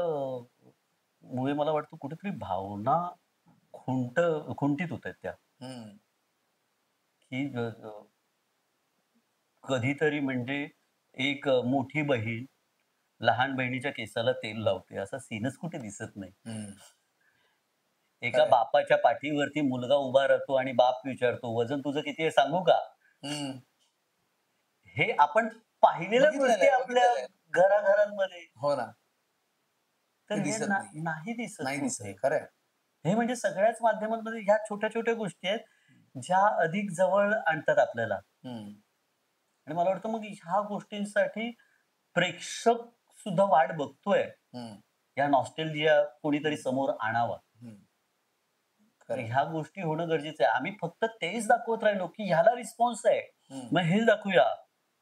मुळे मला वाटतं कुठेतरी भावना खुंटीत होतायत त्या, हं. की कधीतरी म्हणजे एक मोठी बहीण लहान बहिणीच्या केसाला तेल लावते, असा सीनच कुठे दिसत नाही. हं. एका खरंय. बापाच्या पाठीवरती मुलगा उभा राहतो आणि बाप विचारतो, "वजन तुझं किती आहे सांगू का?" हं. हे आपण पाहिलेल्या बघितलेलं गोष्टी आहे, आपल्या बघितलेलं आहे. घराघरांमध्ये. हो ना. तर ते हे दिसत नाहीये. नाही दिसत नाही दिसत कुठे. आहे. खरंय. हे म्हणजे सगळ्याच माध्यमांमध्ये ह्या छोट्या-छोट्या गोष्टी आहेत, ज्या अधिक जवळ आणतात आपल्याला. हं. आणि मला वाटतं मग ह्या गोष्टींसाठी प्रेक्षक सुद्धा वाट बघतोय. हं. या नॉस्टॅल्जिया कोणीतरी समोर आणावा. हं. तर खरंय. ह्या गोष्टी होणं गरजेचं आहे. आम्ही फक्त तेच दाखवत राहिलो, की ह्याला रिस्पॉन्स आहे. हं. मग हेच दाखवूया.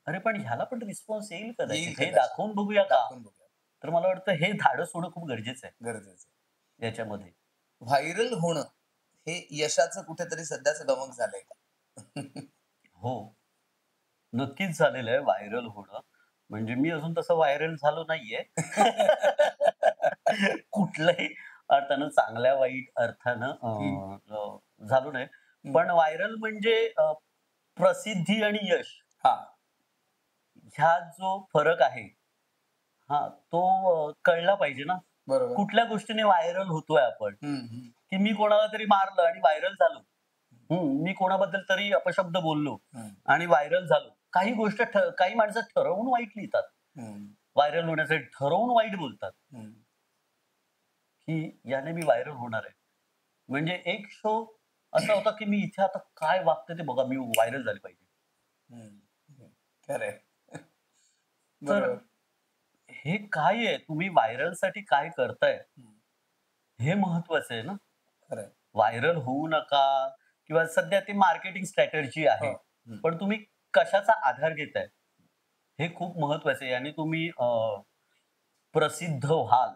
अरे पण ह्याला पण रिस्पॉन्स येईल येईल कदाचित. हे कदाचित. दाखवून बघूया का? दाखवून बघूया. तर मला वाटतं हे धाडस होणं खूप गरजेचं आहे गरजेचं आहे. याच्यामध्ये. व्हायरल होणं हे यशाचं कुठेतरी सध्याचं गमक झालंय का? हो, नक्कीच झालेलं आहे व्हायरल होणं. म्हणजे मी अजून तसं व्हायरल झालो नाहीये. कुठल्याही अर्थानं, चांगल्या वाईट अर्थानं हं. झालो नाही. हं. पण व्हायरल म्हणजे प्रसिद्धी आणि यश हां. ह्यात जो फरक आहे, हां, तो कळला पाहिजे ना. बरोबर. कुठल्या गोष्टीने व्हायरल होतोय आपण, हं, हं. की मी कोणाला तरी मारलं आणि व्हायरल झालो. मी कोणाबद्दल तरी अपशब्द बोललो हं. आणि व्हायरल झालो. काही माणसं ठरवून वाईट लिहितात. हं. व्हायरल होण्यासाठी ठरवून वाईट बोलतात, हं. की याने मी व्हायरल होणार आहे. म्हणजे एक शो असा होता, की मी इथे आता काय वागतंय ते बघा, मी व्हायरल झाले पाहिजे. हं. हं. खरंय. तर बरोबर. हे काय आहे? तुम्ही व्हायरलसाठी काय करताय? हं. हे महत्वाचं आहे ना. खरंय. व्हायरल होऊ नका किंवा सध्या ती मार्केटिंग स्ट्रॅटेजी हो. आहे. हं. पण तुम्ही कशाचा आधार घेताय? हे खूप महत्वाचं आहे आणि तुम्ही प्रसिद्ध व्हाल,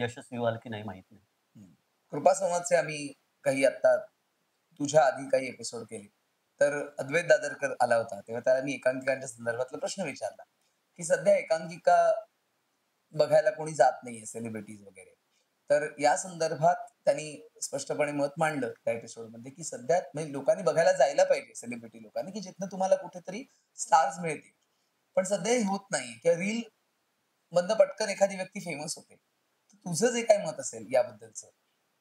यशस्वी व्हाल की नाही माहीत नाही. हं. कृपा संवादचे आम्ही काही आता तुझ्या आधी काही एपिसोड केले. तर अद्वैत दादरकर आला होता. तेव्हा त्याला मी एकांकिकांच्या संदर्भातला प्रश्न विचारला, की सध्या एकांकिका बघायला कोणी जात नाहीये सेलिब्रिटीज वगैरे. तर या संदर्भात त्यांनी स्पष्टपणे मत मांडलं त्या एपिसोडमध्ये, की सध्या म्हणजे लोकांनी बघायला जायला पाहिजे सेलिब्रिटी लोकांनी, की जिथनं तुम्हाला कुठेतरी स्टार्स मिळतील. पण सध्या हे होत नाही किंवा रील मधनं पटकन एखादी व्यक्ती फेमस होते. तर तुझं जे काही मत असेल याबद्दलचं,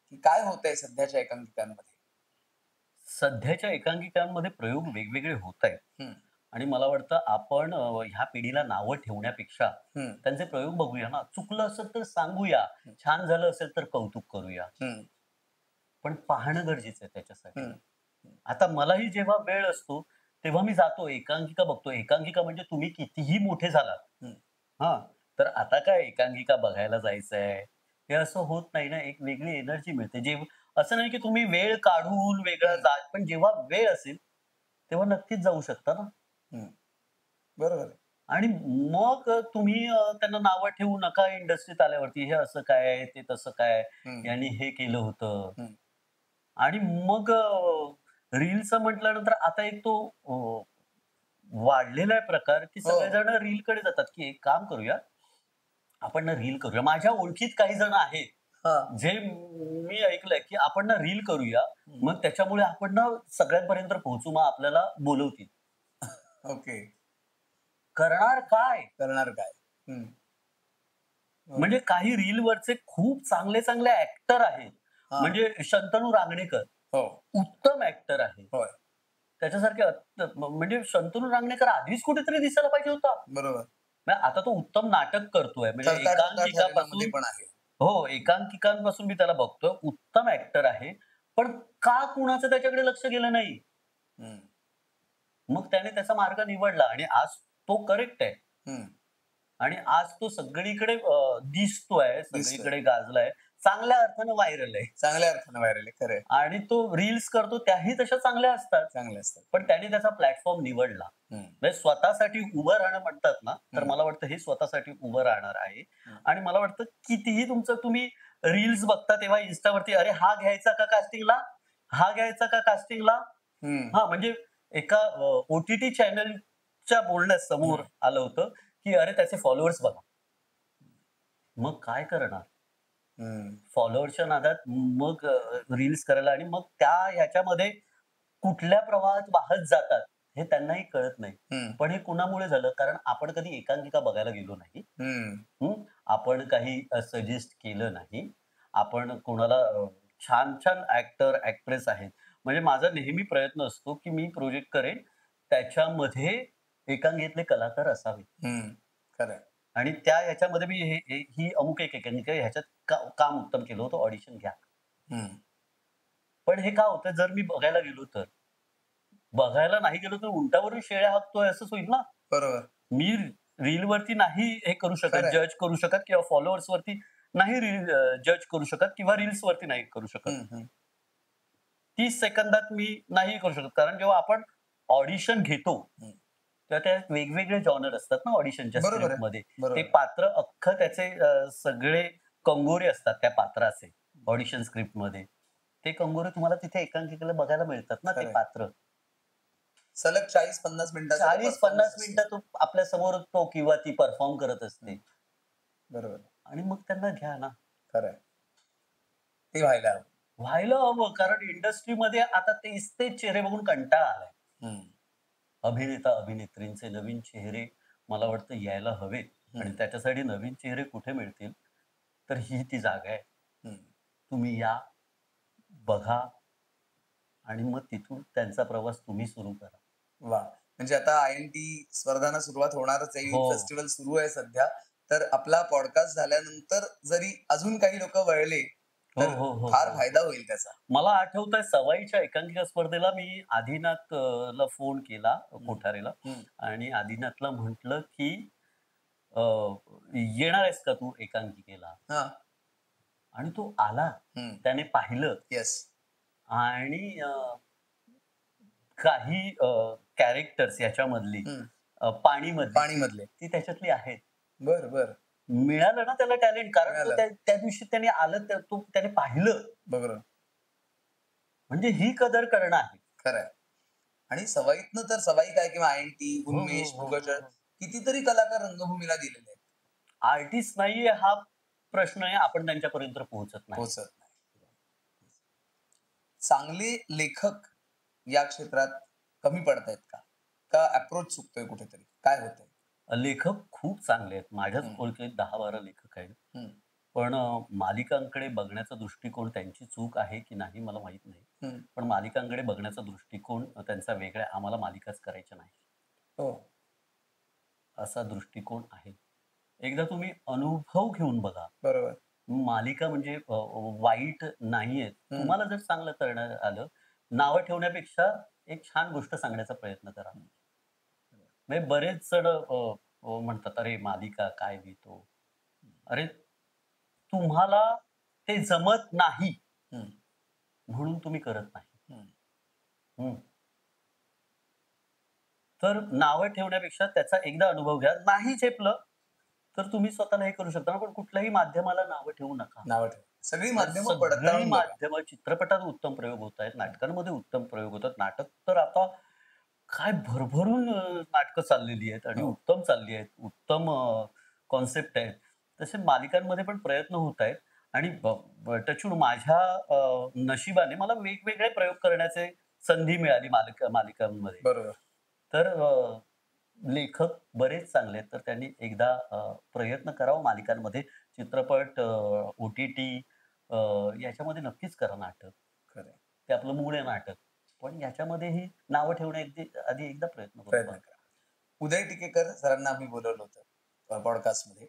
की काय होतंय सध्याच्या एकांकिकांमध्ये? सध्याच्या एकांकिकांमध्ये प्रयोग वेगवेगळे होतायत हं. आणि मला वाटतं आपण ह्या पिढीला नावं ठेवण्यापेक्षा हं. त्यांचे प्रयोग बघूया ना. चुकलं असेल तर सांगूया, हं. छान झालं असेल तर कौतुक करूया. हं. पण पाहणं गरजेचं आहे त्याच्यासाठी. हं. हं. आता मलाही जेव्हा वेळ असतो, तेव्हा मी जातो एकांकिका बघतो. एकांकिका म्हणजे तुम्ही कितीही मोठे झालात, हं. हां, तर आता काय एकांकिका बघायला जायचंय, हे असं होत नाही ना. एक वेगळी एनर्जी मिळते. असं नाही की तुम्ही वेळ काढून वेगळं हं. जा, पण जेव्हा वेळ असेल, तेव्हा नक्कीच जाऊ शकता ना. हं. बरोबर आहे. आणि मग तुम्ही त्यांना नावं ठेवू नका इंडस्ट्रीत आल्यावरती. हे असं काय, ते तसं काय, हं. यांनी हे केलं होतं. हं. आणि मग रील्सचं म्हटल्यानंतर आता एक तो वाढलेला आहे प्रकार, की हो. सगळेजण रीलकडे जातात, की एक काम करूया, आपण ना रील करूया. माझ्या ओळखीत काही जण आहेत, हां. जे मी ऐकलंय, की आपण ना रील करूया. हं. मग त्याच्यामुळे आपण ना सगळ्यांपर्यंत पोहोचू. मग आपल्याला बोलवतील. ओके. करणार काय? करणार काय? हं. हो. म्हणजे काही रीलवरचे खूप चांगले-चांगले ॲक्टर आहेत. हां. म्हणजे शंतनू रांगणेकर हो. उत्तम ॲक्टर आहे. होय. त्याच्यासारखे म्हणजे शंतनू रांगणेकर आधीच कुठेतरी दिसायला पाहिजे होता. बरोबर. म्हणजे आता तो उत्तम नाटक करतोय. म्हणजे ठरता ठरता ठरेनामध्ये एकांकिकापासून पण आहे. हो, एकांकिकांपासून मी त्याला बघतोय. उत्तम ॲक्टर आहे. पण का कुणाचं त्याच्याकडे लक्ष गेलं नाही? हं. मग त्याने त्याचा मार्ग निवडला आणि आज तो करेक्ट आहे. हं. आणि आज तो सगळीकडे दिसतोय, दिसतोय. सगळीकडे गाजलाय. चांगल्या अर्थाने व्हायरल आहे. चांगल्या अर्थानं व्हायरल आहे. खरं आहे. आणि तो रील्स करतो त्याही तशा चांगल्या असतात. चांगले असतात. पण त्याने त्याचा प्लॅटफॉर्म निवडला. हं. म्हणजे स्वतःसाठी उभं राहणं म्हणतात ना, तर हं. मला वाटतं हे स्वतःसाठी उभं राहणार आहे. हं. आणि मला वाटतं कितीही तुमचं तुम्ही रील्स बघता तेव्हा इन्स्टावरती अरे हा घ्यायचा का कास्टिंगला, हा घ्यायचा का कास्टिंगला. हम्म. हा म्हणजे एका OTT चॅनलच्या बोलण्यात समोर हम्म. आलं होतं, की अरे त्याचे फॉलोअर्स बघा. मग काय करणार? हम्म. फॉलोअर्सच्या नादात मग रील्स करायला आणि मग त्या ह्याच्यामध्ये कुठल्या प्रवाहात वाहत जातात हे त्यांनाही कळत नाही. हम्म. पण हे कुणामुळे झालं? कारण आपण कधी एकांकिका बघायला गेलो नाही. हम्म. हं. आपण काही सजेस्ट केलं नाही. आपण कोणाला छान-छान ॲक्टर, ॲक्ट्रेस आहेत. म्हणजे माझा नेहमी प्रयत्न असतो, की मी प्रोजेक्ट करेन त्याच्यामध्ये एकांकिकेतले कलाकार असावे. हम्म. खरंय. आणि त्या ह्याच्यामध्ये मी ही अमुक एक एकांकिका ह्याच्यात काम उत्तम केलं होतं, ऑडिशन घ्या. हम्म. पण हे का होतं जर मी बघायला गेलो तर? बघायला नाही गेलो तर उंटावरून शेळ्या हाकतोय असंच होईल ना? बरोबर. मी रीलवरती नाही हे करू शकत, खरंय. जज करू शकत किंवा फॉलोअर्सवरती नाही जज करू शकत किंवा रील्सवरती नाही करू शकत. हम्म. हम्म. 30 सेकंदात मी नाही करू शकत. कारण जेव्हा आपण ऑडिशन घेतो, हम्म. तेव्हा त्यात वेगवेगळे जॉनर असतात ना ऑडिशनच्या बरोबर आहे. स्क्रिप्टमध्ये. ते बरोबर. पात्र अख्खं त्याचे सगळे कंगोरे असतात त्या पात्राचे ऑडिशन स्क्रिप्टमध्ये. ते कंगोरे तुम्हाला तिथे एकांकिकेला बघायला मिळतात ना ते खरंय. पात्र. सलग 40-50 मिनिटाचा तो 40-50 परफॉर्मन्स असतो. मिनिटं तो आपल्या समोर तो किंवा ती परफॉर्म करत असते. हम्म. बरोबर. आणि मग त्यांना घ्या ना. खरंय. ते व्हायला हवं. व्हायला हवं कारण इंडस्ट्रीमध्ये आता तेच चेहरे बघून कंटाळा आलाय. हम्म. अभिनेता, अभिनेत्रींचे नवीन चेहरे मला वाटतं यायला हवेत आणि हम्म. त्याच्यासाठी नवीन चेहरे कुठे मिळतील? तर ही ती जागा आहे. हम्म. तुम्ही या, बघा आणि मग तिथून त्यांचा प्रवास तुम्ही सुरू करा. वाह! म्हणजे आता INT स्पर्धांना सुरुवात होणारच आहे. हो. युथ फेस्टिव्हल सुरू आहे सध्या. तर आपला पॉडकास्ट झाल्यानंतर जरी अजून काही लोकं वळले, हो, तर हो, हो, फार हो. फायदा होईल त्याचा. मला आठवतंय सवाईच्या एकांकिका स्पर्धेला मी आदिनाथ ला फोन केला हं. कोठारेला हं. आणि आदिनाथला म्हटलं, की अ, "येणार आहेस का तू एकांकिकेला?" हां. आणि तो आला. हं. त्याने पाहिलं येस. आणि काही कॅरेक्टर्स याच्यामधली हं. पाणीमधली पाणीमधले. ती त्याच्यातली आहेत. बरं, बरं. मिळालं ना त्याला टॅलेंट कारण तो मिळालं. त्या त्या दिवशी त्याने आलं तो त्याने पाहिलं. बरोबर. म्हणजे ही कदर करणं आहे. खरं आहे. आणि सवाईतनं तर सवाई काय किंवा INT, हो, हो, उन्मेष, हो, हो, भूगचर हो. कितीतरी कलाकार रंगभूमीला गेलेले आहेत. आर्टिस्ट नाहीये हा प्रश्न आहे. आपण त्यांच्यापर्यंत पोहोचत नाही. पोहोचत नाही. चांगले लेखक या क्षेत्रात कमी पडतायत का? का अप्रोच चुकतोय कुठेतरी? काय होतंय? लेखक खूप चांगले आहेत. माझ्याच हं. ओळखीत 10-12 लेखक आहेत. हं. पण मालिकांकडे बघण्याचा दृष्टिकोन त्यांची चूक आहे की नाही मला माहीत नाही. हं. पण मालिकांकडे बघण्याचा दृष्टिकोन त्यांचा वेगळा आहे. आम्हाला मालिकाच करायच्या नाही. हो. असा दृष्टिकोन आहे. एकदा तुम्ही अनुभव घेऊन बघा. बरोबर. मालिका म्हणजे वाईट नाहीये. हं. तुम्हाला जर चांगलं करण्यात आलं, नावं ठेवण्यापेक्षा एक छान गोष्ट सांगण्याचा प्रयत्न करा. हं. म्हणजे बरेच जण म्हणतात, "अरे मालिका काय लिहितो?" अरे तुम्हाला ते जमत नाही हं. म्हणून तुम्ही करत नाही. हं. हं. तर नावं ठेवण्यापेक्षा त्याचा एकदा अनुभव घ्या. नाही झेपलं, तर तुम्ही स्वतःला हे करू शकता ना, पण कुठल्याही माध्यमाला नावं ठेवू नका. नावं ठेवा. सगळी तर माध्यमं सगळी पडताळून बघा. माध्यमं चित्रपटात उत्तम प्रयोग होत आहेत, नाटकांमध्ये उत्तम प्रयोग होतात. नाटक तर आता काय भरभरून नाटकं चाललेली आहेत आणि हो. उत्तम चालली आहेत. उत्तम कॉन्सेप्ट आहेत. तसे मालिकांमध्ये पण प्रयत्न होत आहेत आणि टचवूड माझ्या नशिबाने मला वेगवेगळे प्रयोग करण्याची संधी मिळाली मालिकांमध्ये. बरोबर. तर लेखक बरेच चांगले आहेत. तर त्यांनी एकदा प्रयत्न करावा मालिकांमध्ये. चित्रपट, OTT याच्यामध्ये नक्कीच करा नाटक. खरं आहे. ते आपलं मूळ आहे नाटक. पण याच्यामध्येही नावं ठेवण्याची आधी एकदा प्रयत्न करून प्रयत्न बघा. करा. उदय टिकेकर सरांना आम्ही बोलावलं होतं पॉडकास्टमध्ये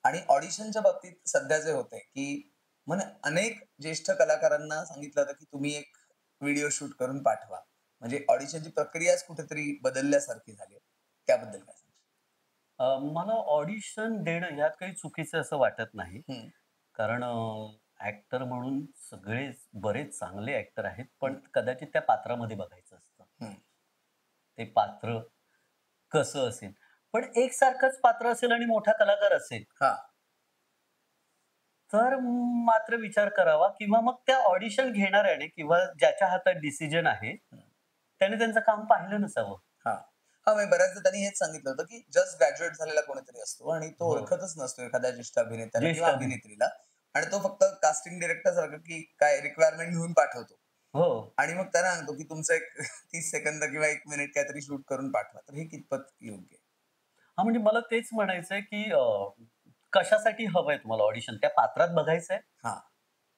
आणि ऑडिशनच्या बाबतीत सध्या जे होतंय, की म्हणे अनेक ज्येष्ठ कलाकारांना सांगितलं होतं, की तुम्ही एक व्हिडिओ शूट करून पाठवा. म्हणजे ऑडिशनची प्रक्रियाच कुठेतरी बदलल्यासारखी झाली आहे. त्याबद्दल काय सांगशील? मला ऑडिशन देणं ह्यात काही चुकीचं असं वाटत नाही. हं. कारण ॲक्टर म्हणून बरेच चांगले ॲक्टर आहेत, हं. पण कदाचित त्या पात्रामध्ये बघायचं असतं. हं. ते पात्र कसं असेल? पण एकसारखंच पात्र असेल आणि मोठा कलाकार असेल, हां. तर मात्र विचार करावा किंवा मग त्या ऑडिशन घेणाऱ्याने किंवा ज्याच्या हातात डिसिजन आहे, त्याने त्यांचं काम पाहिलं नसावं. हा हा म्हणजे बऱ्याचदा त्यांनी हेच सांगितलं होतं की जस्ट ग्रॅज्युएट झालेला कोणीतरी असतो आणि तो हो. ओळखतच नसतो एखाद्या ज्येष्ठ अभिनेत्याला ज्येष्ठ किंवा अभिनेत्रीला आणि तो फक्त कास्टिंग डिरेक्टर सारखं की काय रिक्वायरमेंट लिहून पाठवतो हो. आणि मग त्यांना सांगतो की तुमचं एक 30 सेकंद किंवा 1 मिनिट काहीतरी शूट करून पाठवा तर हे कितपत योग्य आहे? हां, म्हणजे मला तेच म्हणायचंय, की कशासाठी हवंय तुम्हाला ऑडिशन? त्या पात्रात बघायचंय? हा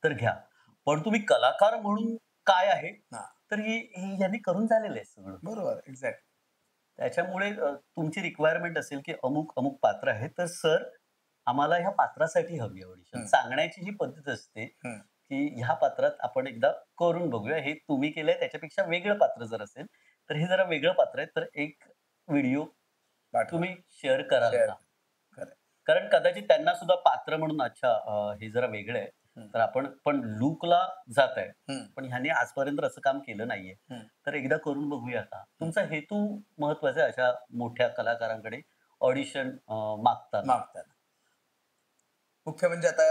तर घ्या. पण तुम्ही कलाकार म्हणून काय आहे? हा तर हे ह्यांनी करून झालेलं आहे सगळं. बरोबर एक्झॅक्ट त्याच्यामुळे तुमची रिक्वायरमेंट असेल, की अमुक पात्र आहे, तर सर आम्हाला ह्या पात्रासाठी हवी आहे ऑडिशन. हम्म, सांगण्याची जी पद्धत असते, हम्म, की ह्या पात्रात आपण एकदा करून बघूया. हे तुम्ही केलंय त्याच्यापेक्षा वेगळं पात्र जर असेल, तर हे जरा वेगळं पात्र आहे. तर एक व्हिडिओ पाठवा तुम्ही शेअर कराल शेअर का? खरं कारण कदाचित त्यांना सुद्धा पात्र म्हणून अच्छा हे जरा वेगळं आहे. हम्म, तर आपण पण लूकला जाताय. हम्म, पण ह्याने आजपर्यंत असं काम केलं नाहीये. हम्म, तर एकदा करून बघूया का? हम्म. तुमचा हेतू महत्वाचा आहे अशा मोठ्या कलाकारांकडे ऑडिशन मागताना. मागताना मुख्य म्हणजे आता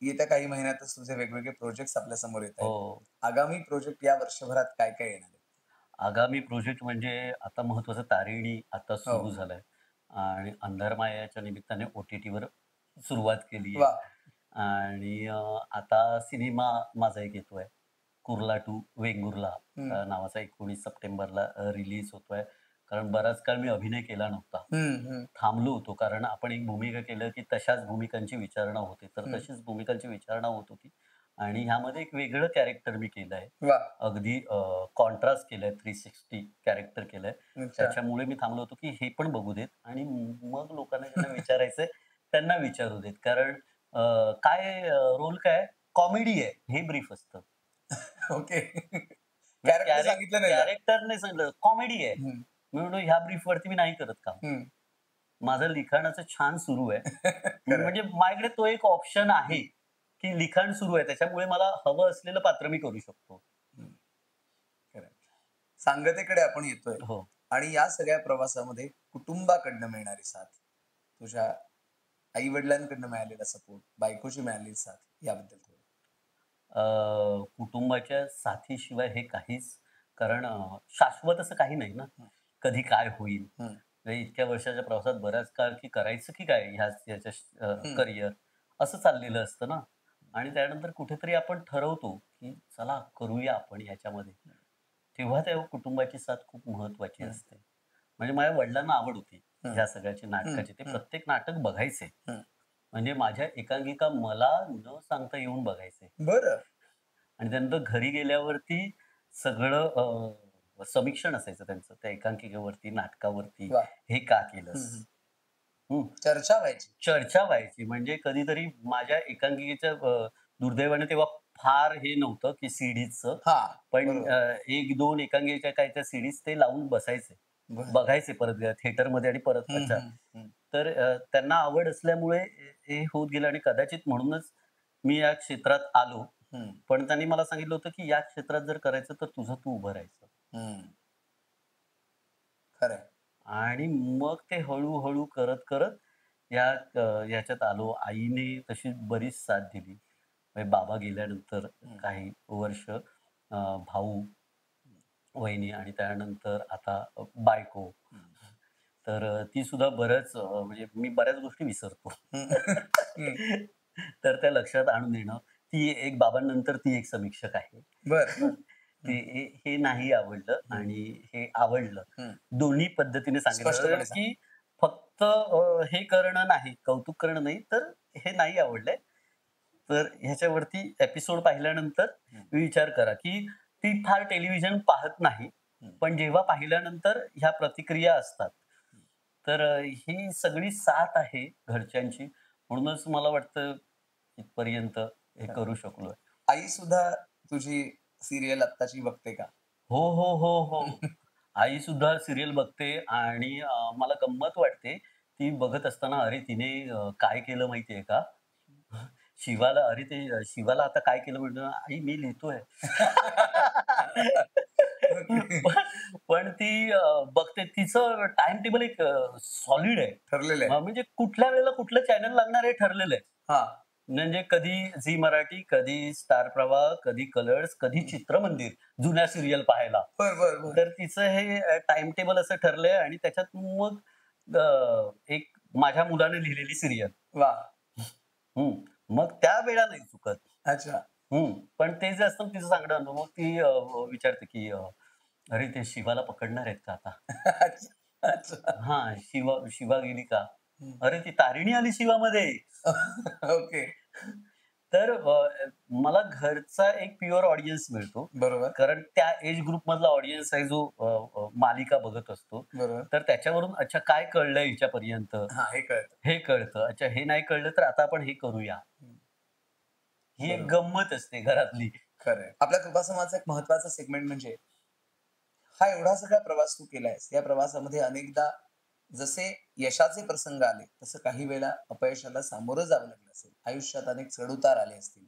येत्या काही महिन्यातच तुझे वेगवेगळे प्रोजेक्ट्स आपल्या समोर येत आहेत हो. आगामी प्रोजेक्ट या वर्षभरात काय काय येणार आहे? आगामी प्रोजेक्ट म्हणजे आता महत्वाचं तारिणी आता हो सुरू झालाय आणि अंधारमायाच्या निमित्ताने ओ-टी-टीवर सुरुवात केली आहे. वा आणि आता सिनेमा माझा एक येतोय. कुर्ला टू वेंगुर्ला हम्म, नावाचा 19 सप्टेंबरला रिलीज होतोय. कारण बराच काळ मी अभिनय केला नव्हता. हम्म, हम्म, थांबलो होतो कारण आपण एक भूमिका केलं, की तशाच भूमिकांची विचारणा होते. तर हम्म. तशीच भूमिकांची विचारणा होत होती आणि ह्यामध्ये एक वेगळं कॅरेक्टर मी केलंय. वा अगदी कॉन्ट्रास्ट केलंय 360 कॅरेक्टर केलंय. अच्छा त्याच्यामुळे मी थांबलो होतो, की हे पण बघू देत आणि मग लोकांना ज्यांना विचारायचंय त्यांना विचारू देत. कारण काय रोल काय? कॉमेडी आहे हे ब्रीफ असतं. ओके म्हणजे कॅरेक्टर सांगितलं नाही जात कॅरेक्टर नाही सांगितलं, कॉमेडी आहे. हम्म, मी म्हणतो ह्या ब्रीफवरती मी नाही करत काम. हम्म. माझं लिखाणाचं छान सुरू आहे. खरंय म्हणजे माझ्याकडे तो एक ऑप्शन आहे, की लिखाण सुरू आहे. त्याच्यामुळे मला हवं असलेलं पात्र मी करू शकतो. हम्म, खरंय सांगतेकडे आपण येतोय हो. आणि या सगळ्या प्रवासामध्ये कुटुंबाकडनं मिळणारी साथ तुझ्या आई वडिलांकडनं मिळालेला सपोर्ट बायकोची मिळालेली साथ याबद्दल थोडं अ, कुटुंबाच्या साथीशिवाय हे काहीच कारण शाश्वत असं काही नाही ना. हम्म, कधी काय होईल? हम्म, म्हणजे इतक्या वर्षाच्या प्रवासात बराच काळ की करायचं की काय ह्याच्या हम्म, करियर असं चाललेलं असतं ना. आणि त्यानंतर कुठेतरी आपण ठरवतो, की चला करूया आपण ह्याच्यामध्ये. तेव्हा त्या कुटुंबाची साथ खूप महत्त्वाची हम्म, असते. म्हणजे माझ्या वडिलांना आवड होती हम्म, ह्या सगळ्याची हम्म, नाटकाची. ते हम्म, प्रत्येक नाटक बघायचे. हम्म. म्हणजे माझ्या एकांकिका मला न सांगता येऊन बघायचे. बरं आणि त्यानंतर घरी गेल्यावरती सगळं समीक्षण असायचं त्यांचं त्या एकांकिकेवरती, नाटकावरती. वा हे का हम्म, केलंस? हम्म. हं. चर्चा व्हायची चर्चा व्हायची. म्हणजे कधीतरी माझ्या एकांकिकेचं दुर्दैवाने तेव्हा फार हे नव्हतं, की सीडीजचं. हा पण बरोबर 1-2 एकांकिकेच्या काय त्या सीडीज ते लावून बसायचे. बर बघायचे परत थिएटरमध्ये आणि परत हम्म, अच्छा. हम्म, हम्म, तर त्यांना आवड असल्यामुळे हे होत गेलं आणि कदाचित म्हणूनच मी या क्षेत्रात आलो. हम्म, पण त्यांनी मला सांगितलं होतं, की या क्षेत्रात जर करायचं तर तुझं तू उभं राहायचं. हम्म. खरंय आणि मग ते हळू-हळू करत ह्याच्यात आलो. आईने तशी बरीच साथ दिली. म्हणजे बाबा गेल्यानंतर हम्म, काही वर्ष भाऊ, वहिनी आणि त्यानंतर आता बायको. हम्म, तर ती सुद्धा बरंच म्हणजे मी बऱ्याच गोष्टी विसरतो. हम्म, हम्म. तर त्या लक्षात आणून देणं. ती एक बाबांनंतर ती एक समीक्षक आहे. बर बर ते हम्म, हे नाही आवडलं हम्म, आणि हे आवडलं. हम्म. दोन्ही पद्धतीने सांगितलं, स्पष्टपणे सांग की फक्त हे करणं नाही, कौतुक करणं नाही, तर हे नाही आवडलंय. तर ह्याच्यावरती एपिसोड पाहिल्यानंतर हम्म, विचार करा, की ती फार टेलिव्हिजन पाहत नाही. हम्म, पण जेव्हा पाहिल्यानंतर ह्या प्रतिक्रिया असतात. तर ही सगळी साथ आहे घरच्यांची. म्हणूनच मला वाटतं इथपर्यंत हे खरं. करू शकलोय. आई सुद्धा तुझी सिरियल आत्ताची बघते का हो, हो, हो, हो. आई सुद्धा सीरियल बघते आणि मला गंमत वाटते. ती बघत असताना अरे तिने काय केलं माहितीये का? शिवाला अरे ते शिवाला आता काय केलं म्हटलं, "आई मी लिहितोय." ओके पण पण ती बघते. तिचं टाईम टेबल एक सॉलिड आहे. ठरलेलं आहे म्हणजे कुठल्या वेळेला कुठलं चॅनल लागणार हे ठरलेलं आहे. हा म्हणजे कधी झी मराठी, कधी स्टार प्रवाह, कधी कलर्स, कधी चित्रमंदिर जुन्या सिरियल पाहायला. बर बर बर. तर तिचं हे टाइम टेबल असं ठरलंय आणि त्याच्यात मग एक माझ्या मुलाने लिहिलेली सिरियल. वा. मग त्या वेळा नाही चुकत. अच्छा. पण ते जे असतं ना तिचं सांगणं अनुभव, मग ती विचारते की "अरे, ते शिवाला पकडणार आहेत का आता?" अच्छा. अच्छा. हां, शिवा गेली का? हम्म. "अरे, ती तारिणी आली शिवामध्ये." ओके. तर मला घरचा एक प्युअर ऑडियन्स मिळतो. बरोबर. कारण त्या एज ग्रुपमधला ऑडियन्स आहे जो मालिका बघत असतो. बरोबर. तर त्याच्यावरून अच्छा काय कळलंय हिच्यापर्यंत, हा, हे कळतं. हे कळतं. अच्छा हे नाही कळलं तर आता आपण हे करूया. हम्म. ही एक बरोबर. गंमत असते घरातली. खरंय. आपल्या कृपा समाजाचा एक महत्वाचा सेगमेंट म्हणजे हा एवढा सगळा प्रवास तू केलायस. या प्रवासामध्ये अनेकदा जसे यशाचे प्रसंग आले, तसं काही वेळेला अपयशाला सामोरं जावं लागलं असेल. आयुष्यात अनेक चढ-उतार आले असतील.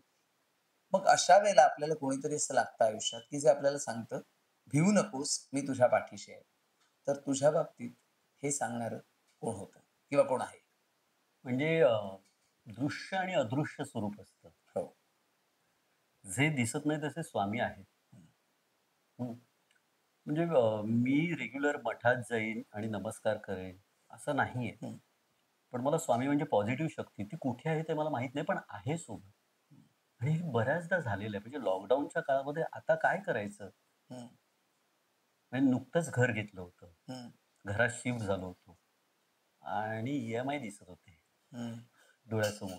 मग अशा वेळेला आपल्याला कोणीतरी असं लागतं आयुष्यात, की जे आपल्याला सांगतं, "भिवू नकोस, मी तुझ्या पाठीशी आहे." तर तुझ्या बाबतीत हे सांगणारं कोण होतं किंवा कोण आहे? म्हणजे दृश्य आणि अदृश्य स्वरूप असतं. हो. जे दिसत नाही तसे स्वामी आहेत. हं, हं. म्हणजे मी रेग्युलर मठात जाईन आणि नमस्कार करेन, असं नाहीये. हं, पण मला स्वामी म्हणजे पॉझिटिव्ह शक्ती. ती कुठे आहे ते मला माहीत नाही, पण आहे सोबत. आणि हे बऱ्याचदा झालेलं आहे. म्हणजे लॉकडाऊनच्या काळामध्ये आता काय करायचं? हं, म्हणजे नुकतंच घर घेतलं होतं. हं, घरात शिफ्ट झालो होतो आणि ई-एम-आय दिसत होते हं, डोळ्यासमोर.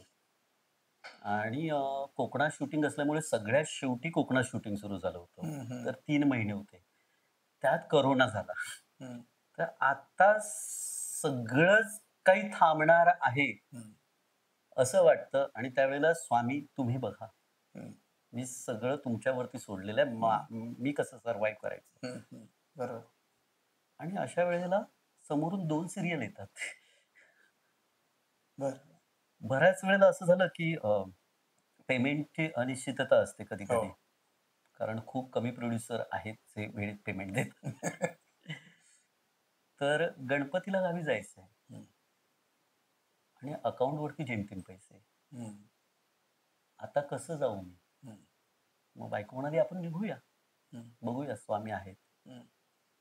आणि कोकणात शूटिंग असल्यामुळे सगळ्यात शेवटी कोकणात शूटिंग सुरू झालं होतं. हं, हं, तर 3 महिने होते. त्यात कोरोना झाला. हं, तर आता सगळंच काही थांबणार आहे, हं, असं वाटतं आणि त्यावेळेला स्वामी तुम्ही बघा. हं, मी सगळं तुमच्यावरती सोडलेलं आहे. हं, मी कसं सर्व्हाईव्ह करायचं? हं, हं. बरोबर. आणि अशा वेळेला समोरून 2 सीरियल येतात. बरं. बऱ्याच वेळेला असं झालं, की पेमेंटची अनिश्चितता असते हो. कधी-कधी. कारण खूप कमी प्रोड्युसर आहेत जे वेळेत पेमेंट देतात. तर गणपतीला गावी जायचंय हं, आणि अकाउंटवरती जेमतेम पैसे. हं, आता कसं जाऊ मी? हं, मग बायको म्हणाली, "आपण निघूया. हं, बघूया स्वामी आहेत." हं.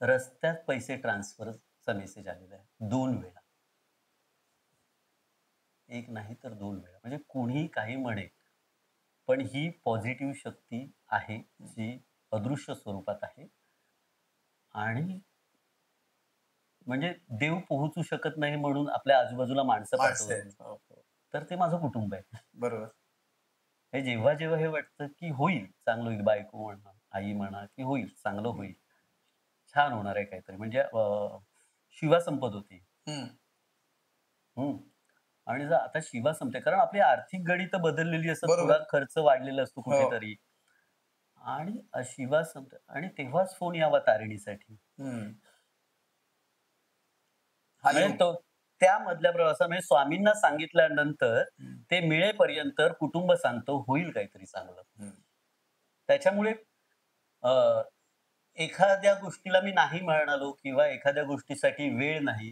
रस्त्यात पैसे ट्रान्सफरचा मेसेज आलेला आहे 2 वेळा. एक नाही तर 2 वेळा. म्हणजे कुणीही काही म्हणेल, पण ही पॉझिटिव्ह शक्ती आहे, जी अदृश्य स्वरूपात आहे आणि म्हणजे देव पोहोचू शकत नाही म्हणून आपल्या आजूबाजूला माणसं माणसं पाठवत आहेत. नाही. हो, हो. तर ते माझं कुटुंब आहे. बरोबर. हे जेव्हा हे वाटतं, की होईल, चांगलं होईल, बायको म्हणा, आई म्हणा, की होईल, चांगलं हं, होईल, छान होणार आहे काहीतरी. म्हणजे शिवा संपत होती. हं. हं. आणि जर आता शिवा संपते कारण आपली आर्थिक गणितं बदललेली असतात, थोडा बरोबर. खर्च वाढलेला असतो हो. कुठेतरी आणि शिवा संपते आणि तेव्हाच फोन यावा तारिणीसाठी. हं. हा म्हणजे योग. तो त्यामधल्या प्रवासात म्हणजे स्वामींना सांगितल्यानंतर हं, ते मिळेपर्यंत कुटुंब सांगतं, होईल काहीतरी चांगलं. हं. त्याच्यामुळे अ, एखाद्या गोष्टीला मी नाही म्हणालो किंवा एखाद्या गोष्टीसाठी वेळ नाही,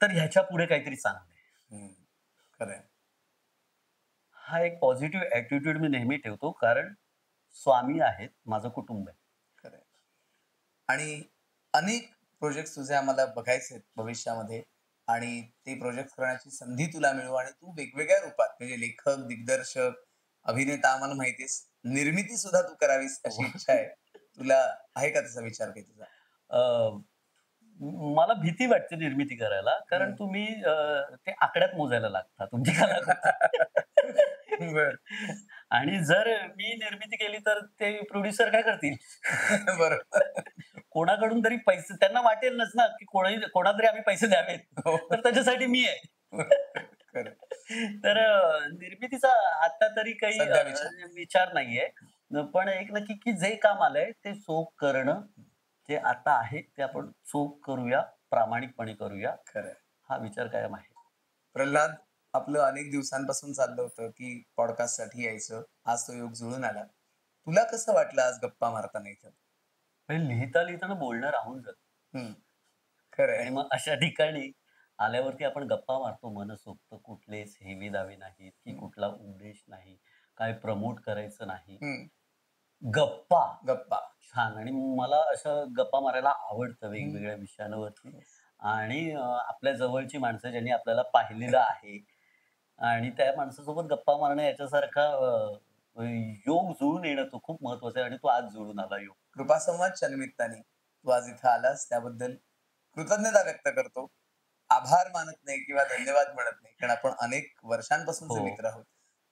तर ह्याच्यापुढे काहीतरी चांगलं आहे. हं. खरं. हा एक पॉझिटिव्ह ॲटिट्यूड मी नेहमी ठेवतो कारण स्वामी आहेत, माझं कुटुंब आहे. खरंय. आणि अनेक प्रोजेक्ट्स तुझे आम्हाला बघायचे आहेत भविष्यामध्ये आणि ते प्रोजेक्ट करण्याची संधी तुला मिळो आणि तू वेगवेगळ्या रूपात म्हणजे लेखक, दिग्दर्शक, अभिनेता आम्हाला माहिती आहे. निर्मिती सुद्धा तू करावीस अशी इच्छा आहे. तुला आहे का तसा विचार काही तुझा? अ, मला भीती वाटते निर्मिती करायला कारण हं. तुम्ही ते आकड्यात मोजायला लागता तुमची कलाकृती. बरं. आणि जर मी निर्मिती केली तर ते प्रोड्युसर काय करतील? बरोबर. कोणाकडून तरी पैसे त्यांना वाटेलच ना, की कोणाला तरी आम्ही पैसे द्यावेत. हो. तर त्याच्यासाठी मी आहे. खरं. तर निर्मितीचा आता तरी काही सध्या विचार. विचार नाहीये. पण एक नक्की, की जे काम आलंय ते चोख करणं, जे आता आहे ते आपण चोख करूया, प्रामाणिकपणे करूया, खरं. हा विचार कायम आहे. प्रल्हाद, आपलं अनेक दिवसांपासून चाललं होतं, की पॉडकास्टसाठी यायचं. आज तो योग जुळून आला. तुला कसं वाटलं आज गप्पा मारताना इथं? म्हणजे लिहिता-लिहिताना बोलणं राहून जातं हं. खरंय. आणि मग अशा ठिकाणी आल्यावरती आपण गप्पा मारतो मनसोक्त. कुठलेच हेवे दावे नाहीत, की हम्म, कुठला उद्देश नाही, काय प्रमोट करायचं नाही. हम्म, गप्पा. गप्पा. छान. आणि मला असं गप्पा मारायला आवडतं हम्म, वेगवेगळ्या विषयांवरती. yes. आणि आपल्या जवळची माणसं ज्यांनी आपल्याला पाहिलेलं आहे आणि त्या माणसासोबत गप्पा मारणं याच्यासारखा योग जुळून येणं तो खूप महत्वाचा आहे आणि तो आज जुळून आला योग. कृपासंवादच्या निमित्ताने तू आज इथं आलास त्याबद्दल कृतज्ञता व्यक्त करतो. आभार मानत नाही किंवा धन्यवाद म्हणत नाही, कारण आपण अनेक वर्षांपासूनचे हो. मित्र आहोत.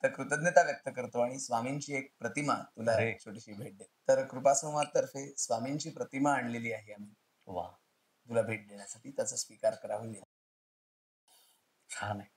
तर कृतज्ञता व्यक्त करतो आणि स्वामींची एक प्रतिमा तुला अरे एक छोटीशी भेट दे. तर कृपासंवाद तर्फे स्वामींची प्रतिमा आणलेली आहे आम्ही वाह! तुला भेट देण्यासाठी. त्याचा स्वीकार करावा. छान आहे.